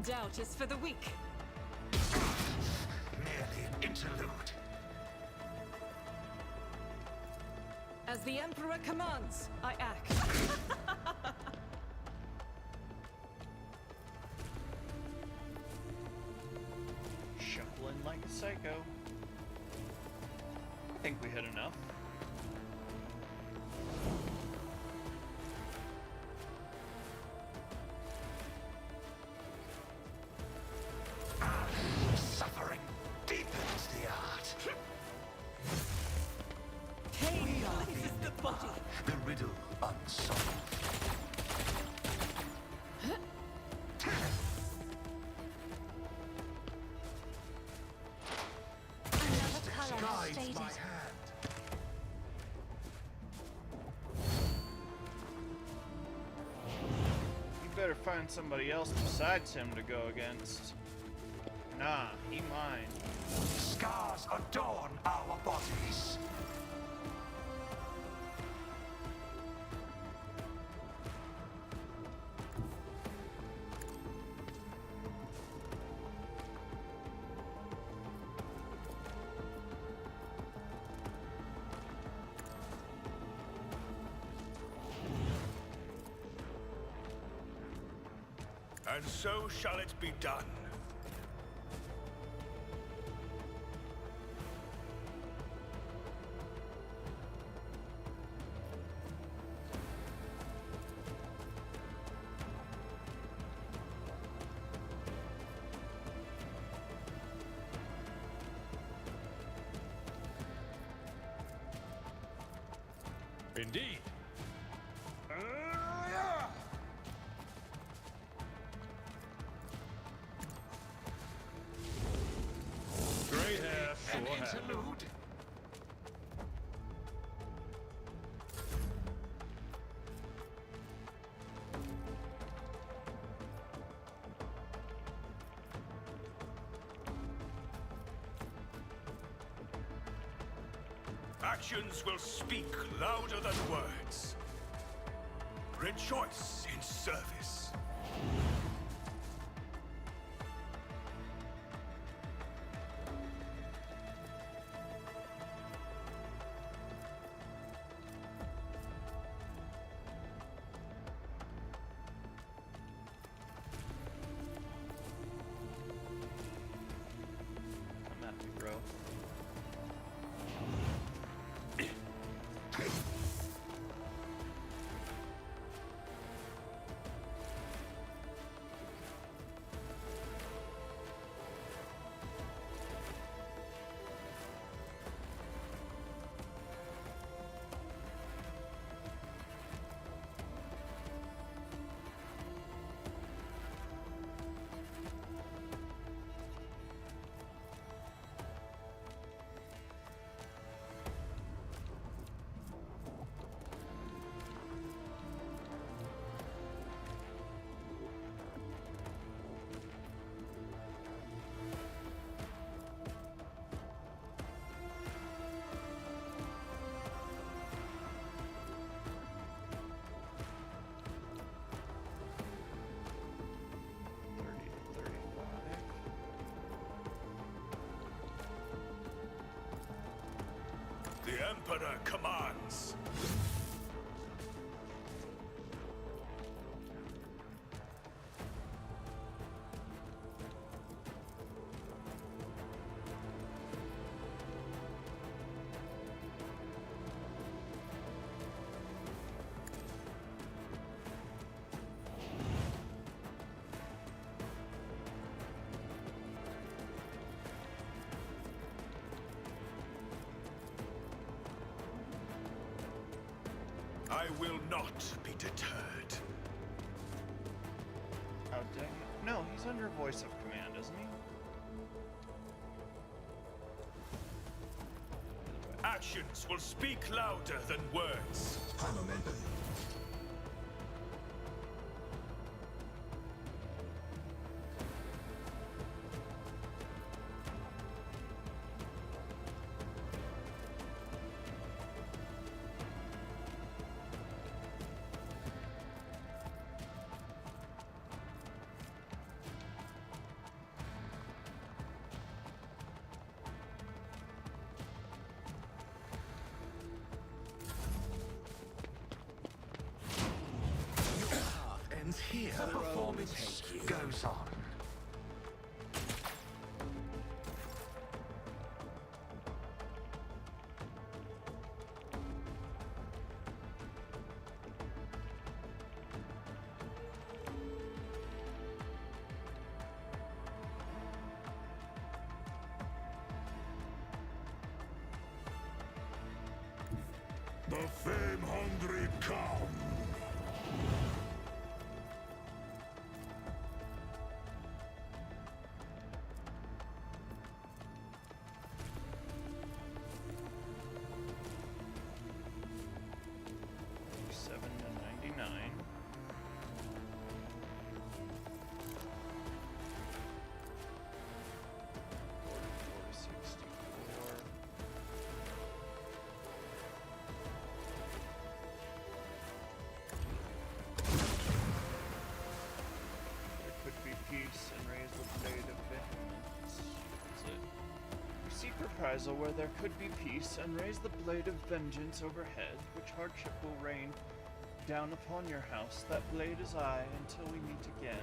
Doubt is for the weak. Merely an interlude. As the Emperor commands, I act. Shuffling like a psycho. I think we hit enough. Suffering deepens the art. Pain lies the body. The riddle unsolved. better find somebody else besides him to go against. Nah, he mine. Scars adorn our bodies. And so shall it be done. Indeed. Grey hair, An sure hair. interlude. Actions will speak louder than words. Rejoice in service. I'm at the growth. The Emperor commands. I will not be deterred. How dare you? No, he's under voice of command, isn't he? Actions will speak louder than words. Ends here. The performance goes on. The fame-hungry come. reprisal where there could be peace, and raise the blade of vengeance overhead, which hardship will rain down upon your house. That blade is I, until we meet again.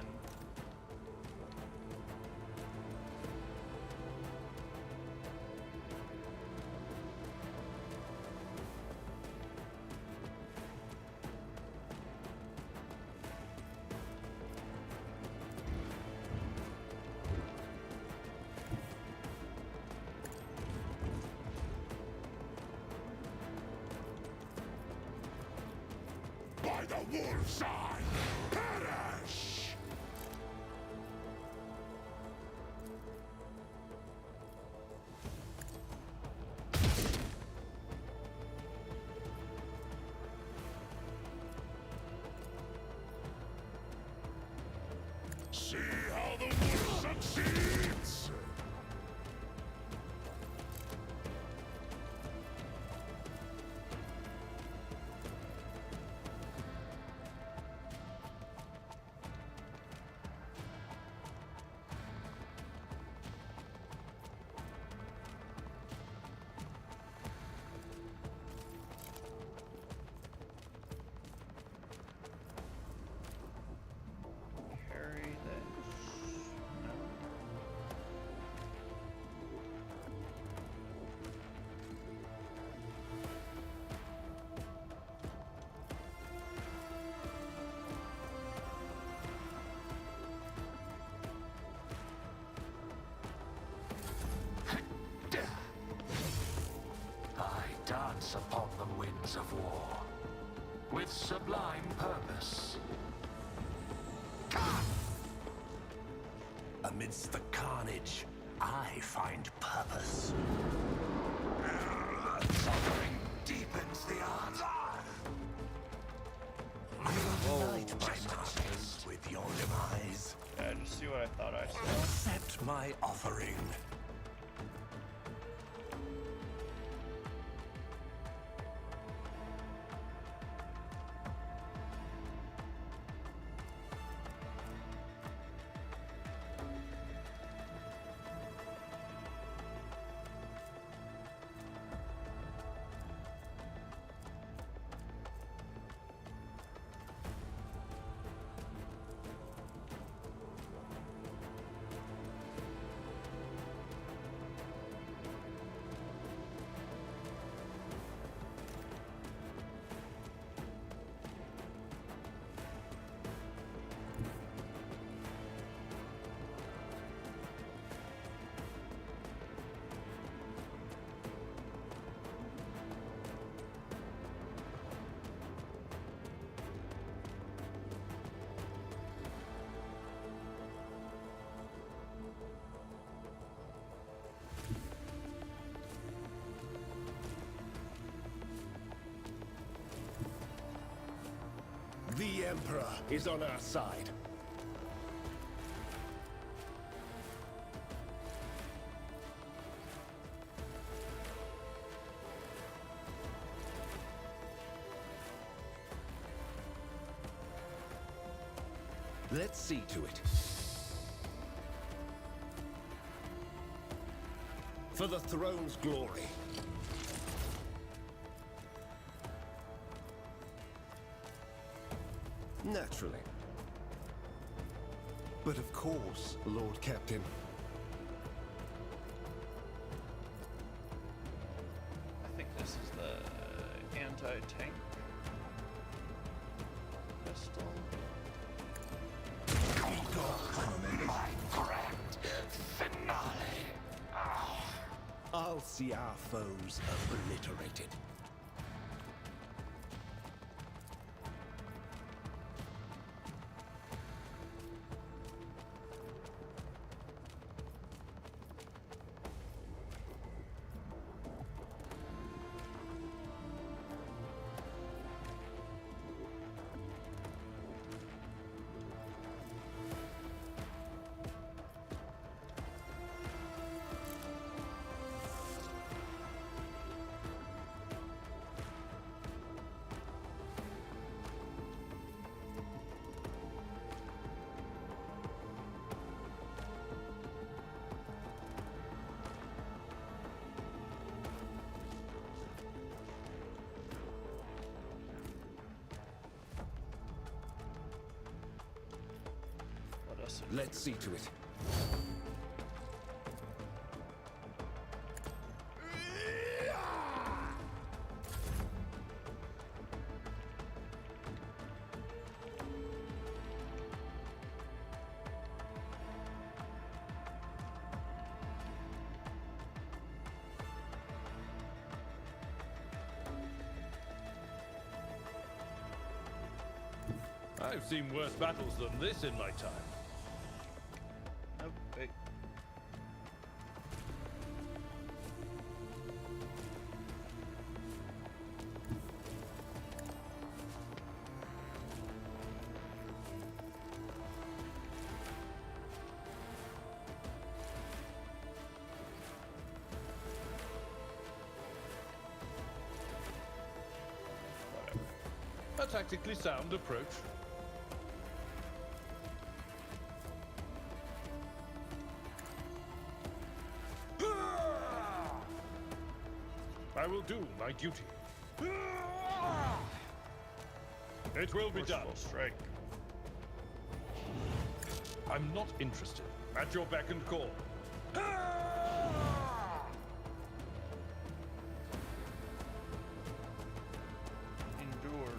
By the wolf's eye, perish! See how the wolf succeeds! Carry this. No. I dance upon the winds of war, with sublime purpose. Amidst the carnage, I find purpose. Suffering deepens the art. I will unite my masters with your demise. Yeah, just see what I thought I saw. Accept my offering. The Emperor is on our side. Let's see to it. For the throne's glory. Naturally. But of course, Lord Captain. I think this is the anti-tank pistol. My grand finale. I'll see our foes obliterated. Yes. Let's see to it. I've seen worse battles than this in my time. Oh, wait. A tactically sound approach. I will do my duty. It will be done. Forceful strike. I'm not interested. At your beck and call. Endure.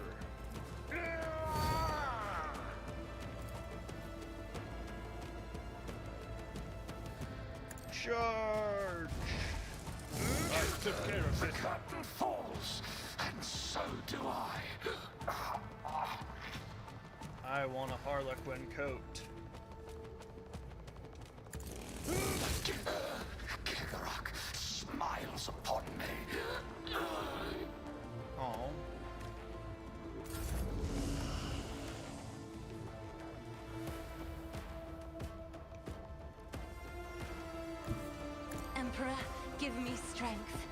Charge! I took care of this. Curtain falls, and so do I. I want a Harlequin coat. Kigarak smiles upon me. Oh. Emperor, give me strength.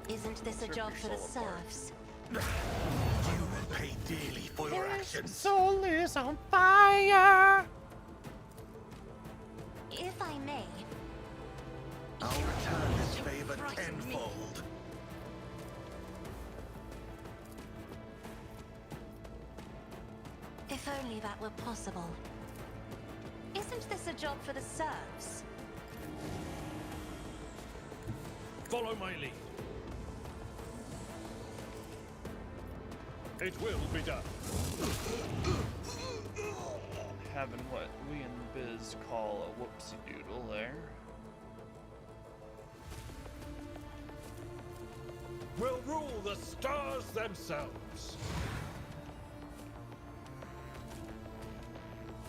Isn't this a Serve job your for the soul apart. serfs? You will pay dearly for your actions. Soul is on fire! If I may, I'll return this you favor frighten me. tenfold. If only that were possible. Isn't this a job for the serfs? Follow my lead. It will be done. Having what we in biz call a whoopsie doodle there. Will rule the stars themselves.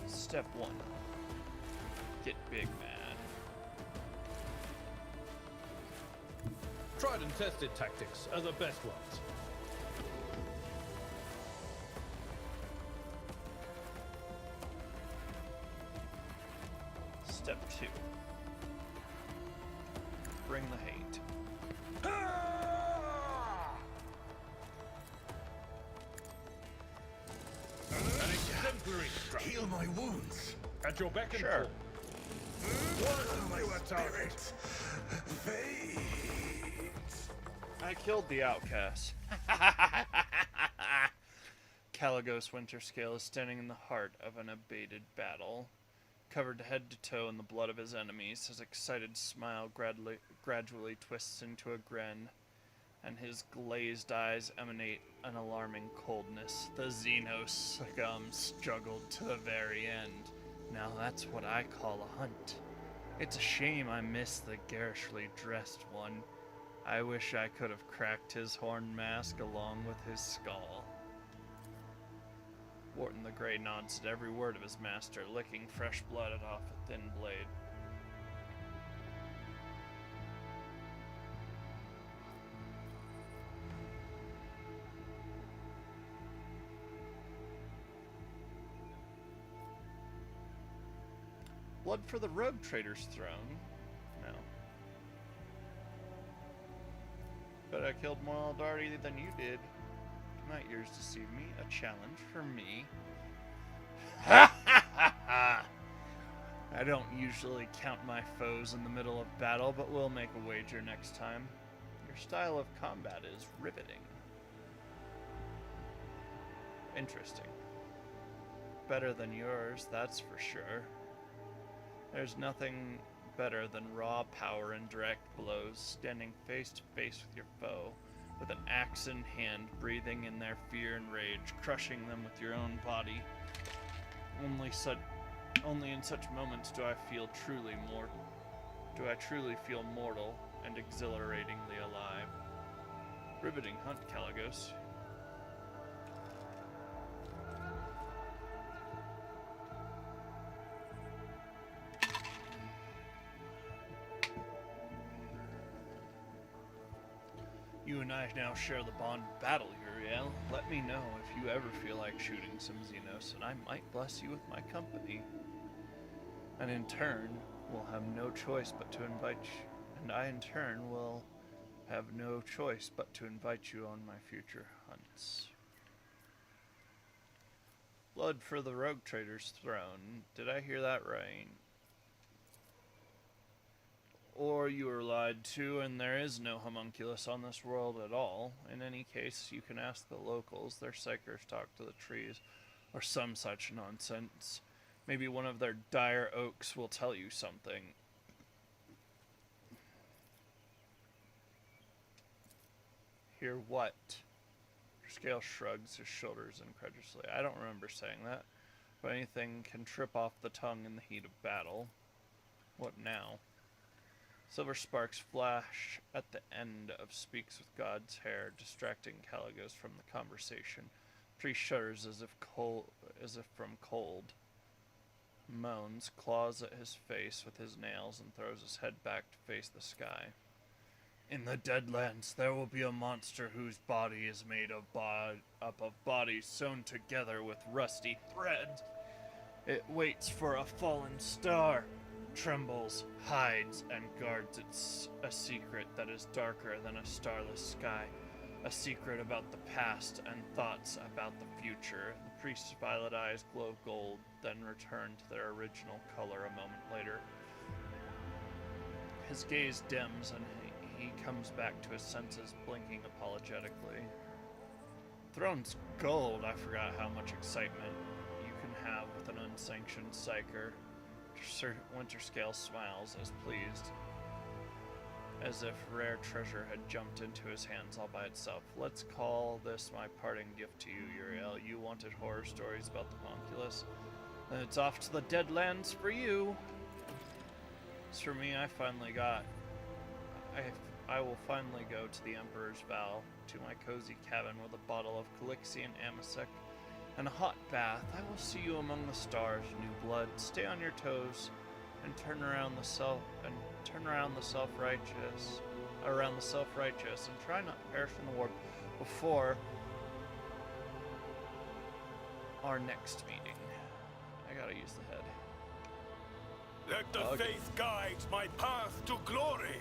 Step 1. Get big mad. Tried and tested tactics are the best ones. Step 2. Bring the hate. An exemplary strike. Heal my wounds. At your beck and Sure. call. My You are target. fades. I killed the outcast. Caligos Winterscale is standing in the heart of an abated battle. Covered head to toe in the blood of his enemies, his excited smile gradually twists into a grin, and his glazed eyes emanate an alarming coldness. The Xenos scum struggled to the very end. Now that's what I call a hunt. It's a shame I missed the garishly dressed one. I wish I could have cracked his horn mask along with his skull. Wharton the Grey nods at every word of his master, licking fresh blood off a thin blade. Blood for the Rogue Trader's throne? No. But I killed more Eldardi than you did. Do not yours deceive me. A challenge for me. Ha ha ha ha! I don't usually count my foes in the middle of battle, but we'll make a wager next time. Your style of combat is riveting. Interesting. Better than yours, that's for sure. There's nothing better than raw power and direct blows, standing face to face with your foe, with an axe in hand, breathing in their fear and rage, crushing them with your own body. Only in such moments do I truly feel mortal and exhilaratingly alive. Riveting hunt, Caligos. You and I now share the bond of battle, Uriel. Let me know if you ever feel like shooting some Xenos, and I might bless you with my company. And in turn, will have no choice but to invite you, and I in turn will have no choice but to invite you on my future hunts. Blood for the Rogue Trader's throne. Did I hear that right? Or you were lied to and there is no homunculus on this world at all. In any case, you can ask the locals. Their psychers talk to the trees, or some such nonsense. Maybe one of their dire oaks will tell you something. Hear what? Scale shrugs his shoulders incredulously. I don't remember saying that. But anything can trip off the tongue in the heat of battle. What now? Silver sparks flash at the end of Speaks with God's hair, distracting Caligos from the conversation. Tree shudders as if from cold. Moans, claws at his face with his nails, and throws his head back to face the sky. In the Deadlands, there will be a monster whose body is made up of bodies sewn together with rusty threads. It waits for a fallen star, trembles, hides, and guards a secret that is darker than a starless sky. A secret about the past and thoughts about the future. The priest's violet eyes glow gold, then return to their original color a moment later. His gaze dims and he comes back to his senses, blinking apologetically. Throne's gold. I forgot how much excitement you can have with an unsanctioned psyker. Sir Winterscale smiles as pleased, as if rare treasure had jumped into his hands all by itself. Let's call this my parting gift to you, Uriel. You wanted horror stories about the homunculus, then it's off to the Deadlands for you. As for me, I will finally go to the Emperor's Vow, to my cozy cabin with a bottle of Calixian Amasec and a hot bath. I will see you among the stars, new blood. Stay on your toes and turn around the self-righteous, and try not to perish in the war before our next meeting. I gotta use the head. Let the faith guide my path to glory.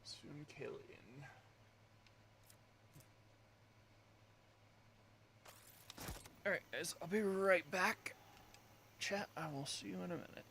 Soon Kalian. Alright guys, I'll be right back. Chat, I will see you in a minute.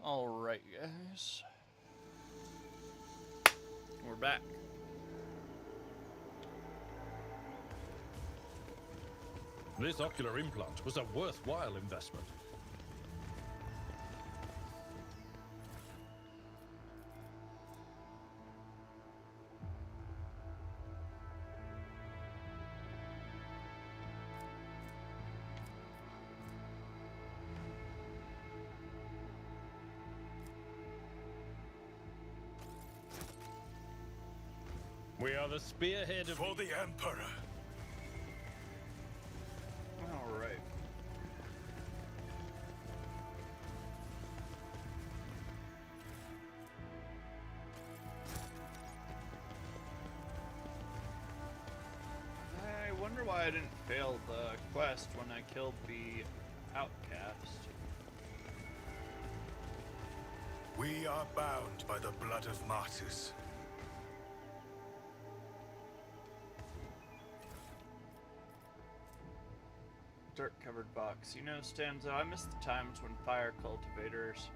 Alright, guys. We're back. This ocular implant was a worthwhile investment. We are the spearhead of... For the Emperor. Alright. I wonder why I didn't fail the quest when I killed the outcast. We are bound by the blood of martyrs. Dirt-covered box. You know, Stanzo, I miss the times when fire cultivators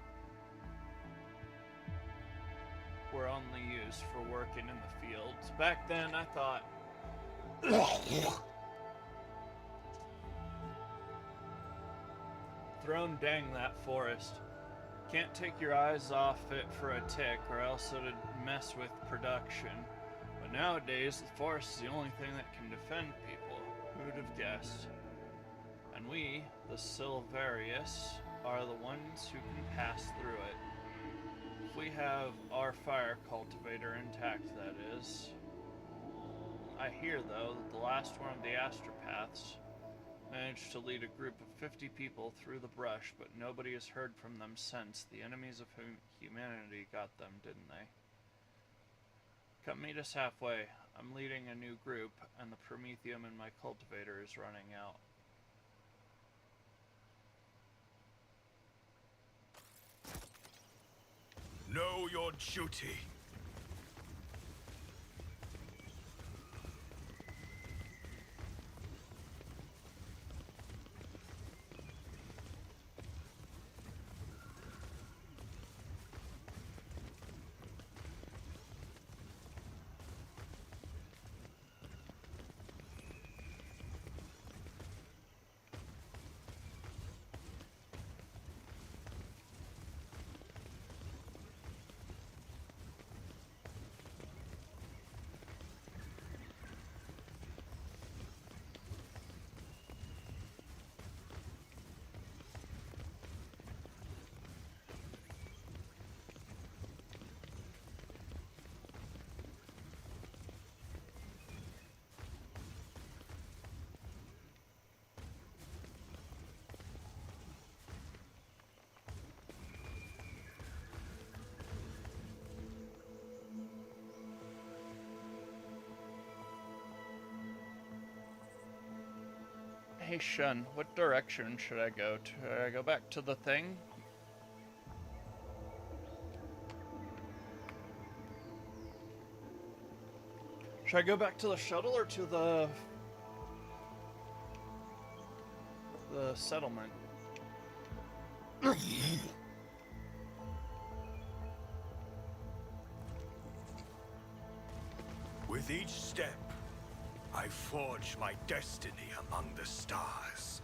were only used for working in the fields. Back then, I thought... Throne dang that forest. Can't take your eyes off it for a tick, or else it'd mess with production. But nowadays, the forest is the only thing that can defend people. Who'd have guessed? And we, the Silverius, are the ones who can pass through it. If we have our fire cultivator intact, that is. I hear, though, that the last one of the astropaths managed to lead a group of 50 people through the brush, but nobody has heard from them since. The enemies of humanity got them, didn't they? Come meet us halfway. I'm leading a new group, and the Promethium in my cultivator is running out. Know your duty. Hey Shun, what direction should I go? Should I go back to the thing? Should I go back to the shuttle or to the settlement? With each step, I forge my destiny among the stars.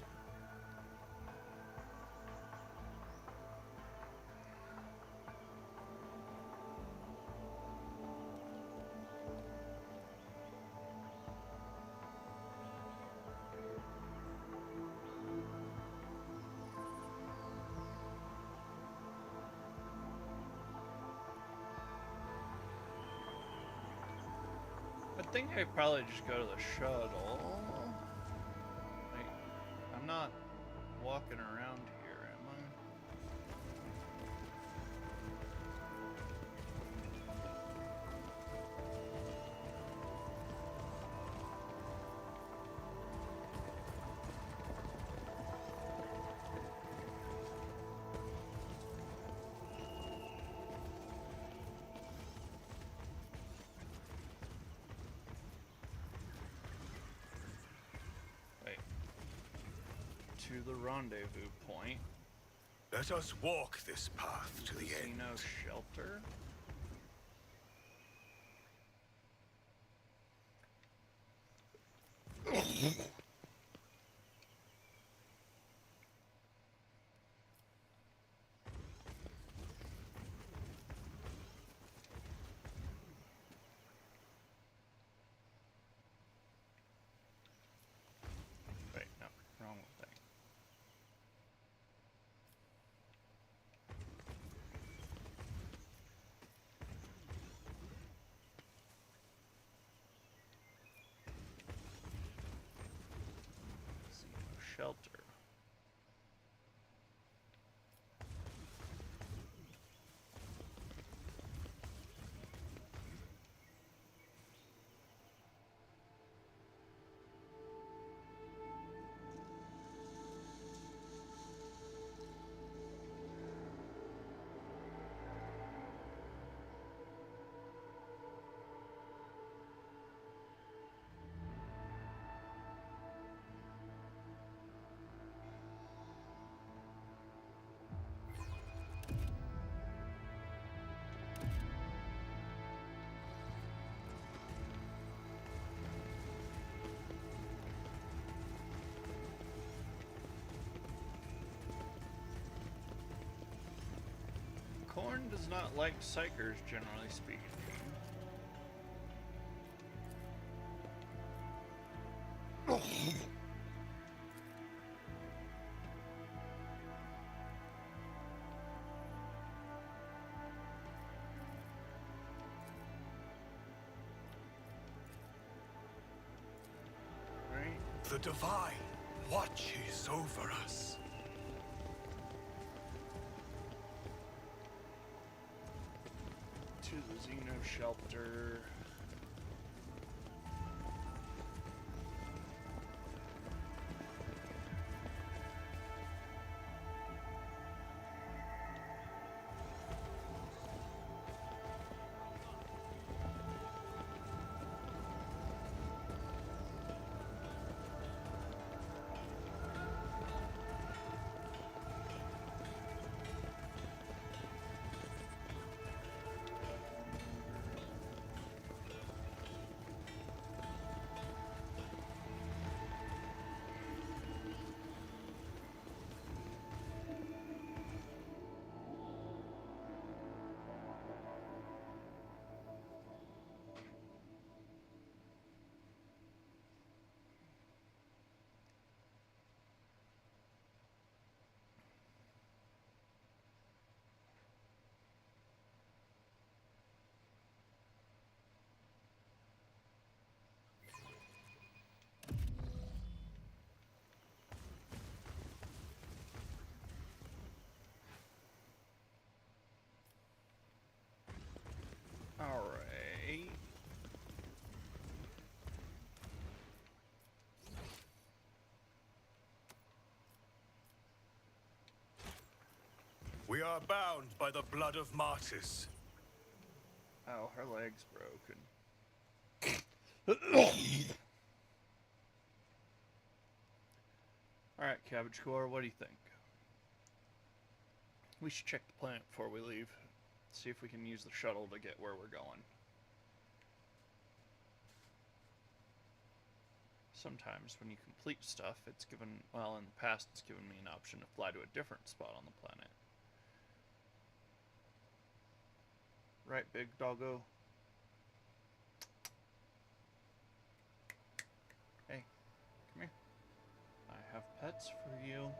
I think I'd probably just go to the shuttle. Wait, I'm not walking around here, am I? To the rendezvous point. Let us walk this path to the end. Casino shelter. Wait, no, wrong thing. Shelter. Corn does not like psychers, generally speaking. Right? The Divine watches over us. To the Xeno shelter. Alright. We are bound by the blood of martyrs. Oh, her leg's broken. Alright, Cabbage Core, what do you think? We should check the planet before we leave. See if we can use the shuttle to get where we're going. Sometimes when you complete stuff, it's given, well, in the past it's given me an option to fly to a different spot on the planet. Right, big doggo? Hey, come here. I have pets for you.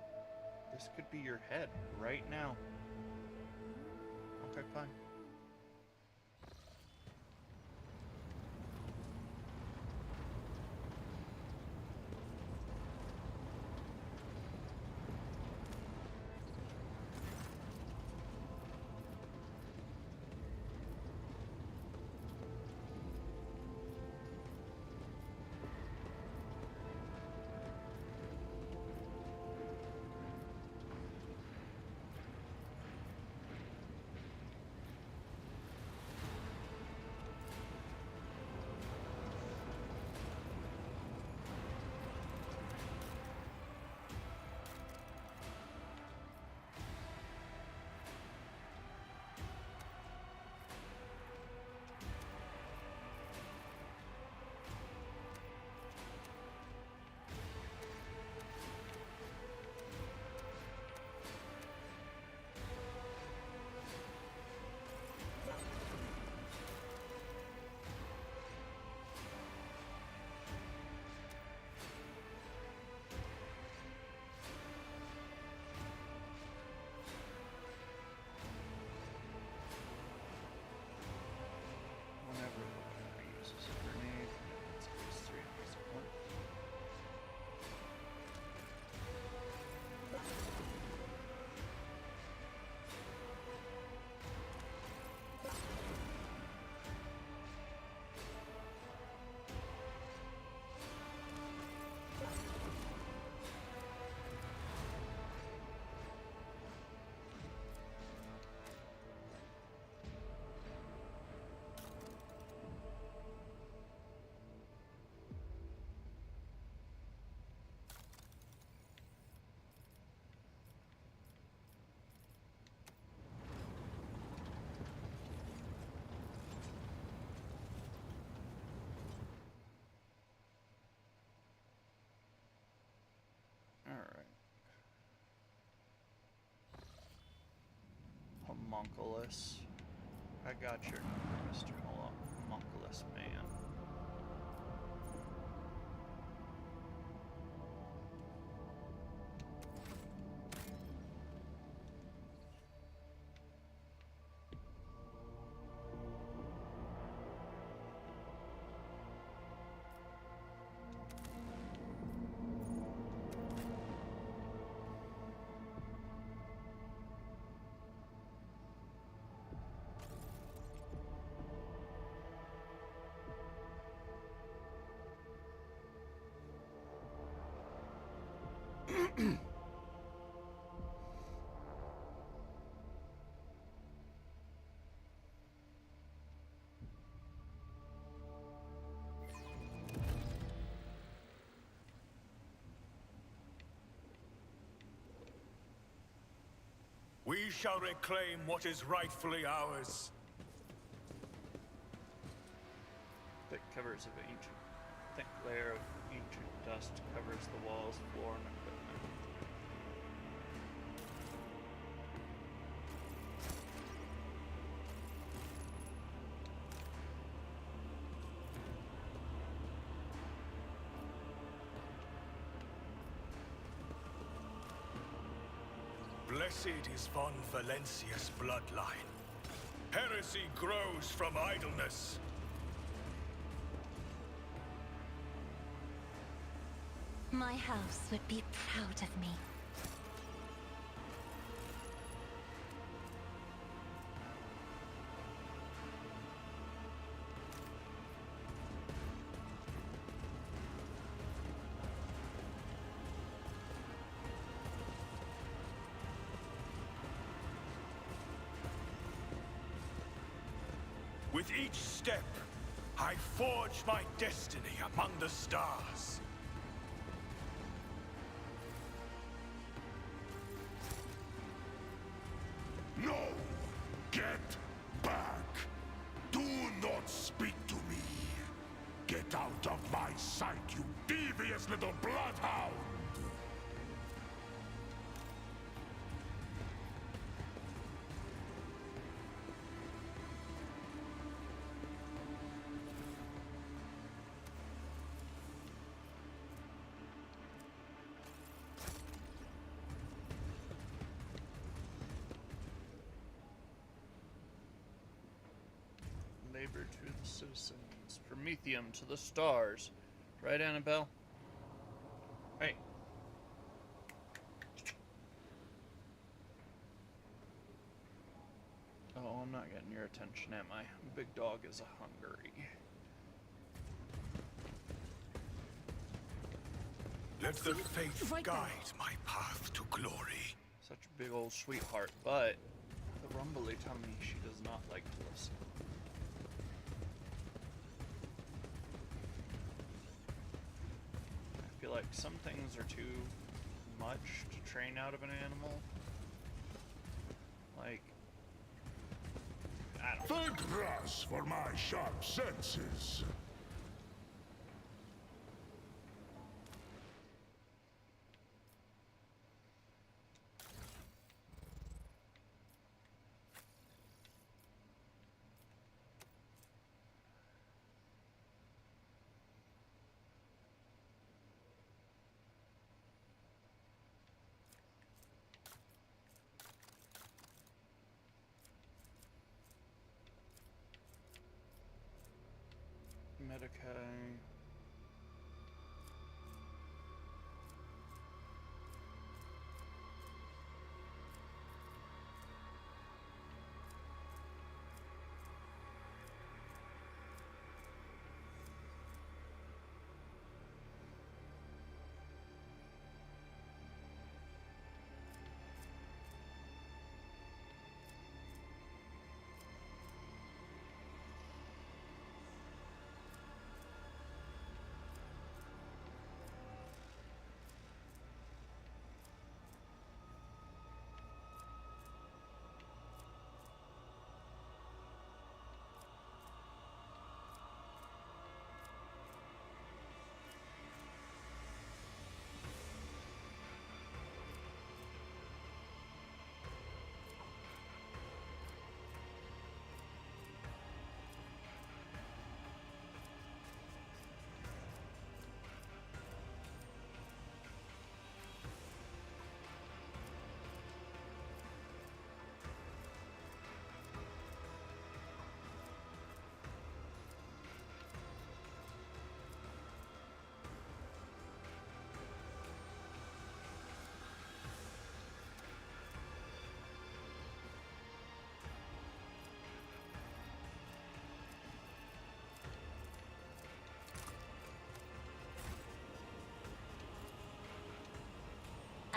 This could be your head right now. Okay, fine. homunculus. I got your number, Mr. Homunculus man. We shall reclaim what is rightfully ours. Thick covers of ancient, thick layer of ancient dust covers the walls, floor, and equipment. Blessed is von Valencia's bloodline. Heresy grows from idleness. My house would be proud of me. With each step, I forge my destiny among the stars. No! Get back! Do not speak to me! Get out of my sight, you devious little bloodhound! Labor to the citizens. Promethium to the stars. Right, Annabelle? Hey. Oh, I'm not getting your attention, am I? Big dog is hungry. Let the faith guide my path to glory. Such a big old sweetheart, but the rumbly tummy, she does not like to listen. I feel like some things are too much to train out of an animal. Like, I don't know. Thank grass for my sharp senses.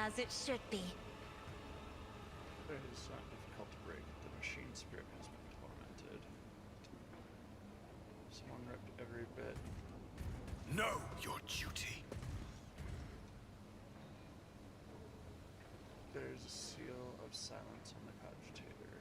as it should be. It is not difficult to break. The machine spirit has been tormented. Someone ripped every bit. Know your duty. There's a seal of silence on the cogitator.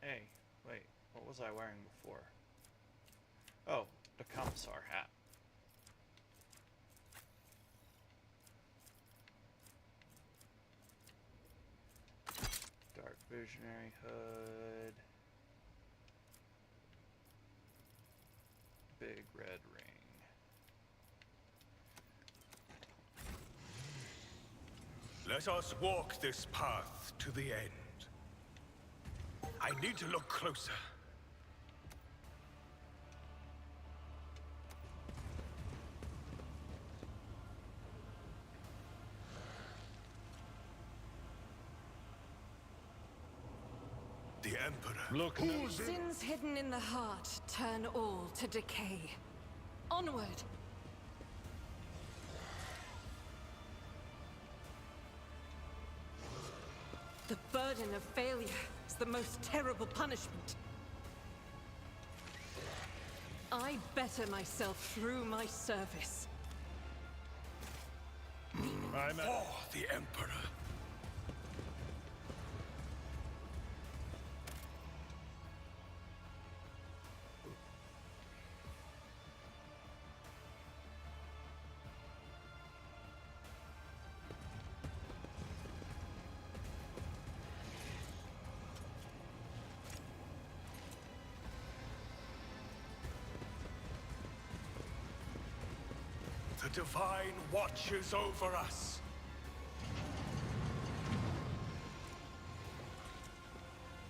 Hey, wait, what was I wearing before? Oh, the commissar hat. Dark visionary hood. Big red ring. Let us walk this path to the end. I need to look closer. The Emperor. Look, Sins hidden in the heart turn all to decay. Onward! The burden of failure is the most terrible punishment. I better myself through my service. I'm For the Emperor. The Divine watches over us.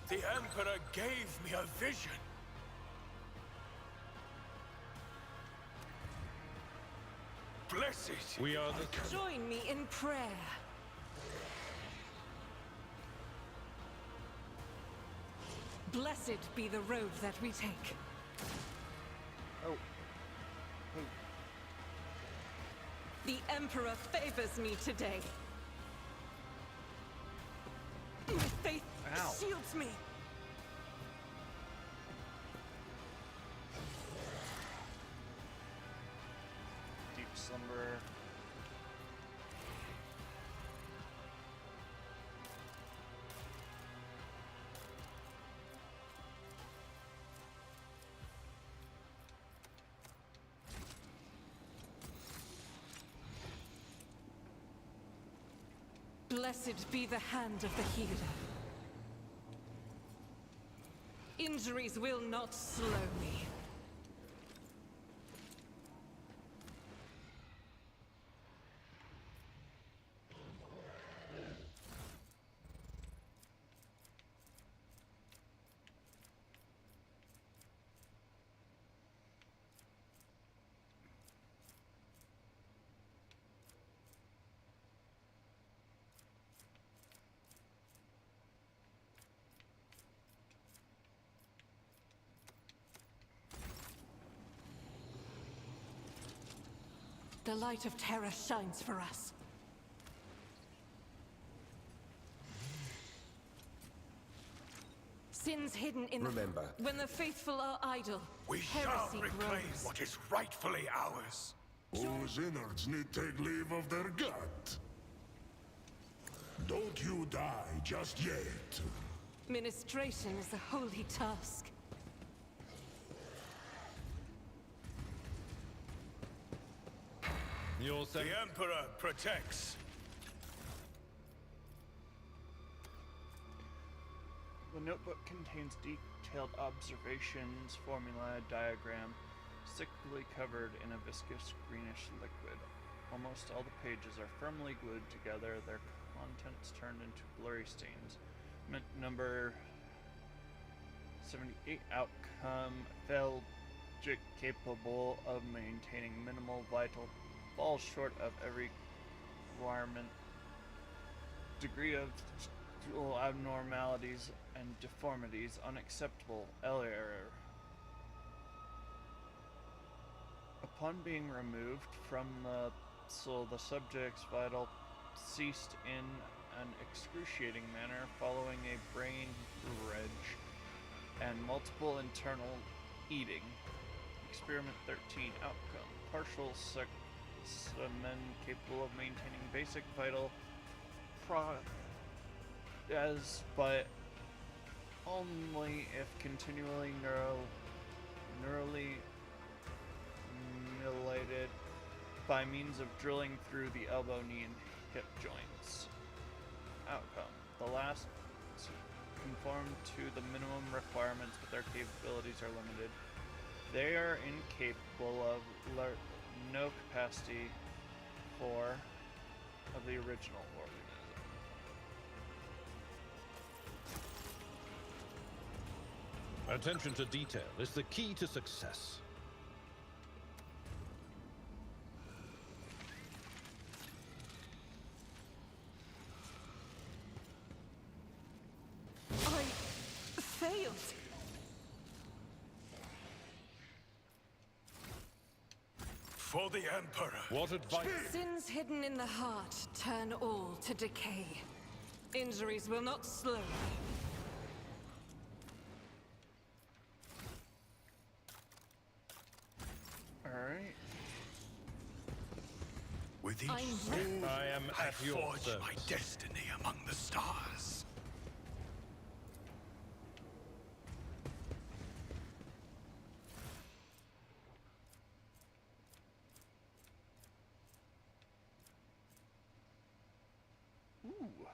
The Emperor gave me a vision. Blessed. We are the... Join me in prayer. Blessed be the road that we take. Oh. The Emperor favors me today. My faith Ow. shields me. Deep slumber. Blessed be the hand of the healer. Injuries will not slow me. The light of terror shines for us. Sins hidden in Remember. When the faithful are idle, We shall heresy reclaim grows. what is rightfully ours. Whose innards need take leave of their gut. Don't you die just yet. Ministration is a holy task. Your The Emperor protects. The notebook contains detailed observations, formula, diagram, thickly covered in a viscous greenish liquid. Almost all the pages are firmly glued together, their contents turned into blurry stains. Mint number 78 outcome failed capable of maintaining minimal vital, falls short of every requirement. Degree of abnormalities and deformities unacceptable. Error. Upon being removed from the soul, the subject's vital ceased in an excruciating manner following a brain hemorrhage and multiple internal eating. Experiment 13 outcome. Partial specimen capable of maintaining basic vital but only if continually neurally mutilated by means of drilling through the elbow, knee, and hip joints. Outcome. The last conform to the minimum requirements, but their capabilities are limited. They are incapable of no capacity for of the original organism. Attention to detail is the key to success. I failed. For the Emperor. What advice? Sins hidden in the heart turn all to decay. Injuries will not slow me. Alright. With each I'm step, I am I at your forge my service. destiny among the stars. Ooh.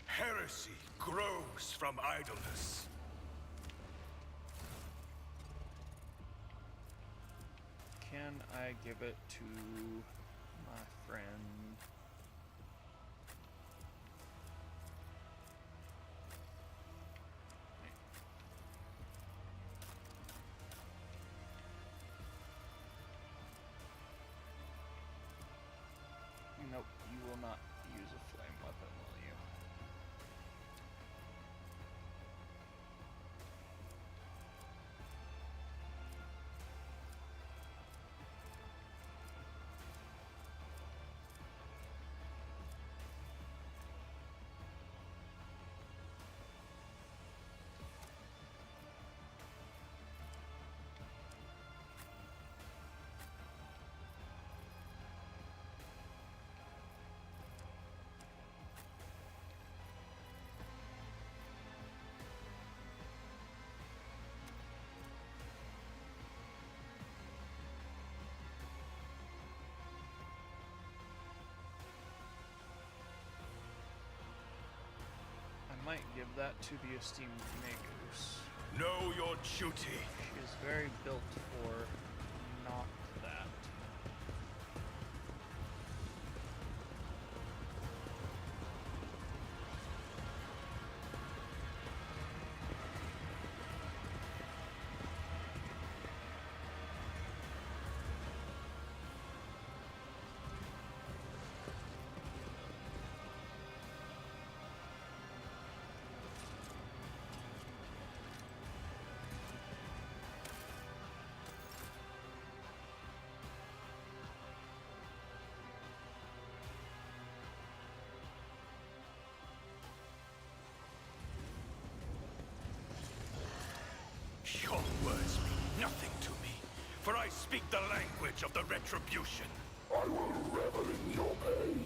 Heresy grows from idleness. Can I give it to my friend? Nope, you will not use a flame weapon, will you? I might give that to the esteemed Magus. Know your duty. She is very built for not that. Your words mean nothing to me, for I speak the language of the retribution. I will revel in your pain.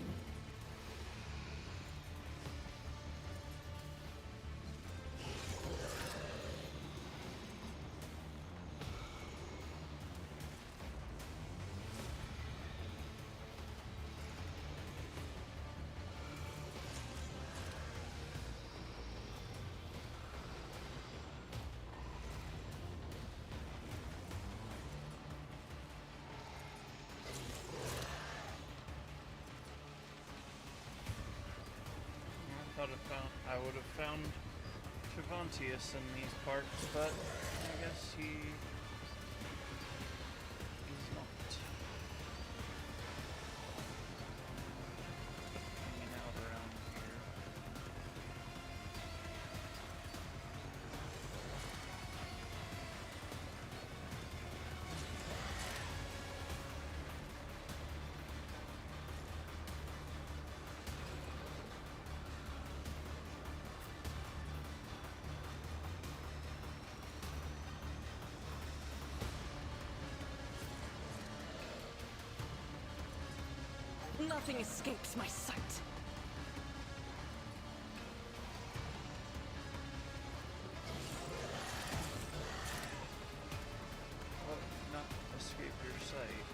would have found Travantius in these parts, but I guess he's not hanging out around here. Nothing escapes my sight. What? Not escape your sight.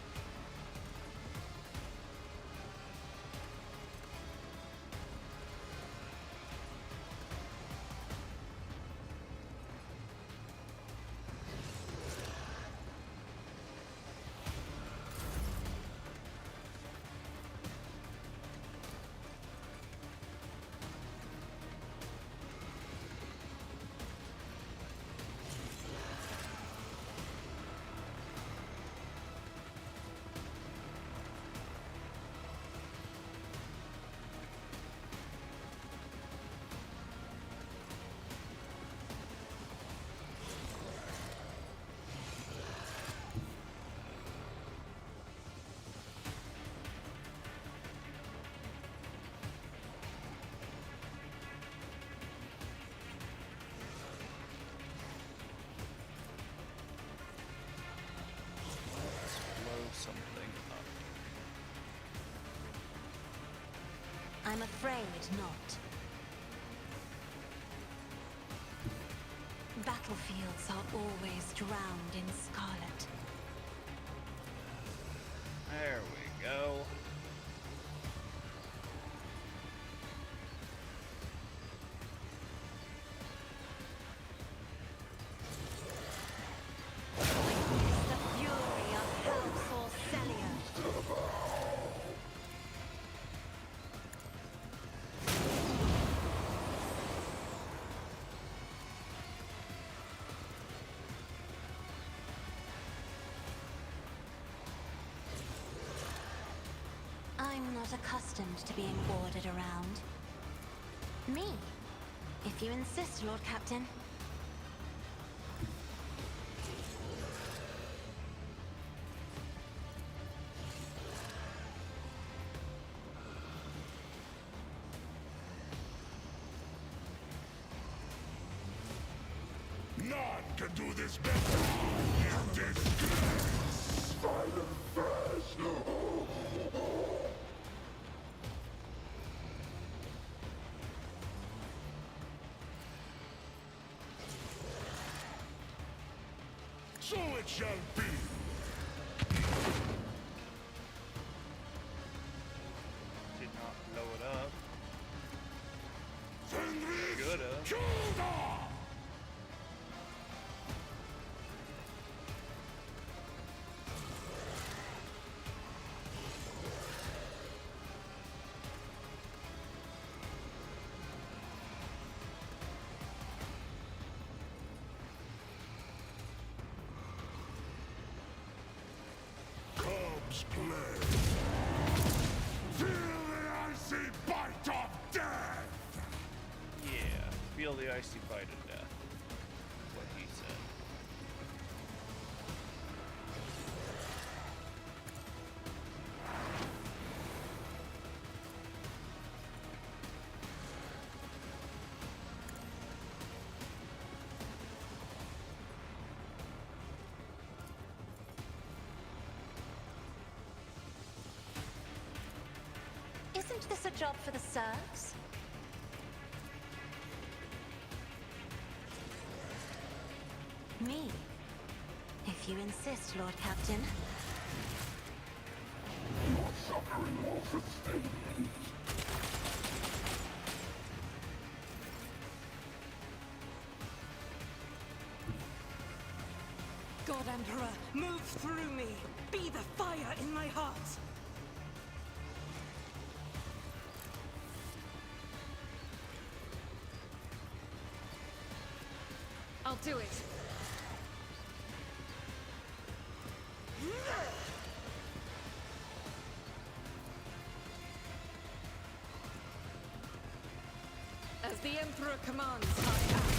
Something up. I'm afraid not. Battlefields are always drowned in scarlet. There we go. I'm not accustomed to being ordered around. Me, if you insist, Lord Captain. None can do this better! You disgrace! Silent fast! So it shall be! Did not blow it up. Fenris! Should've. Kilda! Cubs play. Feel the icy bite of death! Yeah, feel the icy bite of death. What he said. Isn't this a job for the serfs? Me, if you insist, Lord Captain. Your suffering will sustain me. God Emperor, move through me! Be the fire in my heart! do it. As the Emperor commands, I act.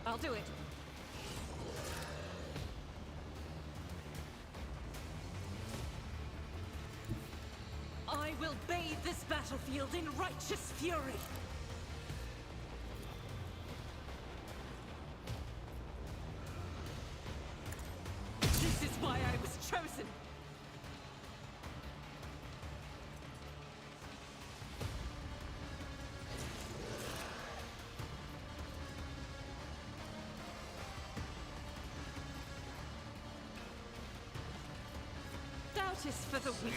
I'll do it. I will bathe this battlefield in righteous fury. This is why I was chosen. Doubt is for the weak.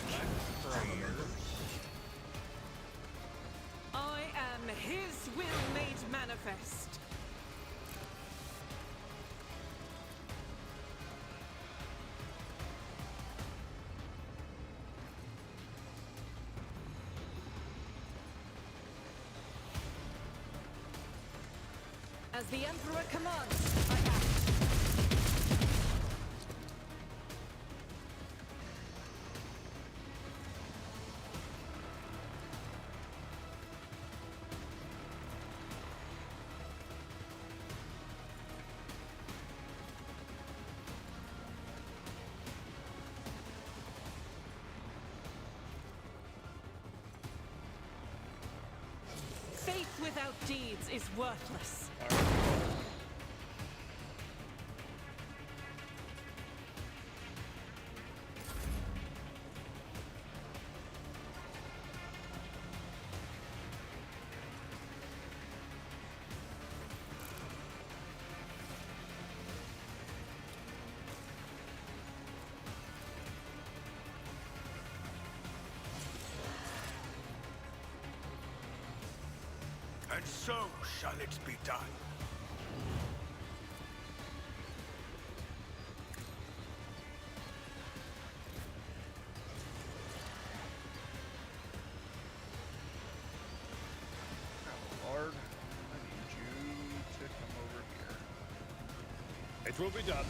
I am his will made manifest. As the Emperor commands, I act. Faith without deeds is worthless. And so shall it be done. Now, Lord, I need you to come over here. It will be done.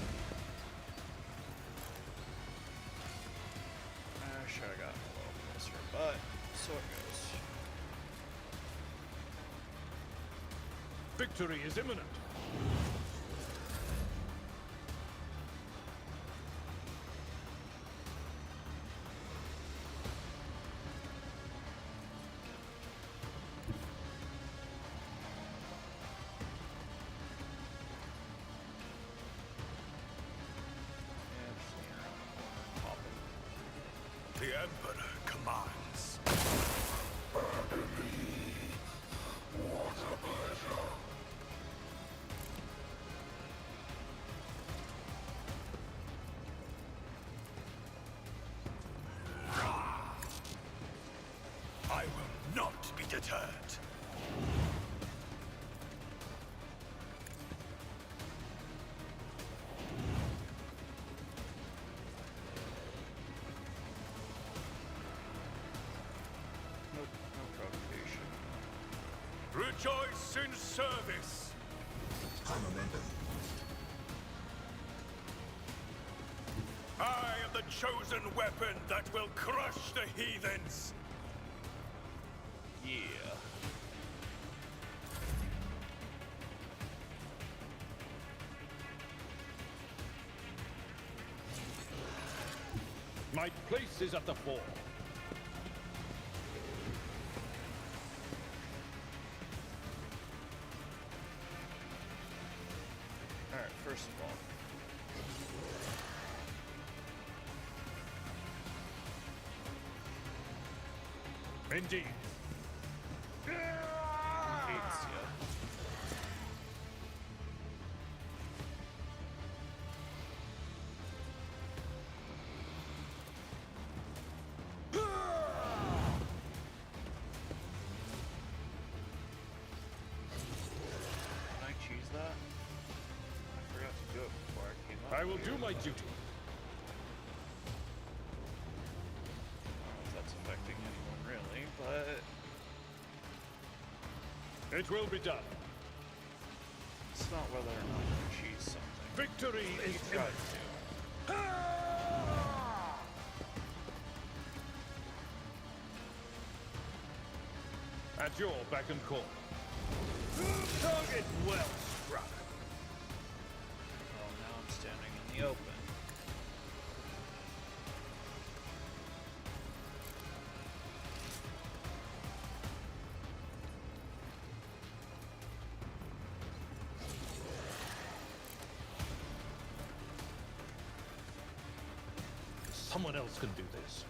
I should have gotten a little closer, but so it goes. Victory is imminent. The Emperor commands. I will not be deterred. Nope, no provocation. Rejoice in service. I am the chosen weapon that will crush the heathens. Yeah. My place is at the fore. Alright, first of all. Indeed. Hates ya. I will do my duty. If that's affecting anyone really, but It will be done. it's not whether or not we cheese something. Victory is We tried imminent. to. At your beck and call. Target well struck. Well, now I'm standing in the open. Someone else can do this.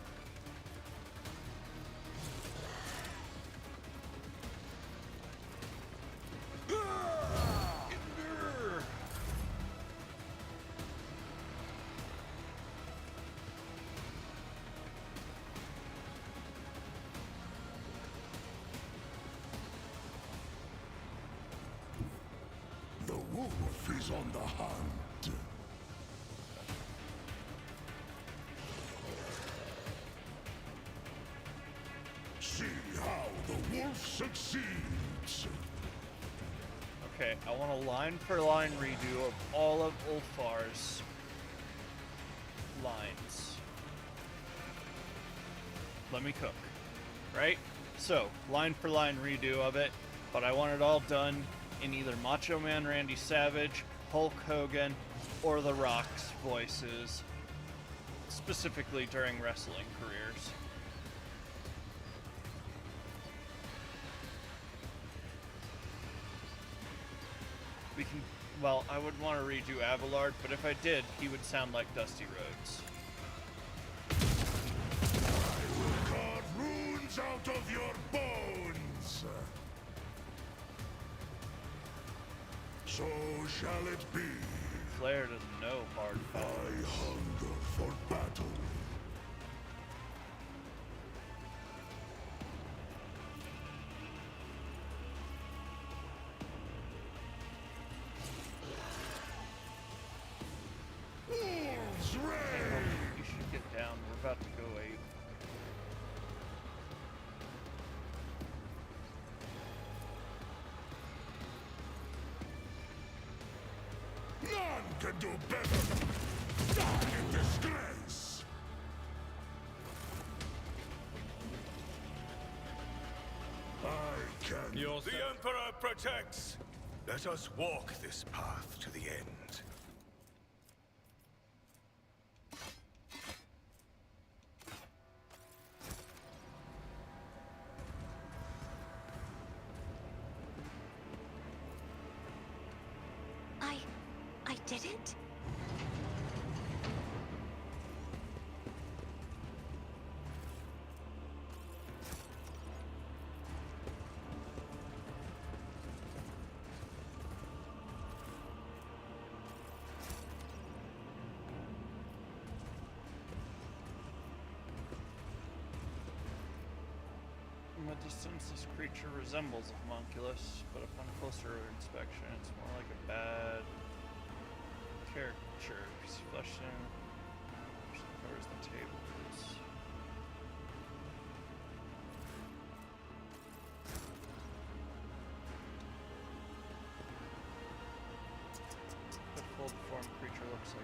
The wolf is on the hunt. See how the wolf succeeds. Okay, I want a line-for-line redo of all of Ulfar's lines. Let me cook. Right? So, line-for-line redo of it, but I want it all done in either Macho Man Randy Savage, Hulk Hogan, or The Rock's voices, specifically during wrestling careers. We can, well, I would want to redo Avalard, but if I did, he would sound like Dusty Rhodes. I will carve runes out of your bones. So shall it be. Flair doesn't know hard I hunger for battle. Wolves reign! You should get down. We're about to go ape. None can do better! Die in disgrace! I can... Your The Emperor protects. Let us walk this path to the end. I did it? From a distance, this creature resembles a homunculus, but upon closer inspection, it's more like a bad caricature. It's fleshed in, which covers the tables. The full deformed creature looks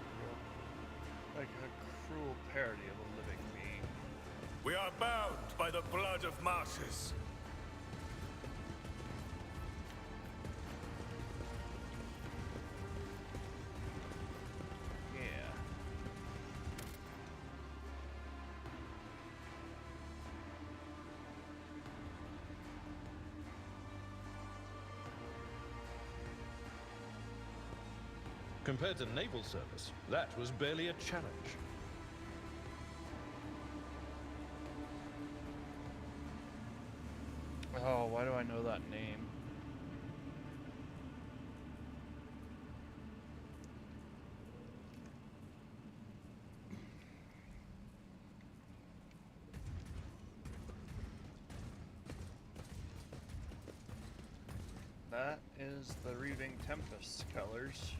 like a cruel parody of a living being. We are bound by the blood of martyrs. Yeah. Compared to naval service, that was barely a challenge. Oh, why do I know that name? That is the Reaving Tempest colors.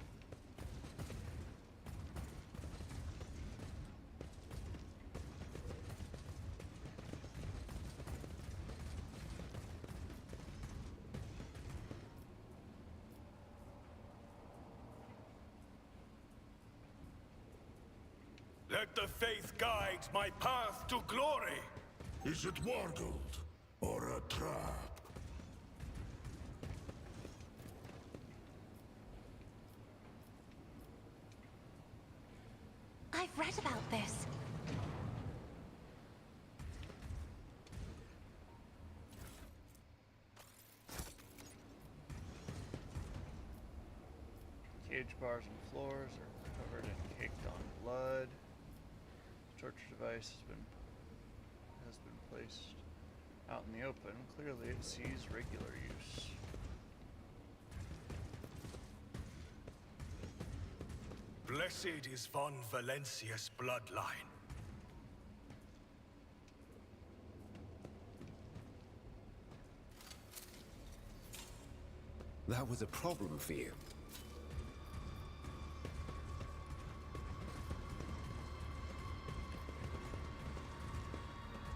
Let the faith guide my path to glory. Is it wargled or a trap? I've read about this. Cage bars and floors are covered in caked on blood. Torture device has been placed out in the open. Clearly it sees regular use. Blessed is von Valencia's bloodline. That was a problem for you.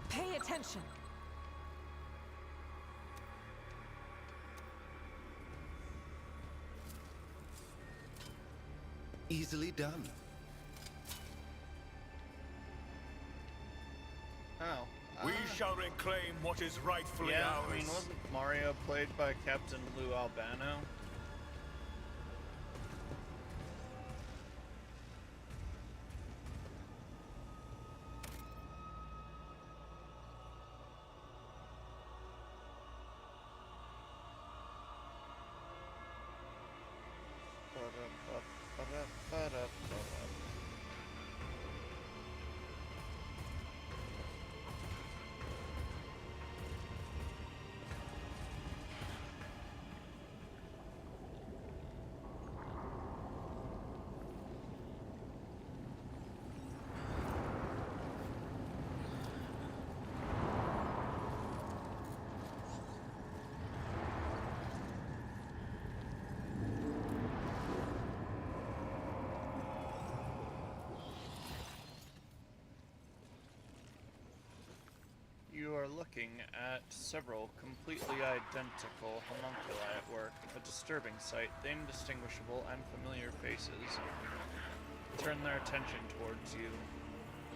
Pay attention. Easily done. Oh. We shall reclaim what is rightfully Yeah, ours. I mean, wasn't Mario played by Captain Lou Albano? You are looking at several completely identical homunculi at work, a disturbing sight. The indistinguishable and familiar faces turn their attention towards you,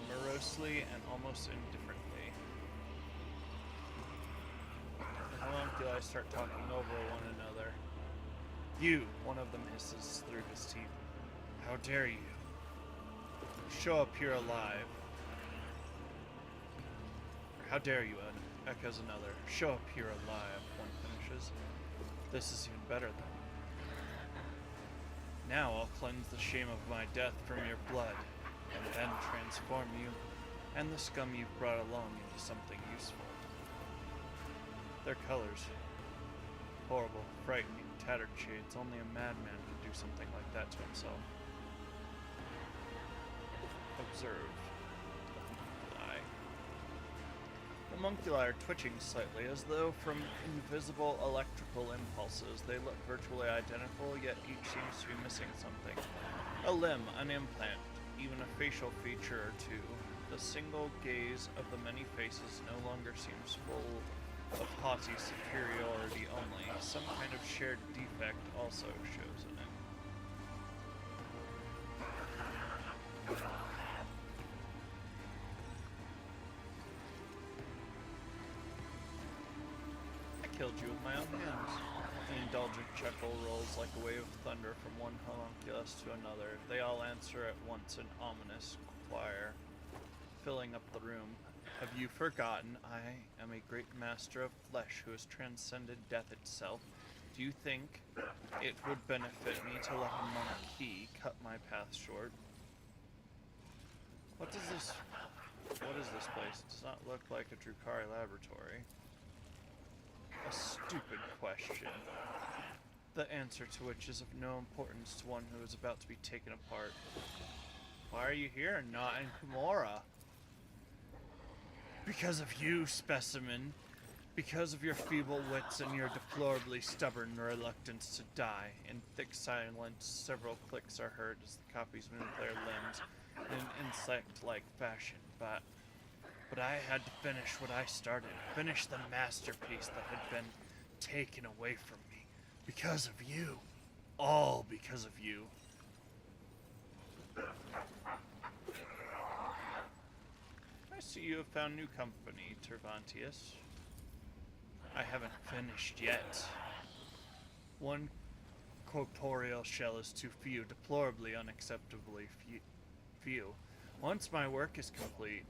morosely and almost indifferently. The homunculi start talking over one another. You, one of them hisses through his teeth. How dare you? Show up here alive. How dare you, echoes another. Show up here alive, one finishes. This is even better then. Now I'll cleanse the shame of my death from your blood, and then transform you and the scum you've brought along into something useful. Their colors. Horrible, frightening, tattered shades. Only a madman could do something like that to himself. Observe. The homunculi are twitching slightly, as though from invisible electrical impulses. They look virtually identical, yet each seems to be missing something. A limb, an implant, even a facial feature or two. The single gaze of the many faces no longer seems full of haughty superiority only. Some kind of shared defect also shows in it. Killed you with my own hands. The indulgent chuckle rolls like a wave of thunder from one homunculus to another. They all answer at once in ominous choir, filling up the room. Have you forgotten? I am a great master of flesh who has transcended death itself. Do you think it would benefit me to let a monkey cut my path short? What is this place? It does not look like a Drukari laboratory. A stupid question, the answer to which is of no importance to one who is about to be taken apart. Why are you here and not in Kumora? Because of you, specimen. Because of your feeble wits and your deplorably stubborn reluctance to die. In thick silence, several clicks are heard as the copies move their limbs in an insect-like fashion, but I had to finish what I started. Finish the masterpiece that had been taken away from me. Because of you. All because of you. I see you have found new company, Tervantius. I haven't finished yet. One corporeal shell is too few, deplorably unacceptably few. Once my work is complete,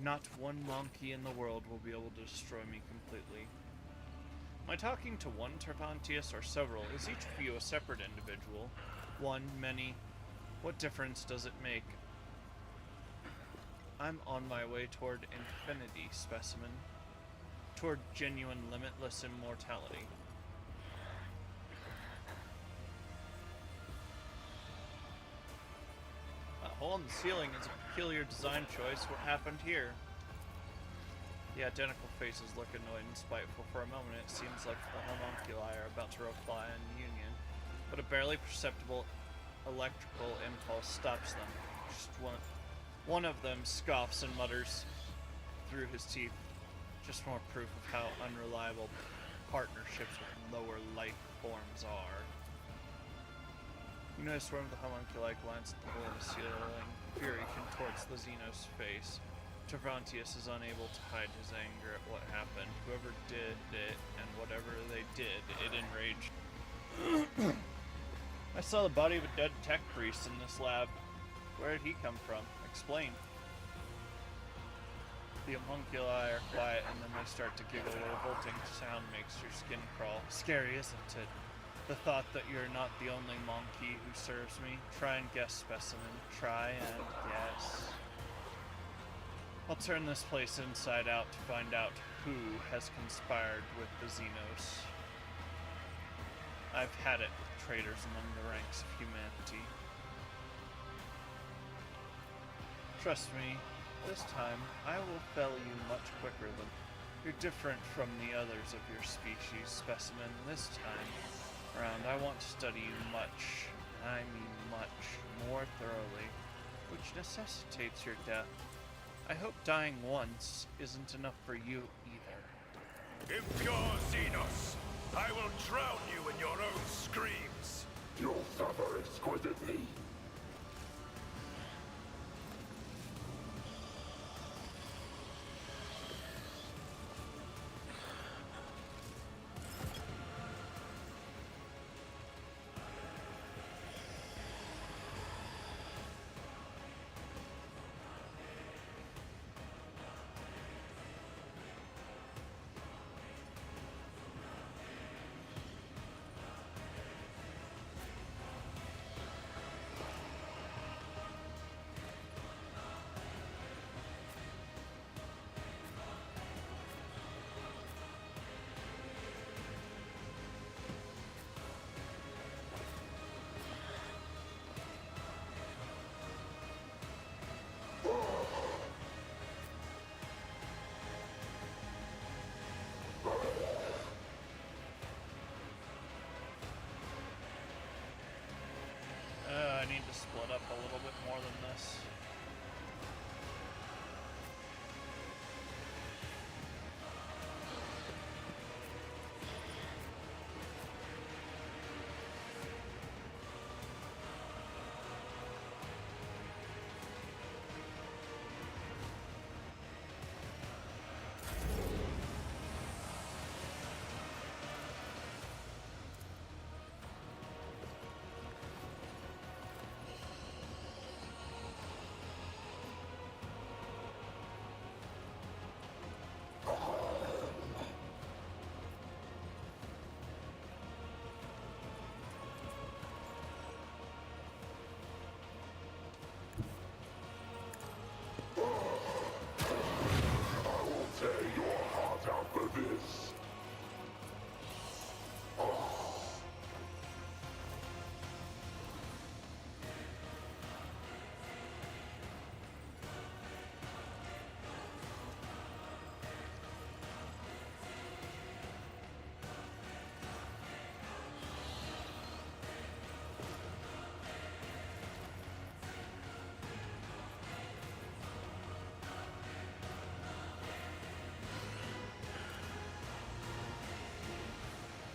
not one monkey in the world will be able to destroy me completely. Am I talking to one Tervantius or several? Is each of you a separate individual? One, many? What difference does it make? I'm on my way toward infinity, specimen. Toward genuine, limitless immortality. A hole in the ceiling is a peculiar design choice. What happened here? The identical faces look annoyed and spiteful. For a moment, it seems like the homunculi are about to reply in union, but a barely perceptible electrical impulse stops them. Just one of them scoffs and mutters through his teeth. Just more proof of how unreliable partnerships with lower life forms are. You notice one of the homunculi glanced at the hole in the ceiling. Fury contorts the Xenos face. Tervantius is unable to hide his anger at what happened. Whoever did it, and whatever they did, it enraged. I saw the body of a dead tech priest in this lab. Where did he come from? Explain. The homunculi are quiet, and then they start to giggle. A revolting sound makes your skin crawl. Scary, isn't it? The thought that you're not the only monkey who serves me. Try and guess, specimen. Try and guess. I'll turn this place inside out to find out who has conspired with the Xenos. I've had it with traitors among the ranks of humanity. Trust me, this time I will fell you much quicker than... You're different from the others of your species, specimen. This time around, I want to study you much, and I mean much, more thoroughly, which necessitates your death. I hope dying once isn't enough for you either. Impure Xenos, I will drown you in your own screams. You'll suffer exquisitely. I need to split up a little bit more than this.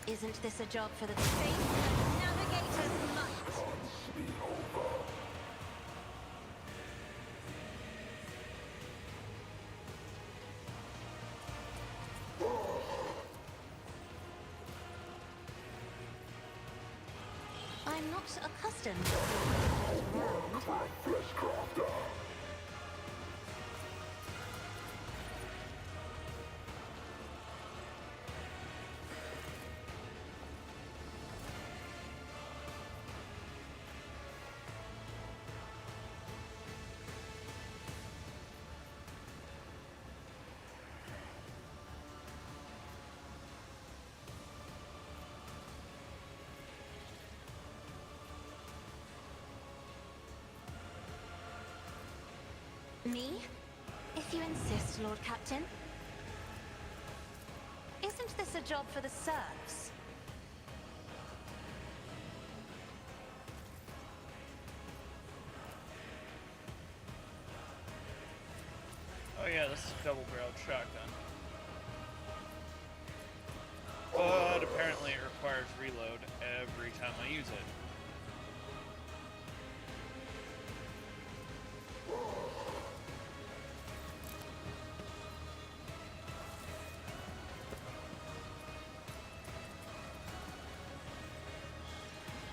Isn't this a job for the Space Navigator's might? I'm not accustomed to being around. Me? If you insist, Lord Captain. Isn't this a job for the serfs? Oh yeah, this is a double-barreled shotgun. But apparently it requires reload every time I use it.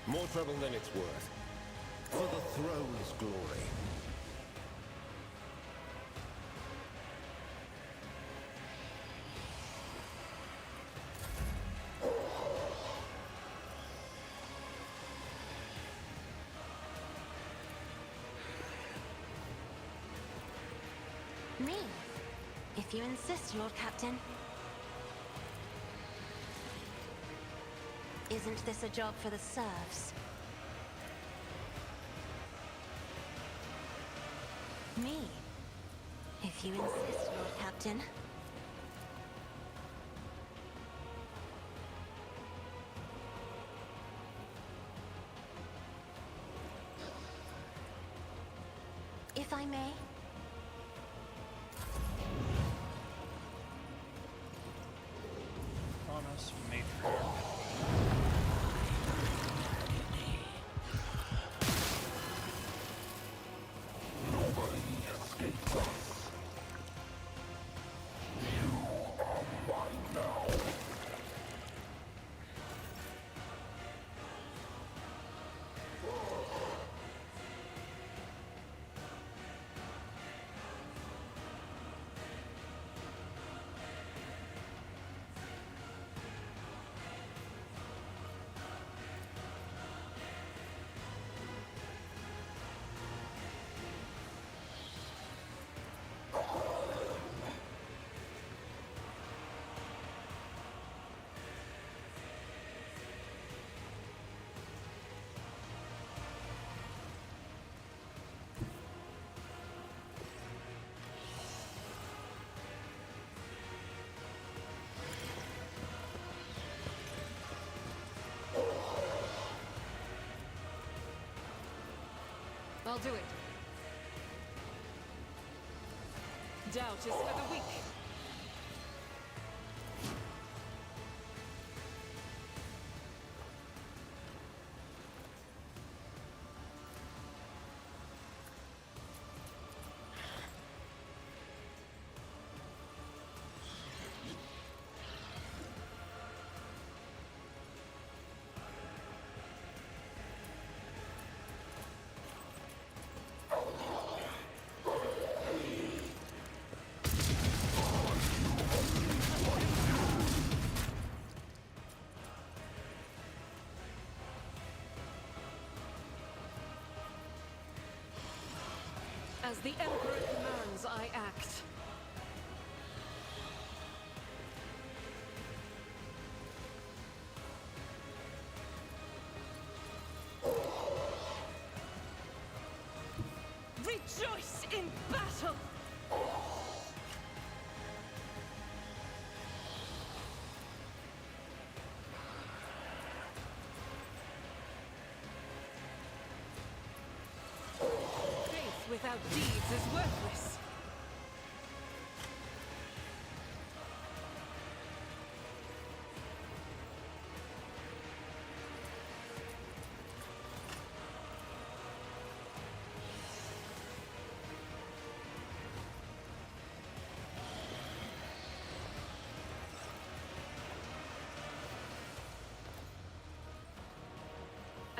More trouble than it's worth. For the throne's glory. Me? If you insist, Lord Captain. Isn't this a job for the serfs? Me? If you insist, Lord Captain. If I may. Honest matriarch. I'll do it. Doubt is for the weak. As the Emperor commands, I act. Rejoice in battle! Without deeds is worthless.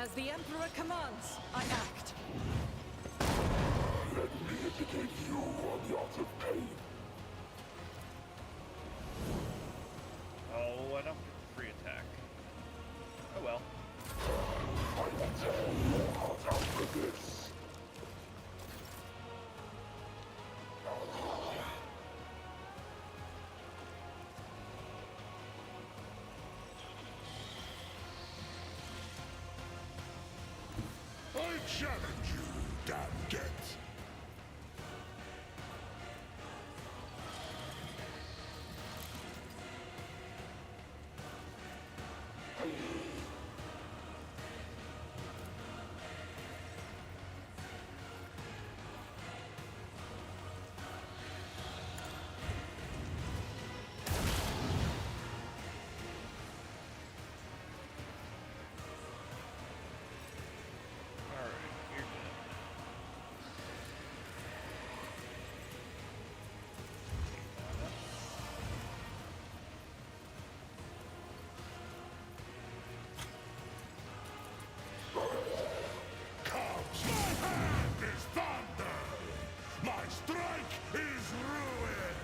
As the Emperor commands, I act. Let me educate you on the art of pain. Oh, I don't get the free attack. Oh well. I will tear your heart out for this. I challenge you, damn get. Alright, you're good. Comes my hand is thunder. My strike is ruin.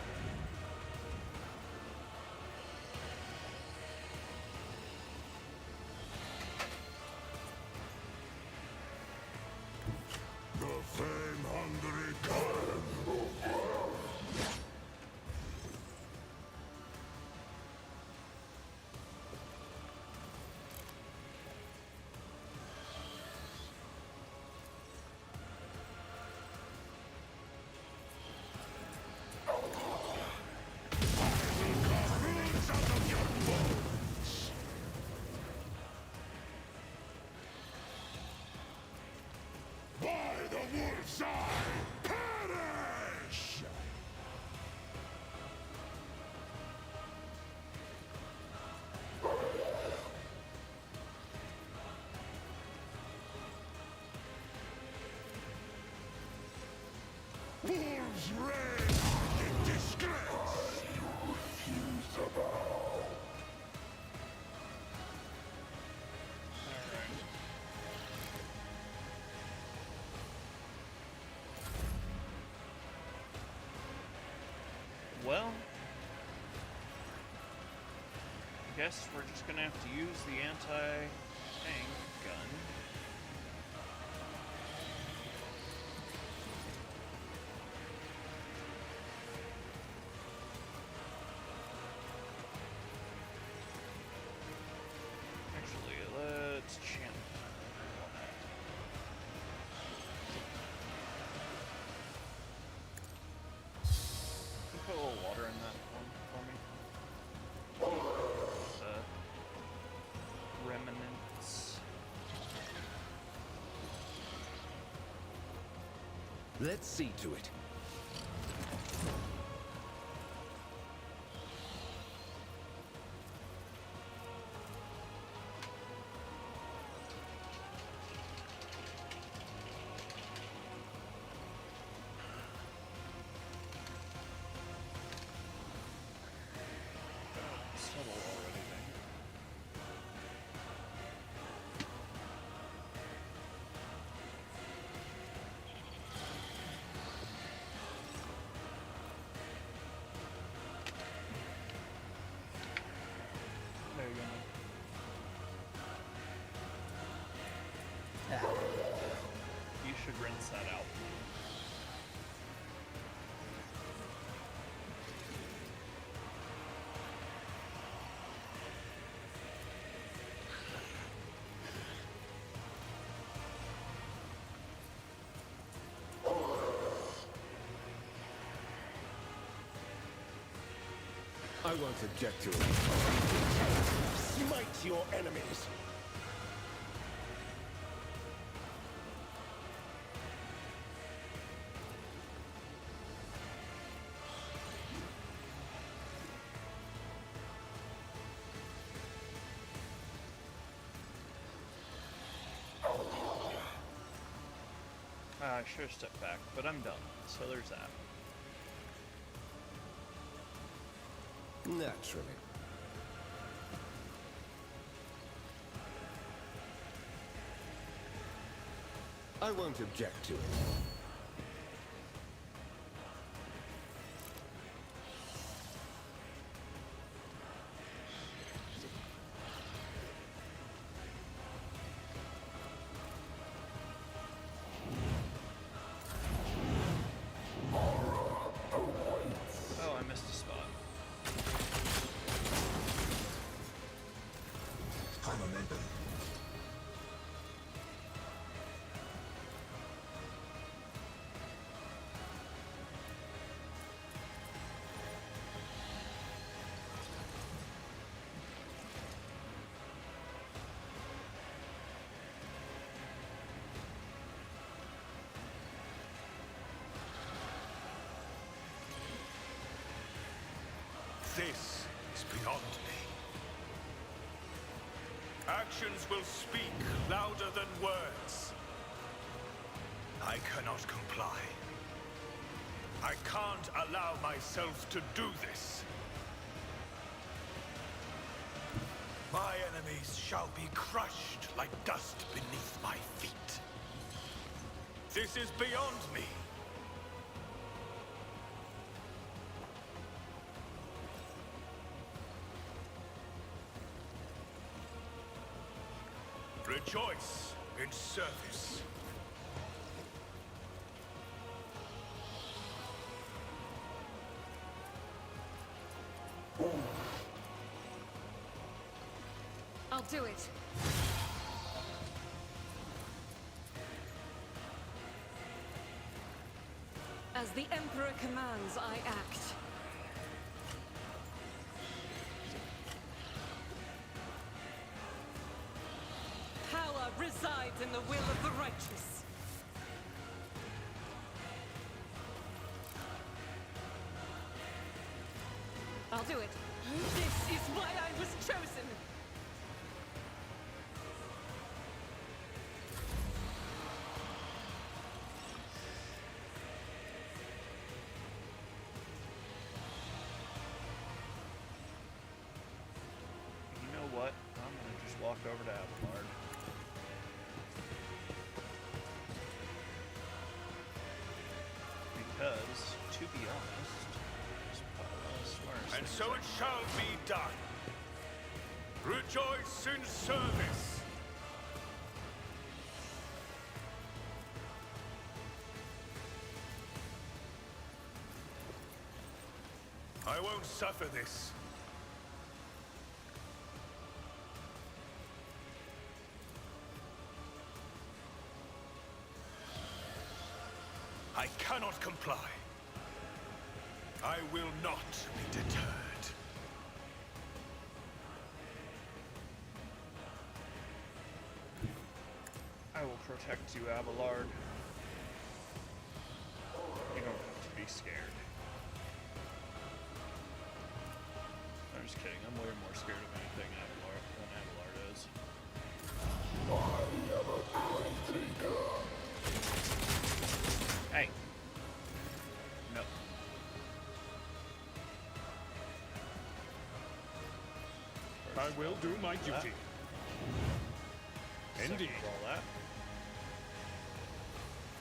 The fame-hungry Khan. Runes out of your bones. By the wolf's eye, perish! Wolves reign in disgrace! You refuse to bow. Alright. Well, I guess we're just gonna have to use the anti-tank gun. Actually, let's channel that. Can you put a little water in that one for me? Remnants. Let's see to it. Settle already, dang it. There you go. You should rinse that out. I won't object to it. Smite your enemies! I should have stepped back, but I'm done, so there's that. Naturally. I won't object to it. Oh, I missed a spot. This is beyond me. Actions will speak louder than words. I cannot comply. I can't allow myself to do this. My enemies shall be crushed like dust beneath my feet. This is beyond me. Rejoice in service. I'll do it. As the Emperor commands, I act. Power resides in the will of the righteous. I'll do it. This is why I was chosen. You know what? I'm gonna just walk over to Abelard. Because, to be honest, this pile And so it shall be done. Rejoice in service. I won't suffer this. I cannot comply. I will not be deterred. I will protect you, Abelard. You don't have to be scared. I'm just kidding. I'm way more scared of anything than Abelard is. Hey. No. I will do my duty. Indeed. All that.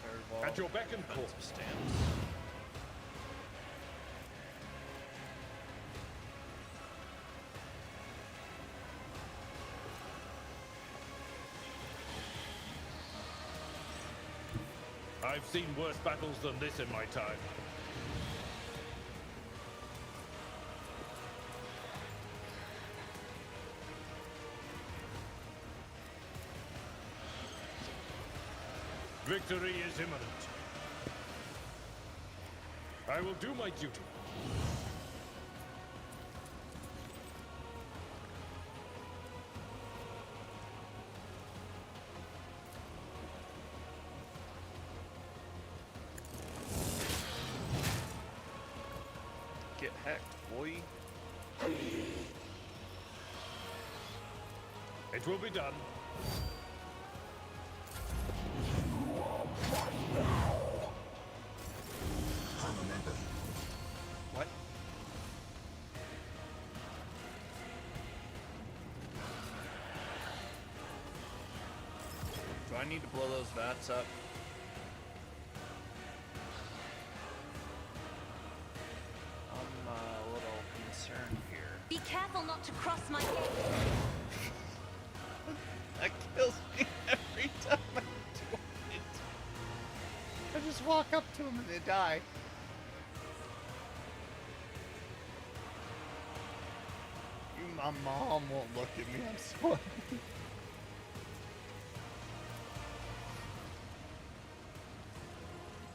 Third ball. At your beck and call. Defensive stance. I've seen worse battles than this in my time. Victory is imminent. I will do my duty. Get hecked, boy. It will be done. What? Do I need to blow those vats up? cross my gaze. That kills me every time I do it. I just walk up to them and they die. My mom won't look at me, I'm sorry.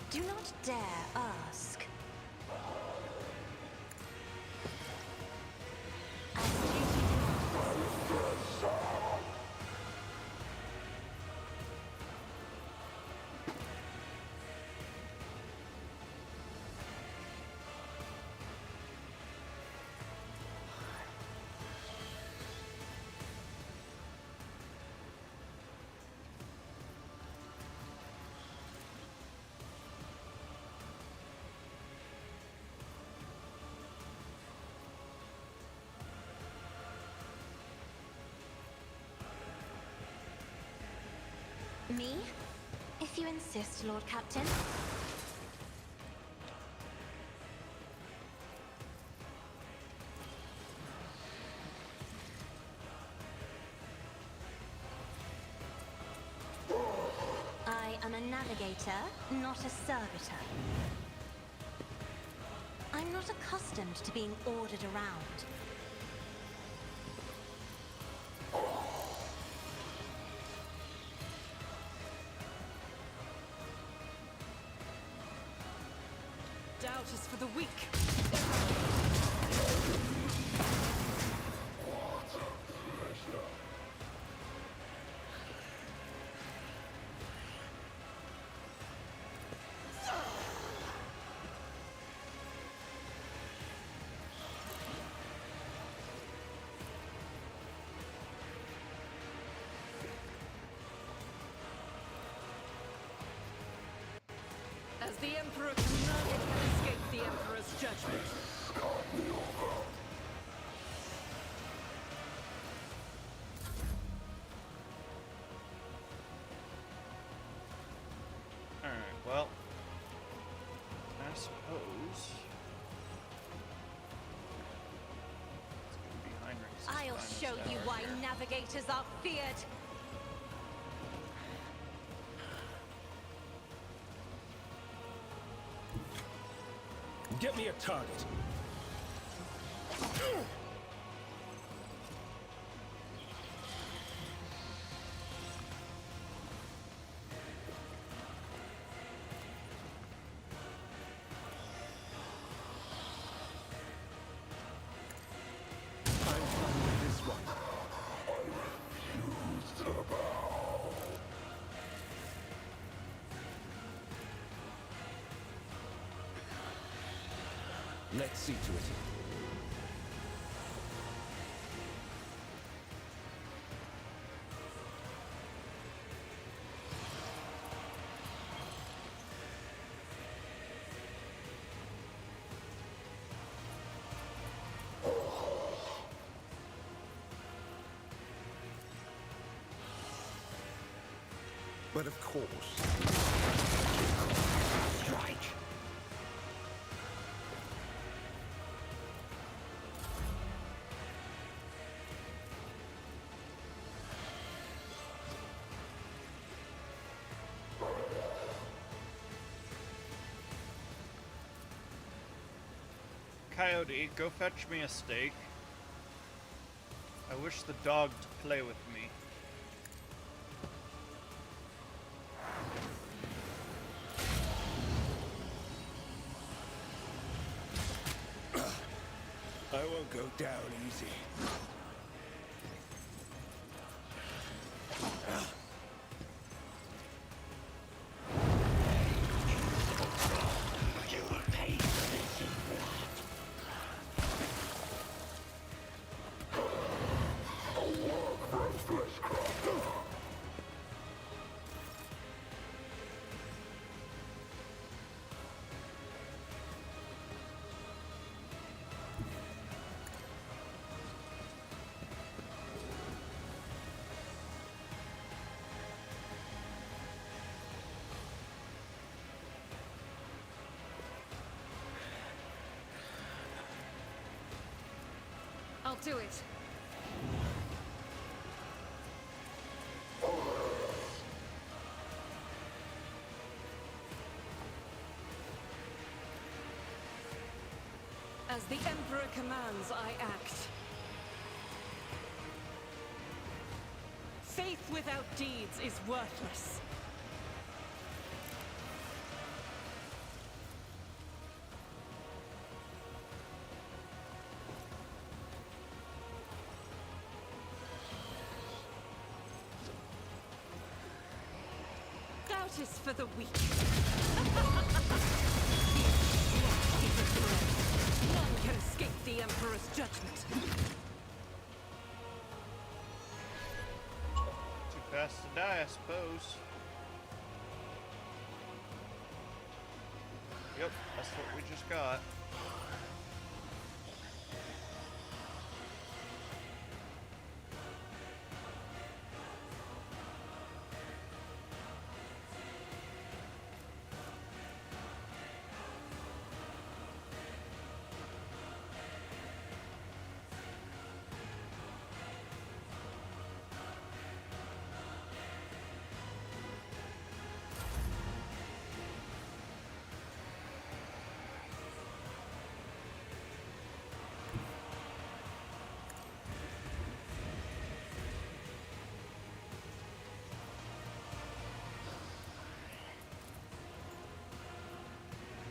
Do not dare ask. As duty demands. Me? If you insist, Lord Captain. I am a navigator, not a servitor. I'm not accustomed to being ordered around. Doubt is for the weak. As the Emperor commanded, can escape the Emperor's judgment. Alright, well, I suppose it's gonna be Heinrich's I'll finest show you hour why here. navigators are feared. Get me a target. I'm fine with this one. Let's see to it. But of course. Strike. Coyote, go fetch me a steak. I wish the dog to play with me. I won't go down easy. You will pay for this in blood. I'll do it. As the Emperor commands, I act. Faith without deeds is worthless. Doubt is for the weak. None can escape the Emperor's judgment. Too fast to die, I suppose. Yep, that's what we just got.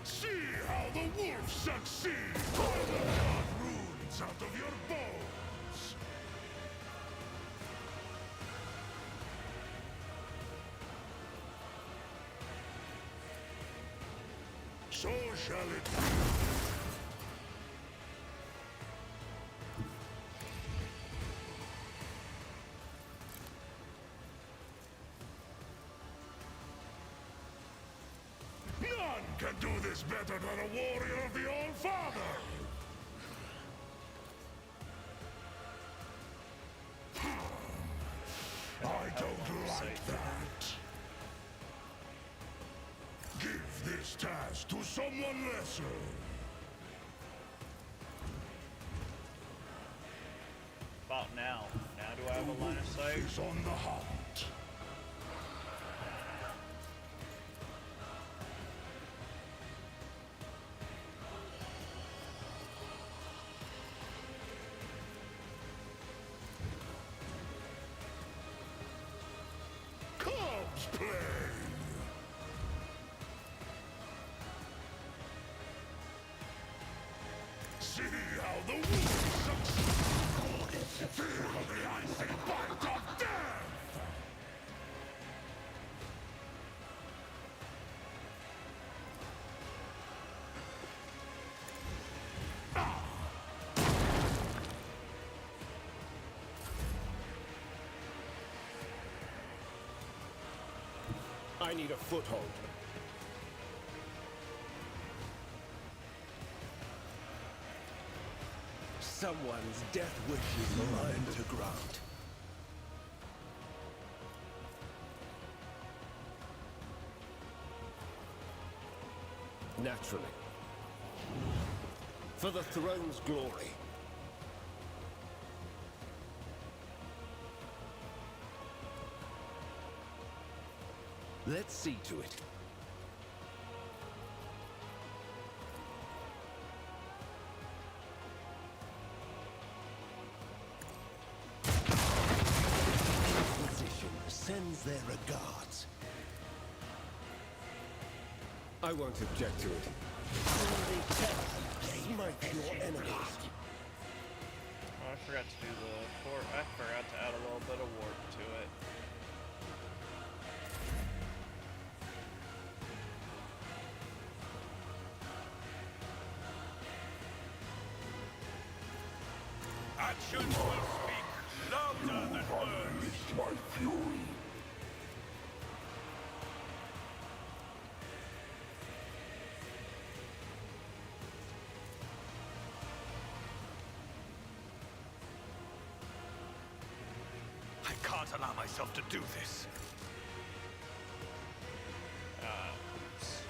See how the wolf succeeds! Pull the dark runes out of your bones! So shall it be. None can do this better than a warrior of the All-Father! I don't like that. Give this task to someone lesser. About now. Now do I have a line of sight? Is on the hunt. Cubs play. See how the wolf succeeds. Feel the icy bite of death. I need a foothold. Someone's death wishes are mine to grant. Naturally. For the throne's glory. Let's see to it. Opposition sends their regards. I won't object to it. Only terror smite your enemies. Oh, I forgot to do the port. I forgot to add a little bit of warp to it. Actions will speak louder than words. My fury. I can't allow myself to do this. Oops.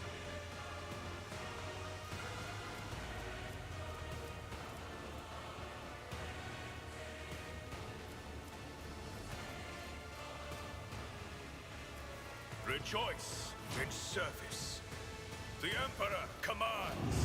Rejoice in service. The Emperor commands.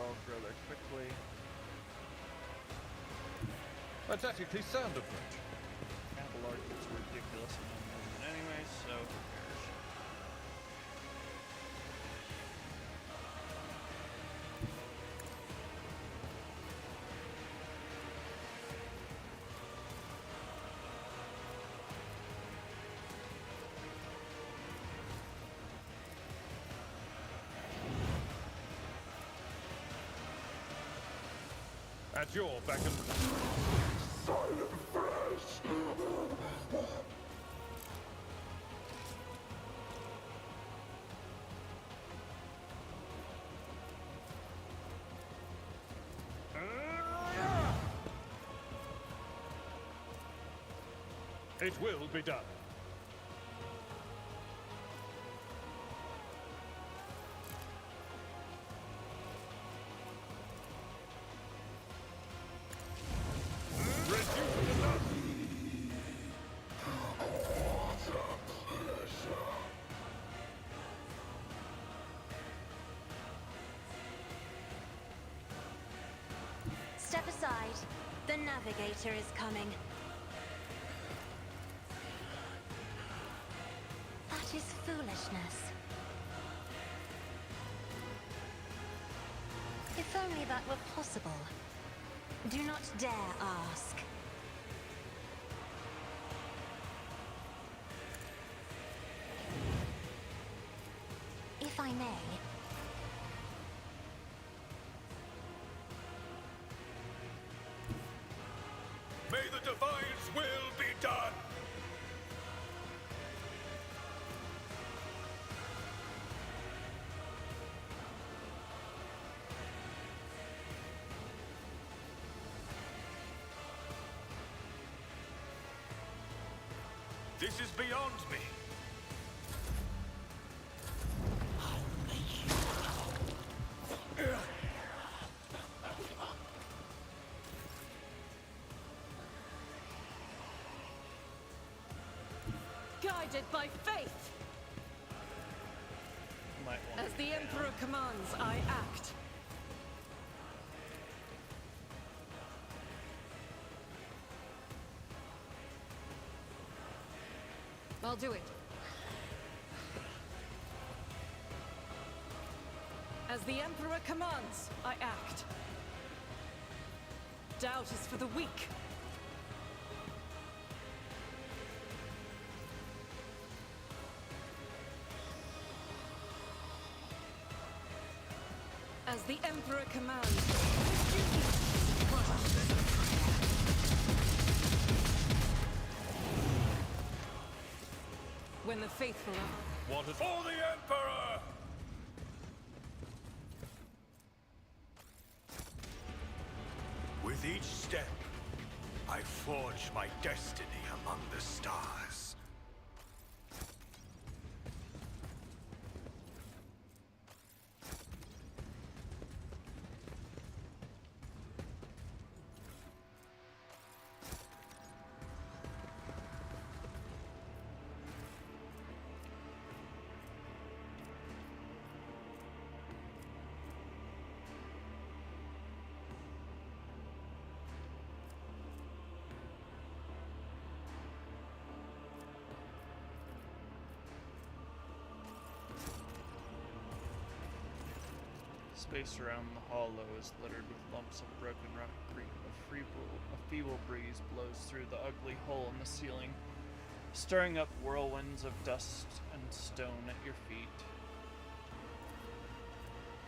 all grow there quickly. A tactically sound approach. Abelard gets ridiculous in movement anyway, so who cares? At your beck and it will be done. Step aside. The navigator is coming. That is foolishness. If only that were possible. Do not dare ask. If I may. May the Divine's will be done! This is beyond me. Guided by faith! Might want As to the get Emperor commands, I act. I'll do it. As the Emperor commands, I act. Doubt is for the weak. As the Emperor commands. When the faithful are... Wanted For the Emperor! With each step, I forge my destiny among the stars. Space around the hollow is littered with lumps of broken rockcrete. A feeble breeze blows through the ugly hole in the ceiling, stirring up whirlwinds of dust and stone at your feet.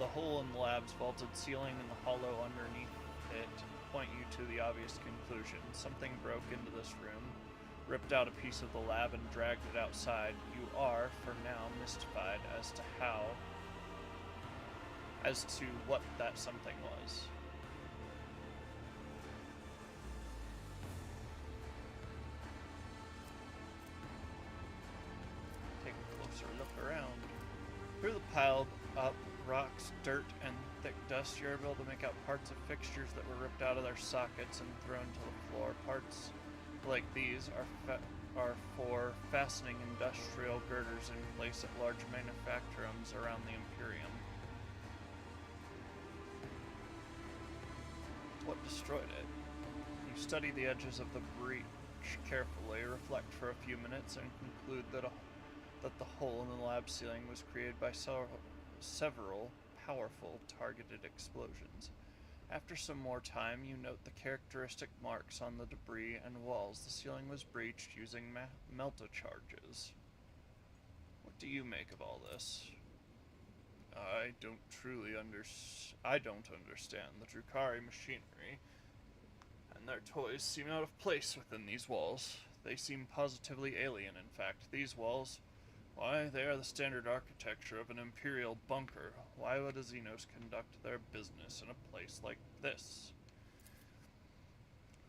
The hole in the lab's vaulted ceiling and the hollow underneath it point you to the obvious conclusion. Something broke into this room, ripped out a piece of the lab, and dragged it outside. You are, for now, mystified as to what that something was. Take a closer look around. Through the piled up rocks, dirt, and thick dust, you're able to make out parts of fixtures that were ripped out of their sockets and thrown to the floor. Parts like these are for fastening industrial girders in place at large manufactorums around the Imperium. destroyed it. You study the edges of the breach carefully, reflect for a few minutes, and conclude that the hole in the lab ceiling was created by several powerful targeted explosions. After some more time, you note the characteristic marks on the debris and walls. The ceiling was breached using meltocharges. What do you make of all this? I don't understand the Drukhari machinery, and their toys seem out of place within these walls. They seem positively alien, in fact. These walls, why, they are the standard architecture of an imperial bunker. Why would a Xenos conduct their business in a place like this?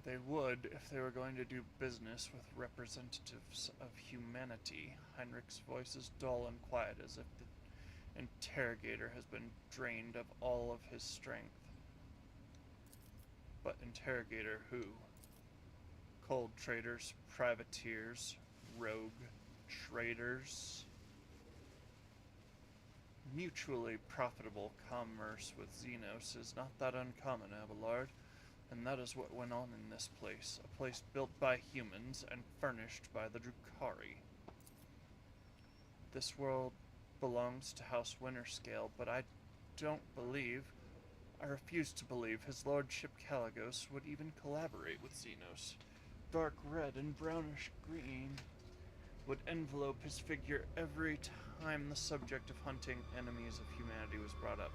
They would if they were going to do business with representatives of humanity. Heinrich's voice is dull and quiet, as if the interrogator has been drained of all of his strength. But interrogator who? Cold traders, privateers, rogue traders. Mutually profitable commerce with Xenos is not that uncommon, Abelard, and that is what went on in this place, a place built by humans and furnished by the Drukhari. This world belongs to House Winterscale, but I refuse to believe His Lordship Caligos would even collaborate with Xenos. Dark red and brownish green would envelope his figure every time the subject of hunting enemies of humanity was brought up.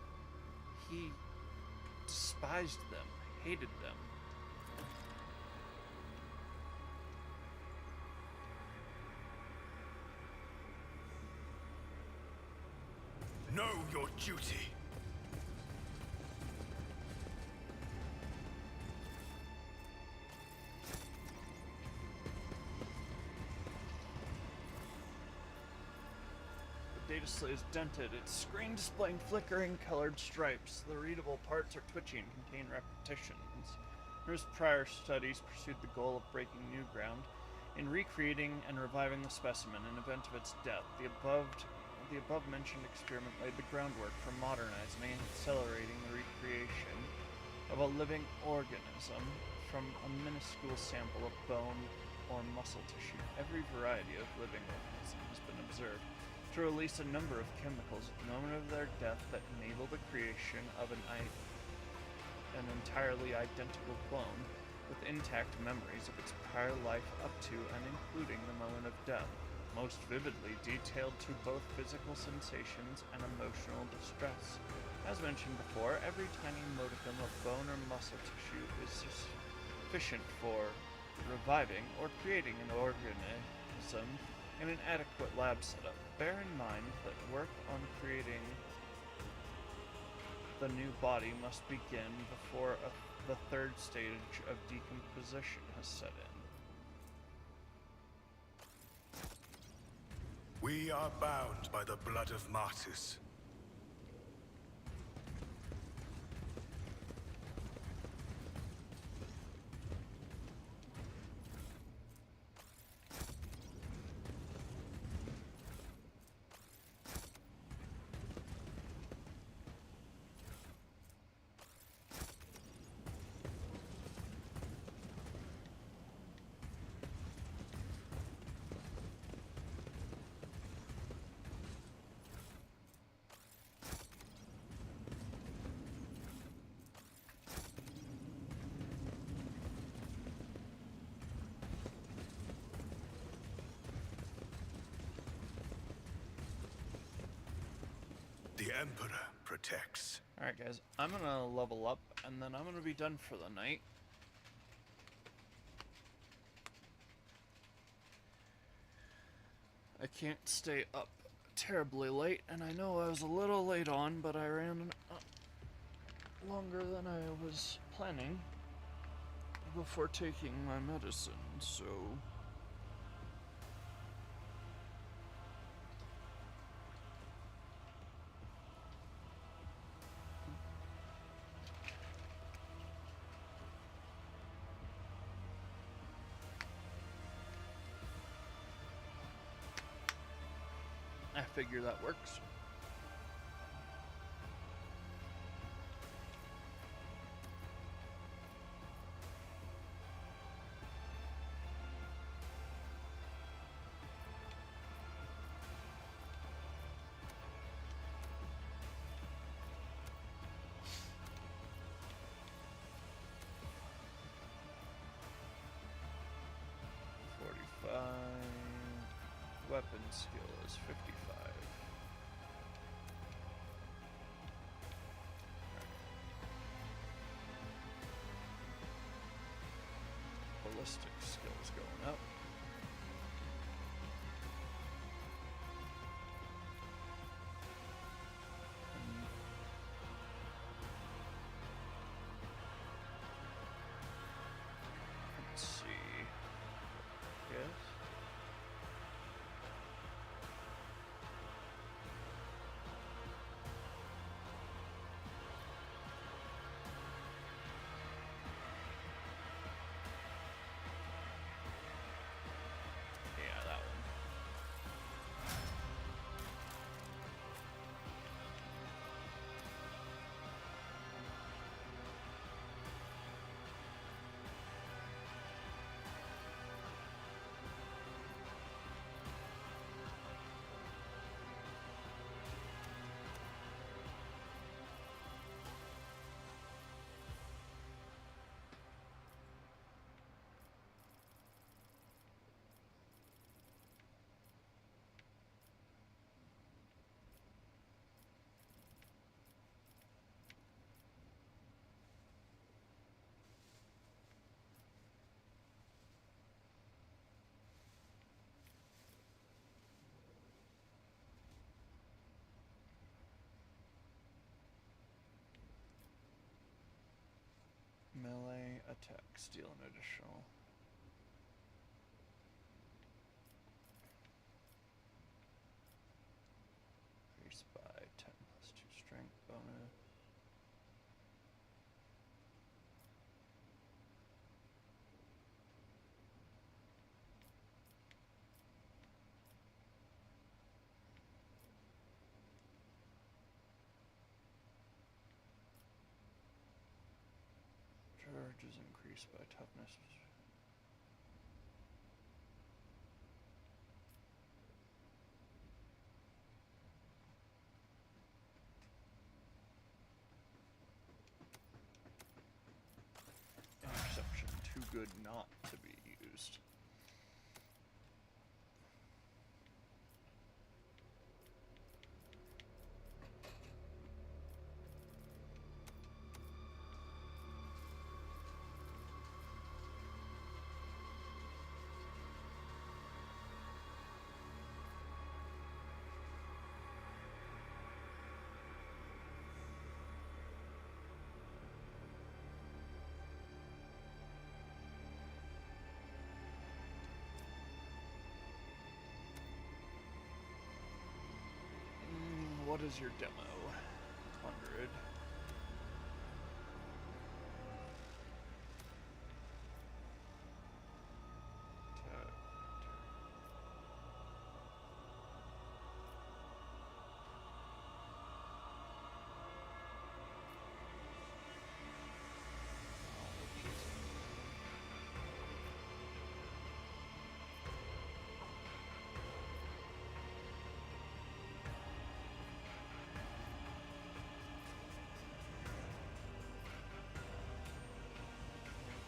He despised them, hated them. Know your duty. The data slate is dented, its screen displaying flickering colored stripes. The readable parts are twitchy and contain repetitions. Numerous prior studies pursued the goal of breaking new ground in recreating and reviving the specimen in event of its death. The above-mentioned experiment laid the groundwork for modernizing and accelerating the recreation of a living organism from a minuscule sample of bone or muscle tissue. Every variety of living organism has been observed to release a number of chemicals at the moment of their death that enable the creation of an entirely identical clone with intact memories of its prior life up to and including the moment of death, most vividly detailed to both physical sensations and emotional distress. As mentioned before, every tiny modicum of bone or muscle tissue is sufficient for reviving or creating an organism in an adequate lab setup. Bear in mind that work on creating the new body must begin before the third stage of decomposition has set in. We are bound by the blood of martyrs. The Emperor protects. Alright guys, I'm gonna level up and then I'm gonna be done for the night. I can't stay up terribly late, and I know I was a little late on, but I ran longer than I was planning before taking my medicine, so... I figure that works. weapon skill is 55. Ballistic skills going up. Let's see. Yes. Yeah, that one. Melee attack, steal an additional. Increased by 10 plus 2 strength bonus. Charge is increased by toughness. Interception, too good not to be used. What is your demo? 100.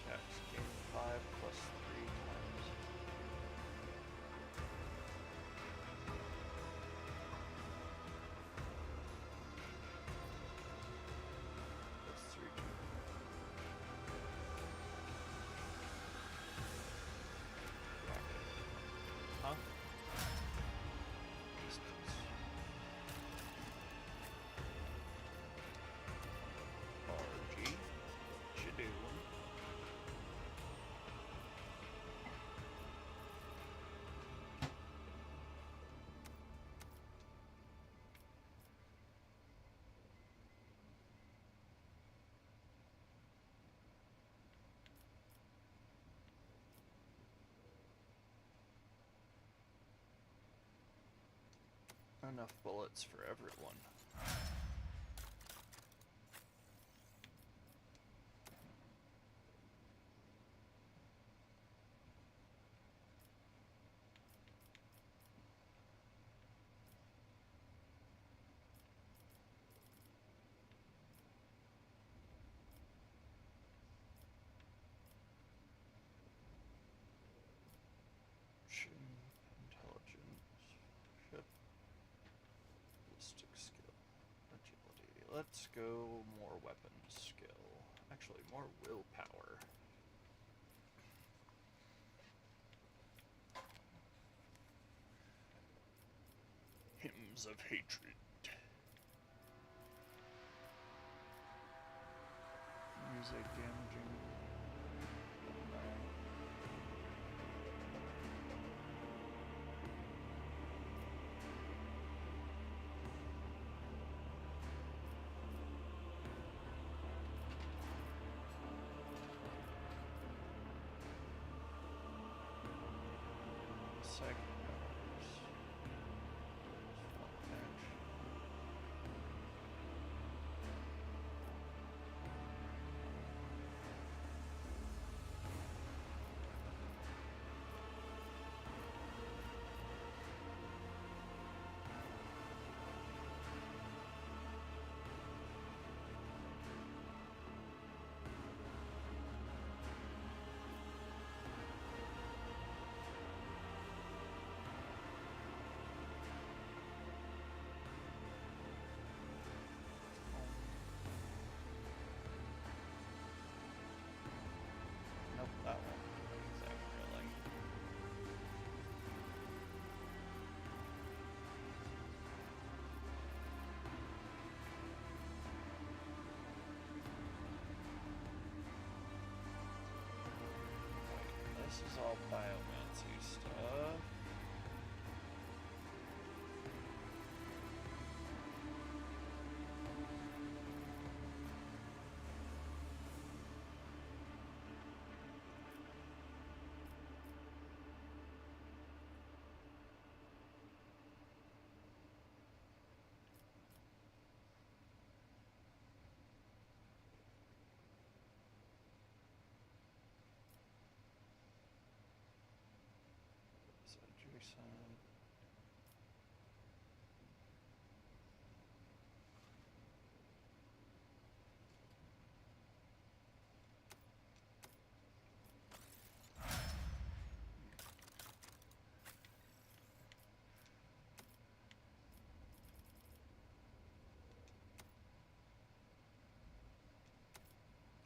Attacks gain 5 plus 3 times. Plus 3 times. Huh? Distance. RG. What you do? Enough bullets for everyone. Intelligence. let's go more weapon skill. Actually, more willpower. Hymns of hatred. Use a damaging. Second powers. One patch. Nope, that won't do anything really. Wait, this is all biomancy stuff. It's adjacent.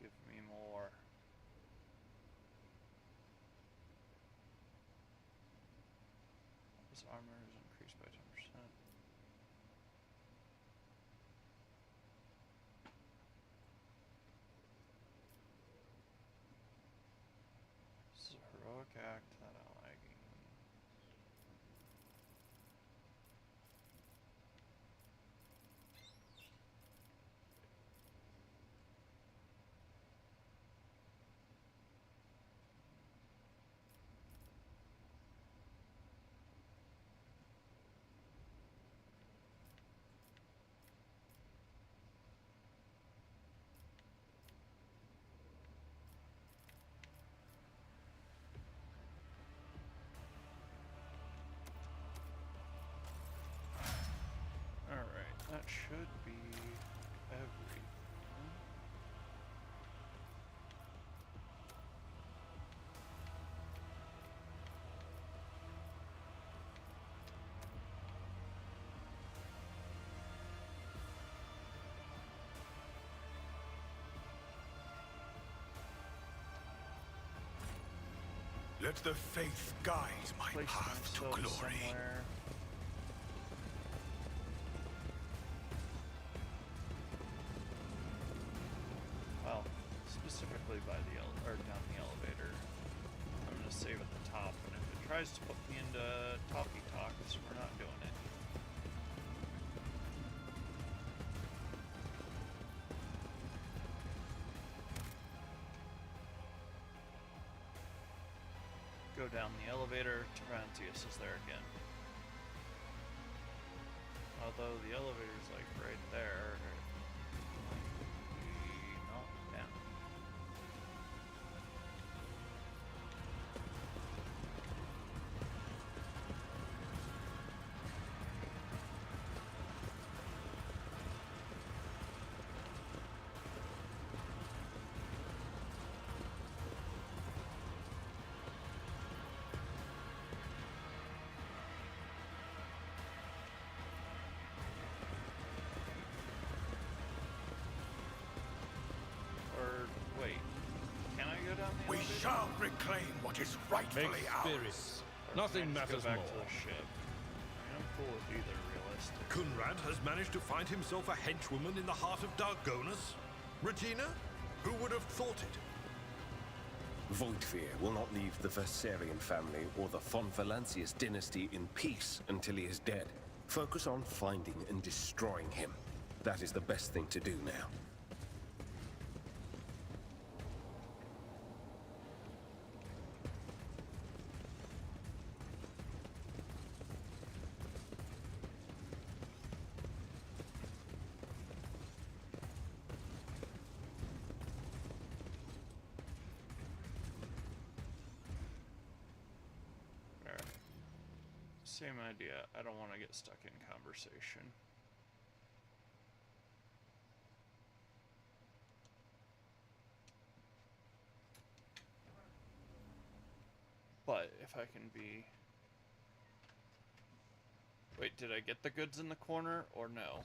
Give me more. His armor is increased by 10%. This is a heroic act that ally gains. Alright, that should be everything. Let the faith guide my Place path to myself glory. somewhere. Well, specifically by the or down the elevator. I'm gonna save at the top, and if it tries to put me into talkie talks, we're not doing it. Go down the elevator. Tyrantius is there again. Although the elevator's like right there. Not down. shall reclaim what is rightfully Make ours. spirits. Or Nothing can I just matters go back more. to the ship? I'm cool with either, realistic. Kunrad has managed to find himself a henchwoman in the heart of Dargonus. Regina? Who would have thought it? Voidfear will not leave the Versarian family or the von Valancius dynasty in peace until he is dead. Focus on finding and destroying him. That is the best thing to do now. Alright. Same idea. I don't want to get stuck in conversation. But if I can be... Wait, did I get the goods in the corner or no?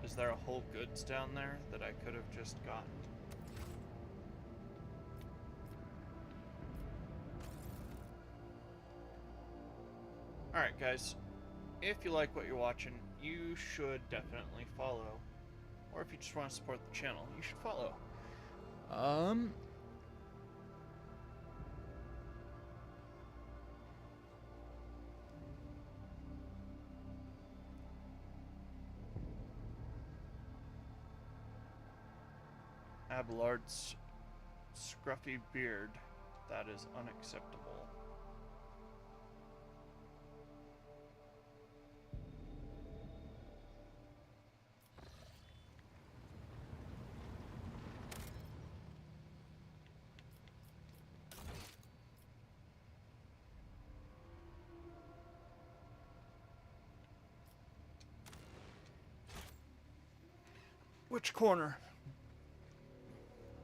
Is there a whole goods down there that I could have just gotten? Alright guys, if you like what you're watching, you should definitely follow. Or if you just want to support the channel, you should follow. Abelard's scruffy beard. That is unacceptable. Which corner?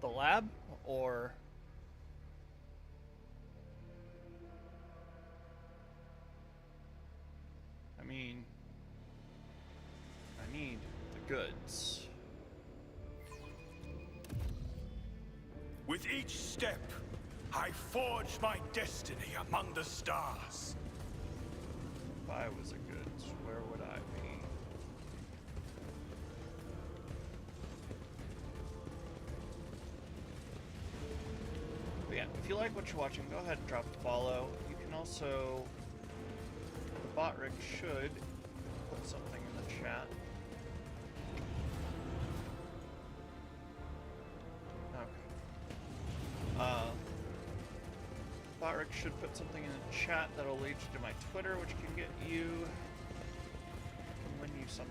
The lab or I mean I need the goods. With each step, I forge my destiny among the stars. If I was a goods, where would I be? But yeah, if you like what you're watching, go ahead and drop a follow. You can also, the bot rig should put something in the chat. Okay. Bot rig should put something in the chat that'll lead you to my Twitter, which can get you, can win you something.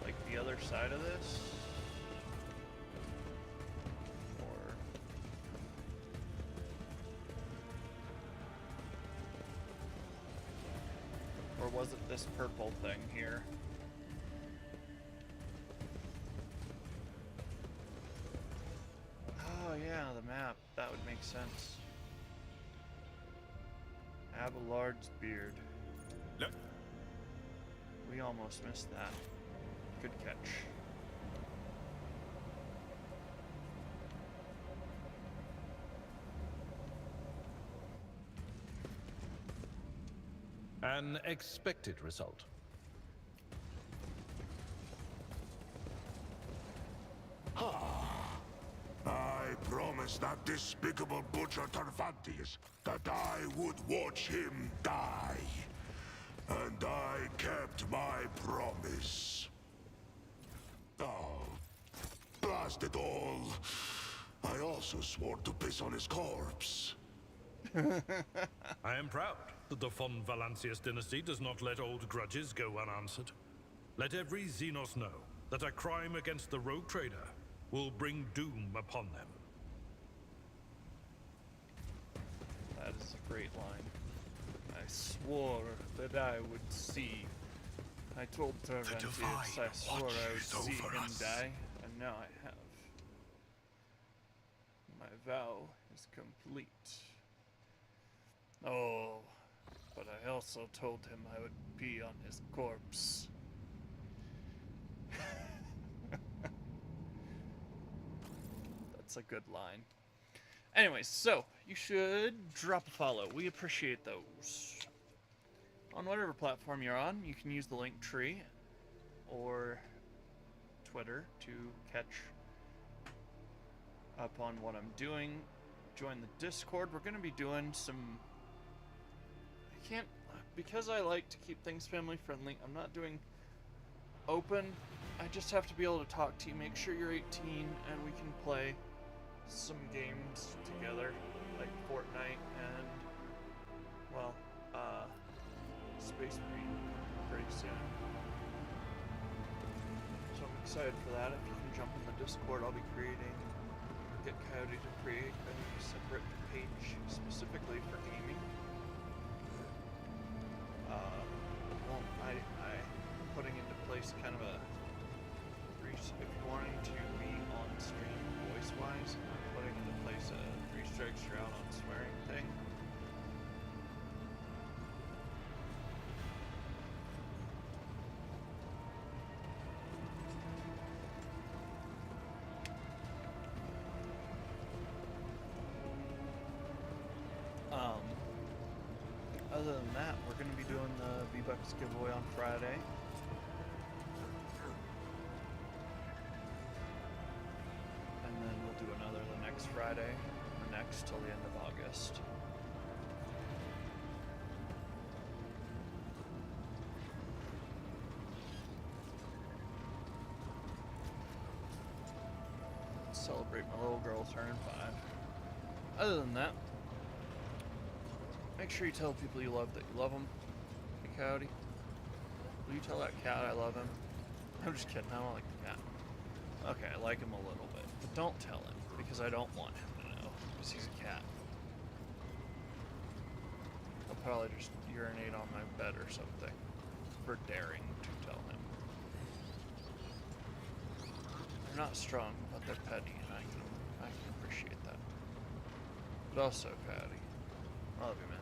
Like the other side of this. Or was it this purple thing here? Oh yeah, the map. That would make sense. Abelard's beard. Look. We almost missed that. Good catch. An expected result. I promised that despicable butcher Tarfantius that I would watch him die. And I kept my promise. Oh, blast it all. I also swore to piss on his corpse. I am proud that the von Valancius dynasty does not let old grudges go unanswered. Let every Xenos know that a crime against the rogue trader will bring doom upon them. That is a great line. I swore that I would see. I told Tarvantius I swore I would see him die, and now I have. My vow is complete. Oh, But I also told him I would pee on his corpse. That's a good line. Anyways, so you should drop a follow. We appreciate those. On whatever platform you're on, you can use the link tree or Twitter to catch up on what I'm doing. Join the Discord. We're going to be doing some... I can't... Because I like to keep things family friendly, I'm not doing open. I just have to be able to talk to you, make sure you're 18, and we can play some games together, like Fortnite and, well, Space Marine pretty soon. So I'm excited for that. If you can jump in the Discord, I'll be get Coyote to create a separate page specifically for gaming. I'm putting into place kind of a if you're wanting to be on stream voice-wise, I'm putting into place a 3 strikes you're out on swearing thing. Other than that, we're going to be doing the V-Bucks giveaway on Friday. And then we'll do another the next Friday, or next till the end of August. Celebrate my little girl turning 5. Other than that, make sure you tell people you love that you love them. Hey, Coyote. Will you tell that cat I love him? I'm just kidding. I don't like the cat. Okay, I like him a little bit. But don't tell him, because I don't want him to know. Because he's a cat. He'll probably just urinate on my bed or something. For daring to tell him. They're not strong, but they're petty, and I can appreciate that. But also, Coyote, I love you, man.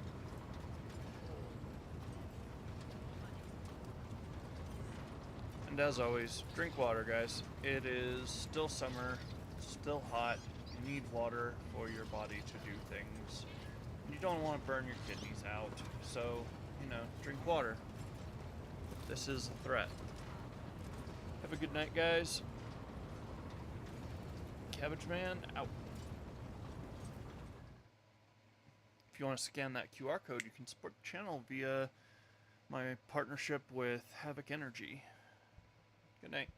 And as always, drink water, guys. It is still summer, still hot. You need water for your body to do things. You don't want to burn your kidneys out, so, drink water. This is a threat. Have a good night, guys. Cabbage Man, out. If you want to scan that QR code, you can support the channel via my partnership with Havoc Energy. Good night.